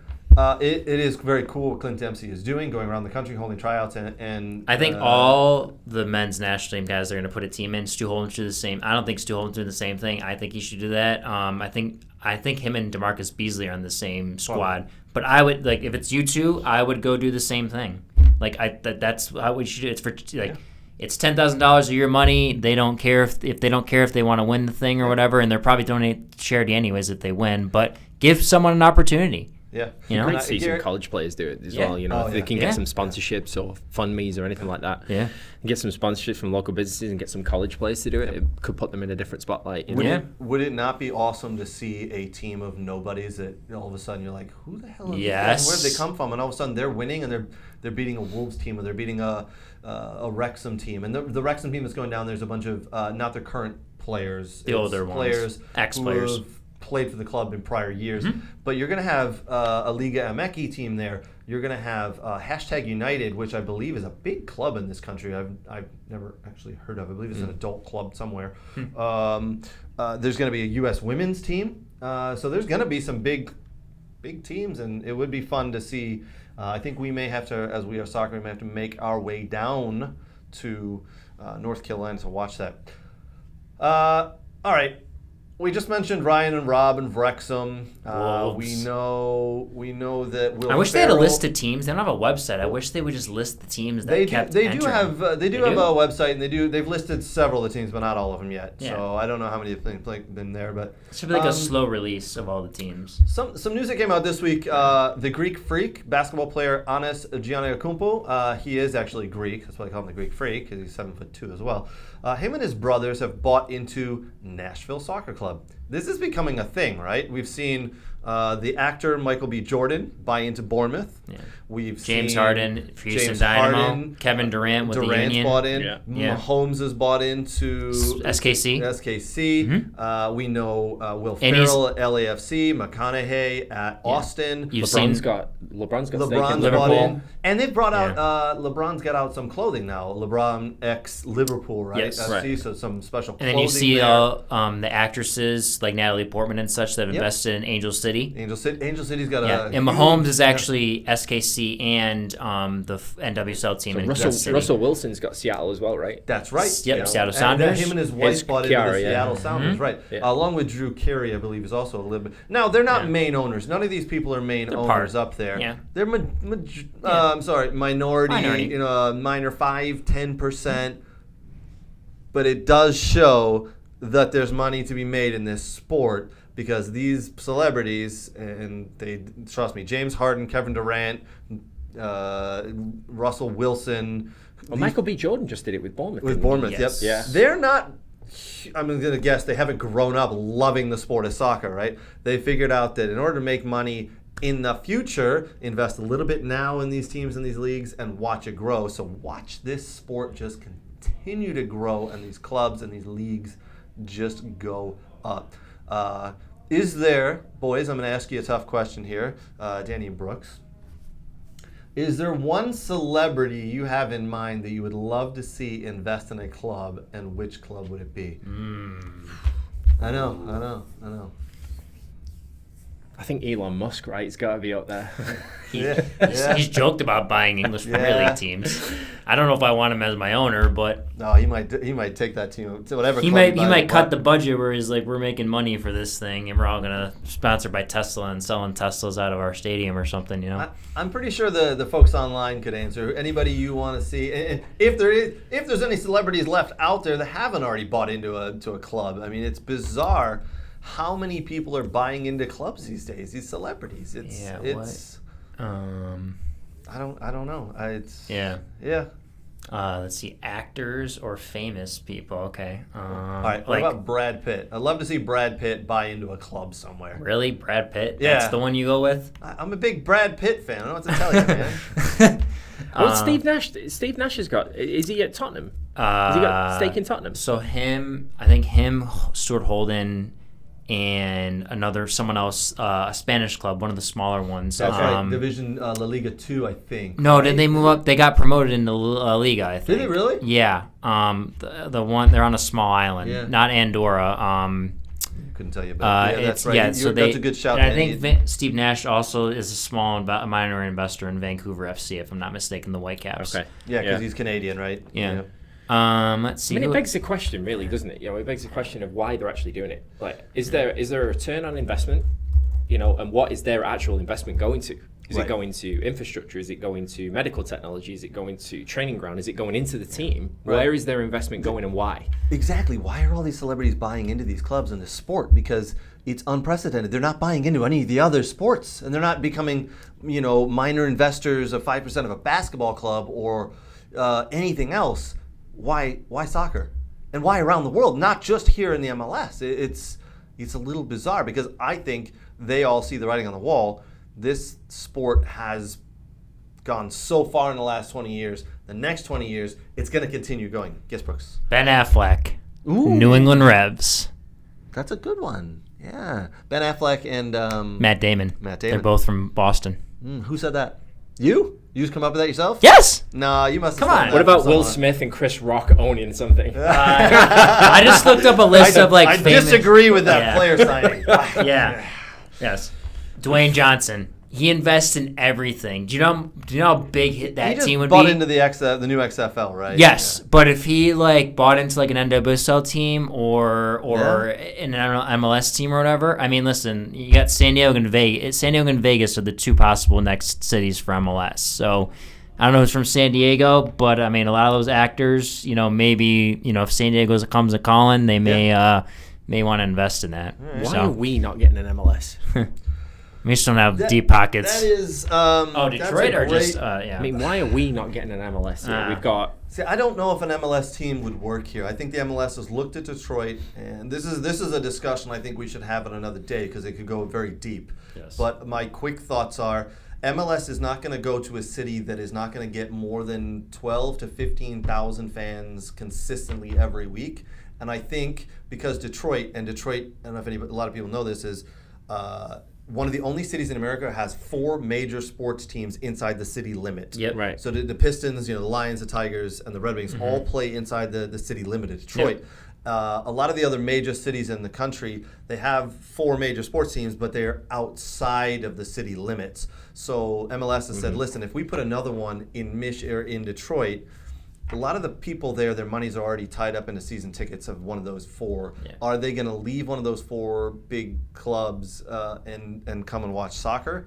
it is very cool what Clint Dempsey is doing, going around the country holding tryouts, and I think all the men's national team guys are going to put a team in. Stu Holland's do the same. I don't think Stu Holland's doing the same thing. I think he should do that. I think him and DeMarcus Beasley are on the same squad. But I would, like, if it's you two, I would go do the same thing. Like, that's how we should do it. It's for it's $10,000 of your money. They don't care if they don't care if they want to win the thing or whatever, and they're probably donate to charity anyways if they win. But give someone an opportunity. Yeah, you know, great to see some college players do it as well. You know, if they can get some sponsorships or fund me's or anything like that. Yeah, and get some sponsorships from local businesses and get some college players to do it. It could put them in a different spotlight. You know? Would it not be awesome to see a team of nobodies that all of a sudden you're like, who the hell are these guys? Where did they come from? And all of a sudden they're winning and they're beating a Wolves team, or they're beating a Wrexham team. And the Wrexham team that's going down, there's a bunch of not their current players, the older players, ex-players. Played for the club in prior years, but you're going to have a Liga MX team there. You're going to have Hashtag United, which I believe is a big club in this country. I've never actually heard of. I believe it's an adult club somewhere. There's going to be a U.S. women's team, so there's going to be some big teams, and it would be fun to see. I think we may have to, as we are soccer, we may have to make our way down to North Carolina to watch that. All right. We just mentioned Ryan and Rob and Wrexham. We know that Will I wish Ferrell, they had a list of teams. They don't have a website. I wish they would just list the teams that they kept do entering. have a website, and they've listed several of the teams, but not all of them yet. Yeah. So I don't know how many have been there, but it should be like a slow release of all the teams. Some news that came out this week. The Greek Freak basketball player Anis Giannakoumou. He is actually Greek. That's why they call him the Greek Freak, because he's 7'2" as well. Him and his brothers have bought into Nashville Soccer Club. This is becoming a thing, right? We've seen the actor Michael B. Jordan buy into Bournemouth. Yeah. We've James seen Harden for Houston Dynamo. Kevin Durant with the Union. Bought in. Yeah. Mahomes has bought into SKC. Mm-hmm. We know Will Ferrell at LAFC, McConaughey at Austin. LeBron's got bought in. And they've brought out, LeBron's got out some clothing now. LeBron ex Liverpool, right? Yes. FC, so some special clothing. And then you see the actresses like Natalie Portman and such that have invested in Angel City. Angel City's got a... And Mahomes is actually SKC and the NWSL team in City. Russell Wilson's got Seattle as well, right? That's right. Yep, Seattle Sounders. Him and his wife bought into the Seattle Sounders, right. Yeah. Along with Drew Carey, I believe, is also a little bit... Now, they're not main owners. None of these people are main owners up there. Yeah. They're, minority. You know, minor 5-10%. But it does show that there's money to be made in this sport, because these celebrities, and they trust me, James Harden, Kevin Durant, Russell Wilson. Well, Michael B. Jordan just did it with Bournemouth. Yes. Yep. Yeah. They're not, I'm going to guess, they haven't grown up loving the sport of soccer, right? They figured out that in order to make money in the future, invest a little bit now in these teams and these leagues and watch it grow. So watch this sport just continue to grow, and these clubs and these leagues just go up. Is there, boys, I'm going to ask you a tough question here, Danny and Brooks. Is there one celebrity you have in mind that you would love to see invest in a club, and which club would it be? I know. I think Elon Musk, right? It's got to be up there. He's joked about buying English Premier League teams. I don't know if I want him as my owner, but No, he might take that team to whatever. he club might cut the budget where he's like, we're making money for this thing, and we're all gonna sponsored by Tesla and selling Teslas out of our stadium or something, you know. I'm pretty sure the folks online could answer. Anybody you want to see, and if there's any celebrities left out there that haven't already bought into a club. I mean, it's bizarre how many people are buying into clubs these days. These celebrities. I don't know. Let's see, actors or famous people. Okay. All right. What about Brad Pitt? I'd love to see Brad Pitt buy into a club somewhere. Really, Brad Pitt? Yeah. That's the one you go with? I'm a big Brad Pitt fan. I don't know what to tell you, man. What's Steve Nash? Steve Nash has got. Is he at Tottenham? Has he got a stake in Tottenham? So I think Stuart Holden, and someone else, a Spanish club, one of the smaller ones. That's right. Division La Liga 2, I think. No, right? did they move up? They got promoted into La Liga, I think. Did they really? Yeah. The one, they're on a small island, not Andorra. Couldn't tell you about it. That's right. Yeah, that's a good shout. And I think Steve Nash also is a minor investor in Vancouver FC, if I'm not mistaken, the Whitecaps. Okay. Yeah, because he's Canadian, right? Yeah. Let's see. I mean, it begs the question, really, doesn't it? It begs the question of why they're actually doing it. Like, is there a return on investment? And what is their actual investment going to? Is it going to infrastructure? Is it going to medical technology? Is it going to training ground? Is it going into the team? Right. Where is their investment going and why? Exactly. Why are all these celebrities buying into these clubs in this sport? Because it's unprecedented. They're not buying into any of the other sports, and they're not becoming, minor investors of 5% of a basketball club or anything else. Why soccer? And why around the world? Not just here in the MLS. It's a little bizarre because I think they all see the writing on the wall. This sport has gone so far in the last 20 years. The next 20 years, it's going to continue going. Yes, Brooks. Ben Affleck, Ooh. New England Revs. That's a good one. Yeah. Ben Affleck and Matt Damon. They're both from Boston. Who said that? You? You just come up with that yourself? Yes. No, you must have Come said on. that What about from Will someone. Smith and Chris Rock owning something? I just looked up a list of I famous. disagree with that Yeah. player signing. Yeah. Yes. Dwayne Johnson. He invests in everything. Do you know how big that He just team would bought be? into the new XFL, right? Yes, but if he bought into an NWSL team or an MLS team or whatever, I mean, listen, you got San Diego and Vegas. San Diego and Vegas are the two possible next cities for MLS. So I don't know who's from San Diego, but I mean, a lot of those actors, maybe if San Diego comes a calling, they may want to invest in that. Why are we not getting an MLS? We just don't have deep pockets. That is. Detroit or just yeah. I mean, why are we not getting an MLS here? We've got. See, I don't know if an MLS team would work here. I think the MLS has looked at Detroit, and this is a discussion I think we should have on another day because it could go very deep. Yes. But my quick thoughts are, MLS is not going to go to a city that is not going to get more than 12 to 15,000 fans consistently every week. And I think because Detroit, I don't know if a lot of people know this, is one of the only cities in America has 4 major sports teams inside the city limit. Yep. Right. So the Pistons, the Lions, the Tigers, and the Red Wings all play inside the city limit of Detroit. Yep. A lot of the other major cities in the country, they have 4 major sports teams, but they're outside of the city limits. So MLS has said, listen, if we put another one in Detroit, a lot of the people there, their money's already tied up into season tickets of one of those 4. Yeah. Are they going to leave one of those 4 big clubs and come and watch soccer?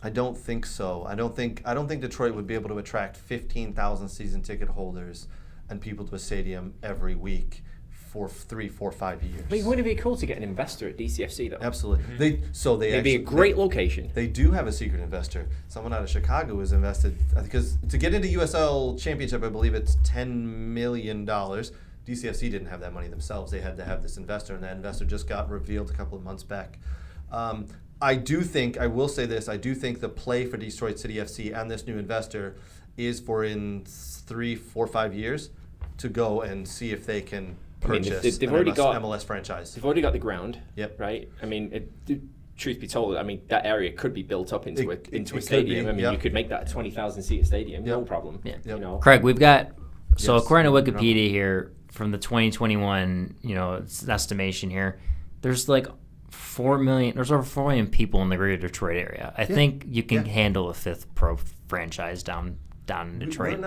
I don't think so. I don't think Detroit would be able to attract 15,000 season ticket holders and people to a stadium every week for 3, 4, 5 years. I mean, wouldn't it be cool to get an investor at DCFC though? Absolutely. It'd be a great location. They do have a secret investor. Someone out of Chicago has invested because to get into USL Championship, I believe it's $10 million. DCFC didn't have that money themselves. They had to have this investor, and that investor just got revealed a couple of months back. I will say this, I do think the play for Detroit City FC and this new investor is for in 3, 4, 5 years to go and see if they can purchase they've an already got MLS franchise. They've already got the ground. Yep. Right. I mean, truth be told, I mean that area could be built up into It a could stadium. be, I mean, yep. you could make that a 20,000 seat stadium, no Yep. problem. Yeah. You know. Craig, we've got. So Yes. according to Wikipedia here, from the 2021, estimation here, there's like 4 million. There's over 4 million people in the greater Detroit area. I think you can handle a 5th pro franchise down in Detroit.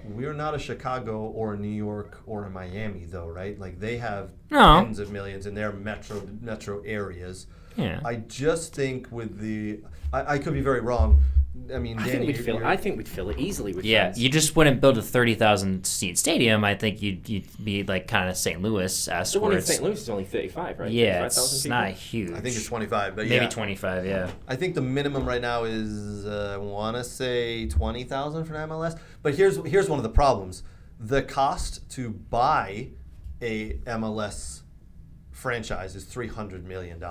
We're not a Chicago or a New York or a Miami though, right? Like they have tens of millions in their metro areas. Yeah. I just think with I could be very wrong. I mean, Danny, I think we'd fill it easily with fans. You just wouldn't build a 30,000 seat stadium. I think you'd be like kind of St. Louis-esque. The one in St. Louis is only 35, right? Yeah, it's not huge. I think it's 25, but maybe 25. Yeah. I think the minimum right now is I want to say 20,000 for an MLS. But here's one of the problems: the cost to buy a MLS franchise is $300 million.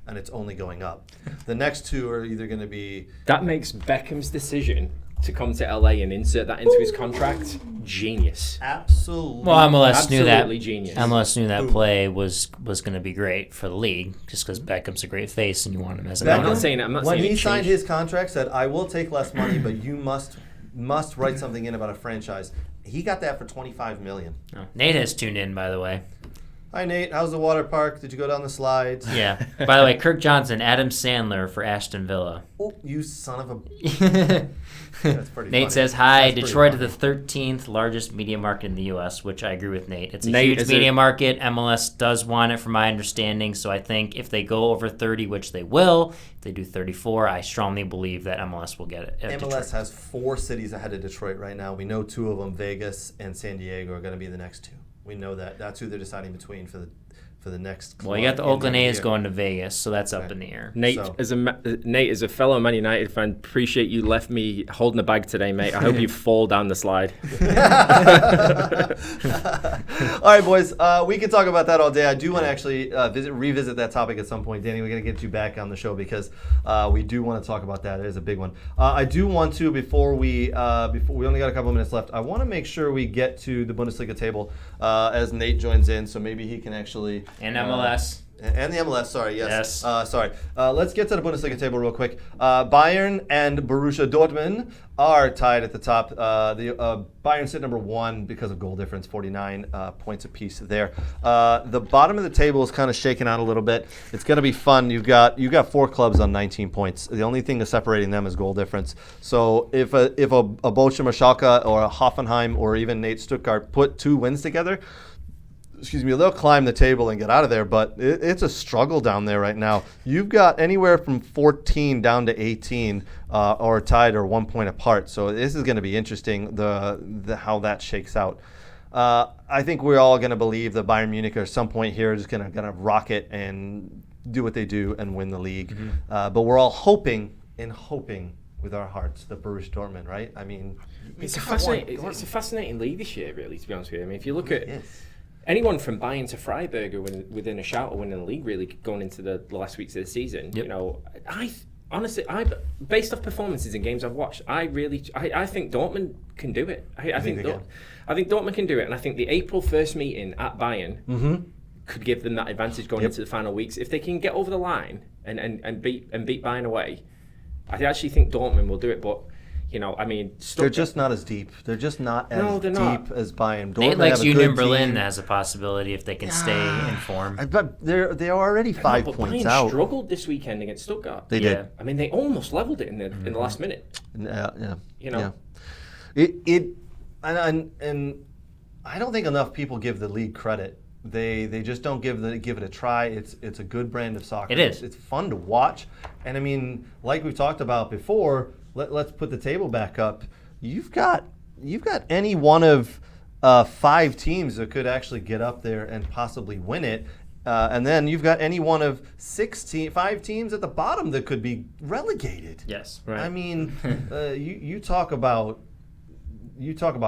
And it's only going up. The next two are either going to be... That makes Beckham's decision to come to LA and insert that into his contract genius. Absolutely. Well, MLS knew that. Genius. MLS knew that play was going to be great for the league, just because Beckham's a great face and you want him as a Beckham, I'm not saying when he signed his contract, said, "I will take less money, but you must write something in about a franchise." He got that for $25 million. Oh, Nate has tuned in, by the way. Hi, Nate. How's the water park? Did you go down the slides? Yeah. By the way, Kirk Johnson, Adam Sandler for Aston Villa. Oh, you son of a... That's pretty Nate funny. says, hi, That's Detroit is pretty the 13th largest media market in the U.S., which I agree with Nate. It's a Nate, huge media market. MLS does want it, from my understanding. So I think if they go over 30, which they will, if they do 34, I strongly believe that MLS will get it. MLS Detroit. has 4 cities ahead of Detroit right now. We know 2 of them, Vegas and San Diego, are going to be the next 2. We know that. That's who they're deciding between for the next club. Well, you got the in Oakland A's year. going to Vegas, so that's up in the air. Nate, as a fellow Man United fan, appreciate you left me holding the bag today, mate. I hope you fall down the slide. All right, boys. We can talk about that all day. I do want to actually revisit that topic at some point. Danny, we're going to get you back on the show because we do want to talk about that. It is a big one. I do want to, before we only got a couple of minutes left, I want to make sure we get to the Bundesliga table as Nate joins in, so maybe he can actually... And MLS. And the MLS, sorry, yes. Yes. Sorry. Let's get to the Bundesliga table real quick. Bayern and Borussia Dortmund are tied at the top. Bayern sit number 1 because of goal difference, 49 points apiece there. The bottom of the table is kind of shaken out a little bit. It's going to be fun. You've got 4 clubs on 19 points. The only thing that's separating them is goal difference. So if a Bochum or Schalke or a Hoffenheim or even Nate Stuttgart put 2 wins together, they'll climb the table and get out of there, but it's a struggle down there right now. You've got anywhere from 14 down to 18 or tied or 1 point apart. So this is going to be interesting, the how that shakes out. I think we're all going to believe that Bayern Munich at some point here is going to rocket and do what they do and win the league. Mm-hmm. But we're all hoping with our hearts that Borussia Dortmund, right? I mean, it's a fascinating league this year, really, to be honest with you. I mean, if you look at... Anyone from Bayern to Freiburg are within a shout of winning the league, really, going into the last weeks of the season. Yep. You know, honestly, based off performances in games I've watched, I think Dortmund can do it. I think Dortmund can do it, and I think the April 1st meeting at Bayern could give them that advantage going into the final weeks. If they can get over the line and beat Bayern away, I actually think Dortmund will do it. But you know, I mean, they're just not as deep. They're just not as deep as Bayern. Nate likes Union Berlin as a possibility if they can stay in form. But they're already 5 points Bayern out. Struggled this weekend against Stuttgart. They did. I mean, they almost leveled it in the last minute. Yeah. You know, and I don't think enough people give the league credit. They just don't give it a try. It's a good brand of soccer. It is. It's fun to watch, and I mean, like we've talked about before. Let's put the table back up. You've got any one of 5 teams that could actually get up there and possibly win it, and then you've got any one of 5 teams at the bottom that could be relegated. Yes, right. I mean, you talk about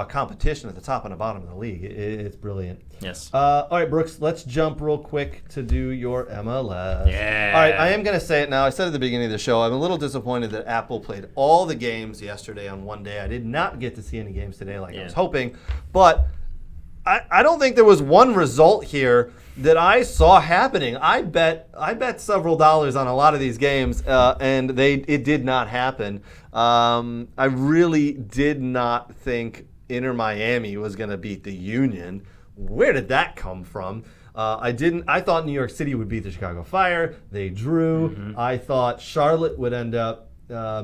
competition at the top and the bottom of the league. It's brilliant. Yes. All right, Brooks, let's jump real quick to do your MLS. Yeah. All right, I am going to say it now. I said at the beginning of the show, I'm a little disappointed that Apple played all the games yesterday on one day. I did not get to see any games today like I was hoping. But I don't think there was one result here that I saw happening. I bet several dollars on a lot of these games, and it did not happen. I really did not think Inter Miami was going to beat the Union. where did that come from? I thought New York City would beat the Chicago Fire. They drew. I thought Charlotte would end up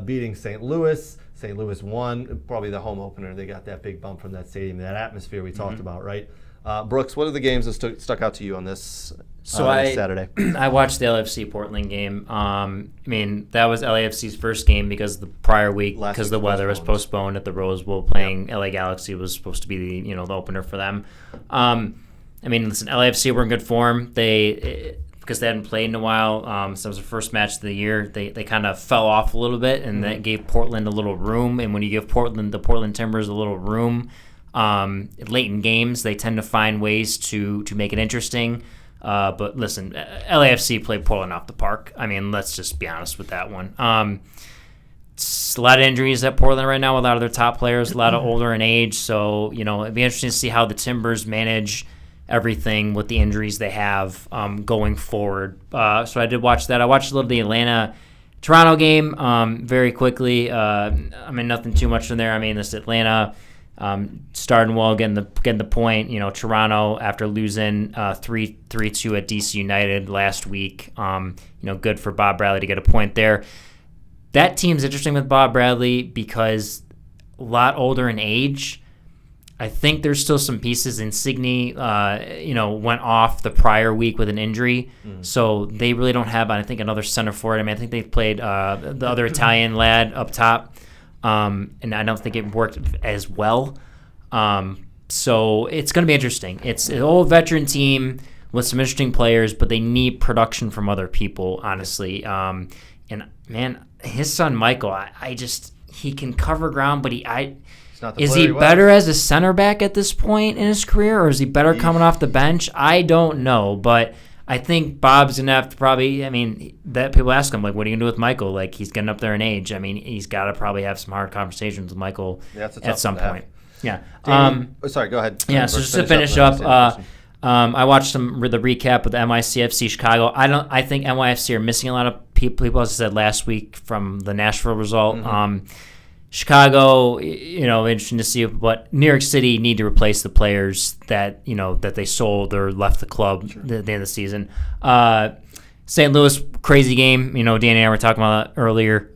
beating St. Louis. St. Louis won, probably the home opener. They got that big bump from that stadium, that atmosphere we talked about, right? Brooks, what are the games that stuck out to you on this Saturday? I watched the LAFC Portland game. I mean, that was LAFC's first game because the prior week, because the weather was postponed at the Rose Bowl, playing LA Galaxy was supposed to be the opener for them. I mean, listen, LAFC were in good form. Because they hadn't played in a while, so it was the first match of the year. They kind of fell off a little bit, and that gave Portland a little room. And when you give the Portland Timbers a little room, late in games, they tend to find ways to make it interesting. But listen, LAFC played Portland off the park. I mean, let's just be honest with that one. It's a lot of injuries at Portland right now. A lot of their top players, a lot of older in age. So it'd be interesting to see how the Timbers manage everything with the injuries they have going forward. So I did watch that. I watched a little of the Atlanta-Toronto game very quickly. I mean, nothing too much from there. I mean, this Atlanta starting well, getting the point. Toronto, after losing 3-2 at DC United last week, good for Bob Bradley to get a point there. That team's interesting with Bob Bradley because a lot older in age. I think there's still some pieces. Insigne, went off the prior week with an injury, so they really don't have, I think, another center forward. I mean, I think they've played the other Italian lad up top, and I don't think it worked as well. So it's going to be interesting. It's an old veteran team with some interesting players, but they need production from other people, honestly. And man, his son Michael, he can cover ground, but is he better as a center back at this point in his career, or is he better coming off the bench? I don't know, but I think Bob's going to have to probably, that people ask him, like, what are you going to do with Michael? Like, he's getting up there in age. I mean, he's got to probably have some hard conversations with Michael at some point. Yeah. Sorry, go ahead. Yeah, so just to finish up, I watched the recap with NYCFC Chicago. I think NYFC are missing a lot of people, as I said last week, from the Nashville result. Chicago, interesting to see, but New York City need to replace the players that they sold or left the club at the end of the season. St. Louis, crazy game. Danny and I were talking about that earlier.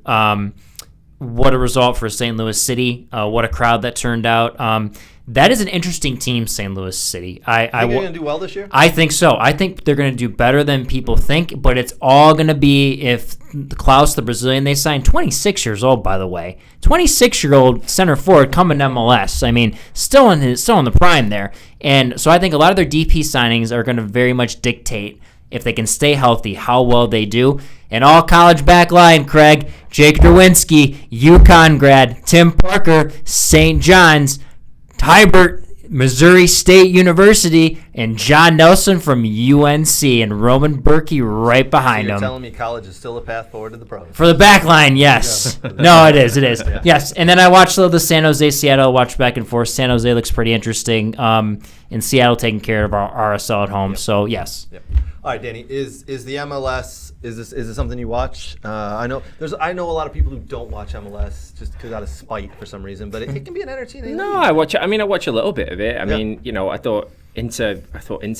What a result for St. Louis City. What a crowd that turned out. That is an interesting team, St. Louis City. I think they're going to do well this year? I think so. I think they're going to do better than people think, but it's all going to be if Klaus, the Brazilian they signed, 26 years old, by the way. 26-year-old center forward coming to MLS. I mean, still in the prime there. And so I think a lot of their DP signings are going to very much dictate, if they can stay healthy, how well they do. And all college back line, Craig, Jake Derwinski, UConn grad, Tim Parker, St. John's, Tybert, Missouri State University, and John Nelson from UNC, and Roman Berkey right behind him. You're telling me college is still a path forward to the pros. For the back line, yes. No, it is. Yeah. Yes. And then I watched a little the San Jose, Seattle, watched back and forth. San Jose looks pretty interesting. And Seattle taking care of our RSL at home. Yep. So, yes. Yep. All right, Danny, is the MLS, is this something you watch? I know a lot of people who don't watch MLS just because out of spite for some reason, but it can be an entertaining. No, I watch it. I watch a little bit of it. I mean, I thought Inter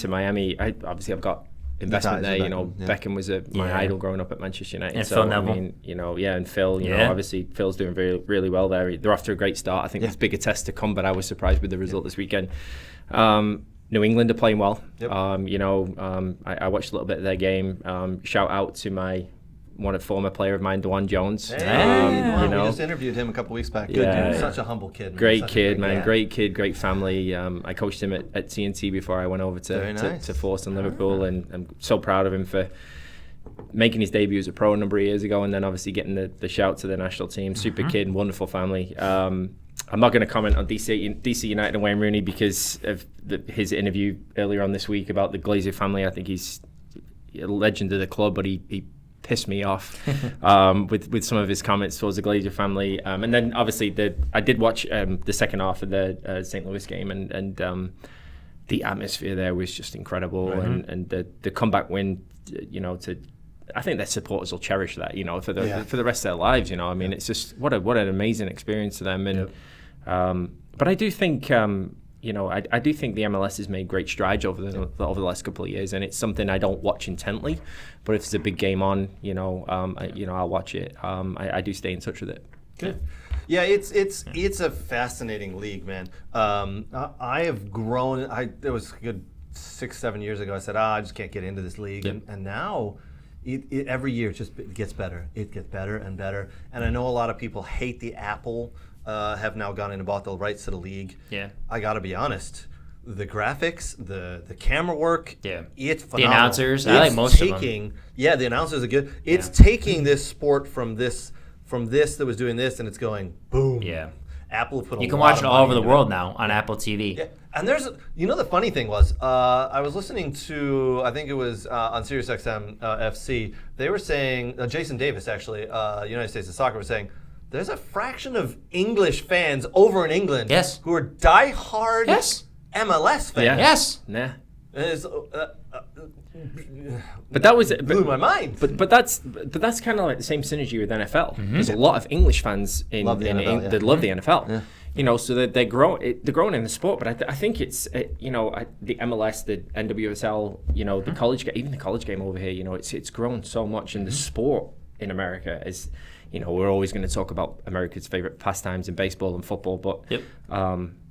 Miami. I've got investment there. Beckham was my idol growing up at Manchester United. And Phil Neville. And Phil. Obviously Phil's doing really well there. They're off to a great start. I think there's bigger tests to come, but I was surprised with the result this weekend. New England are playing well. Yep. I watched a little bit of their game. Shout out to one former player of mine, DeJuan Jones. We just interviewed him a couple weeks back. Good dude. Such a humble kid. Great kid, man. Great kid, great family. I coached him at TNT before I went over to Force and Liverpool, and I'm so proud of him for making his debut as a pro a number of years ago, and then obviously getting the shout to the national team. Super kid, wonderful family. I'm not going to comment on DC United and Wayne Rooney because of his interview earlier on this week about the Glazer family. I think he's a legend of the club, but he pissed me off with some of his comments towards the Glazer family. And then obviously I did watch the second half of the St. Louis game, and the atmosphere there was just incredible. And the comeback win, I think their supporters will cherish that, for the rest of their lives. I mean, it's just what an amazing experience to them. And but I do think I do think the MLS has made great strides over the last couple of years, and it's something I don't watch intently. But if there's a big game on, I'll watch it. I do stay in touch with it. Good. Yeah, it's a fascinating league, man. I have grown. It was a good 6-7 years ago. I said, I just can't get into this league, and now. It every year it gets better. It gets better and better. And I know a lot of people hate the Apple, have now gone in and bought the rights to the league. Yeah. I got to be honest. The graphics, the camera work, it's phenomenal. The announcers, I like most of them. Yeah, the announcers are good. It's taking this sport from this that was doing this, and it's going boom. Yeah. Apple put a lot of money into it. You can watch it all over the world now on Apple TV. Yeah. And the funny thing was, I was listening to, I think it was on SiriusXM FC, they were saying, Jason Davis actually, United States of Soccer was saying, there's a fraction of English fans over in England who are diehard MLS fans. Yeah. Yes. Nah. But that was blew my mind. But that's kind of like the same synergy with NFL. There's a lot of English fans that love the NFL. Yeah. So that they're growing in the sport. But I think it's the MLS, the NWSL, the college game, even the college game over here. It's grown so much in the sport in America. As we're always going to talk about America's favorite pastimes in baseball and football, but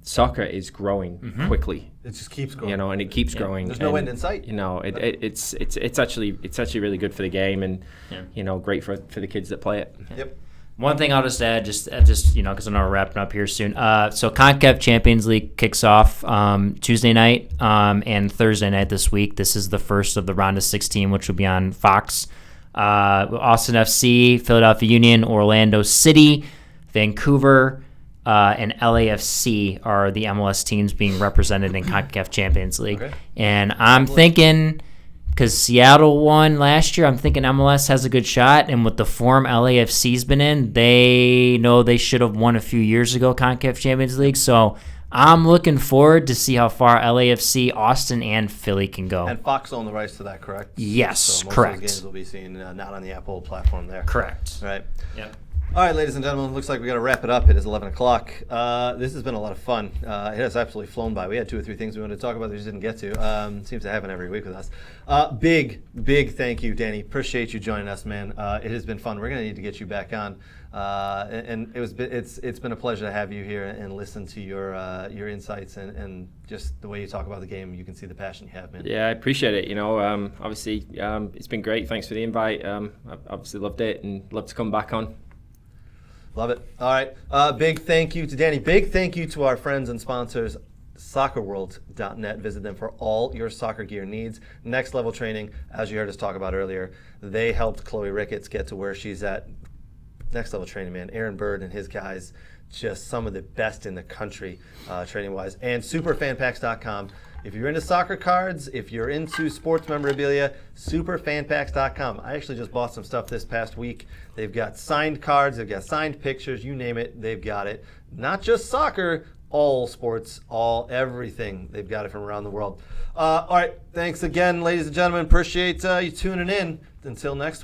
soccer is growing quickly. It just keeps growing. And it keeps growing. There's no end in sight. It's actually really good for the game, and great for the kids that play it. Yep. One thing I'll just add, just because I know we're wrapping up here soon. So CONCACAF Champions League kicks off Tuesday night and Thursday night this week. This is the first of the round of 16, which will be on Fox. Austin FC, Philadelphia Union, Orlando City, Vancouver, and LAFC are the MLS teams being represented in CONCACAF Champions League. Okay. And I'm thinking, because Seattle won last year, I'm thinking MLS has a good shot. And with the form LAFC's been in, they know they should have won a few years ago, CONCACAF Champions League. So I'm looking forward to see how far LAFC, Austin, and Philly can go. And Fox own the rights to that, correct? Yes, so most correct. Of those games will be seen not on the Apple platform there. Correct. Right. Yep. All right, ladies and gentlemen, looks like we got to wrap it up. It is 11 o'clock. This has been a lot of fun. It has absolutely flown by. We had 2 or 3 things we wanted to talk about that we just didn't get to. Seems to happen every week with us. Big thank you, Danny. Appreciate you joining us, man. It has been fun. We're going to need to get you back on. And it's been a pleasure to have you here and listen to your insights and just the way you talk about the game. You can see the passion you have, man. Yeah, I appreciate it. Obviously, it's been great. Thanks for the invite. I've obviously loved it and love to come back on. Love it. All right. Big thank you to Danny. Big thank you to our friends and sponsors, soccerworld.net. Visit them for all your soccer gear needs. Next Level Training, as you heard us talk about earlier, they helped Chloe Ricketts get to where she's at. Next Level Training, man. Aaron Bird and his guys, just some of the best in the country training-wise. And superfanpacks.com. If you're into soccer cards, if you're into sports memorabilia, superfanpacks.com. I actually just bought some stuff this past week. They've got signed cards, they've got signed pictures, you name it, they've got it. Not just soccer, all sports, everything. They've got it from around the world. All right, thanks again, ladies and gentlemen. Appreciate you tuning in. Until next week.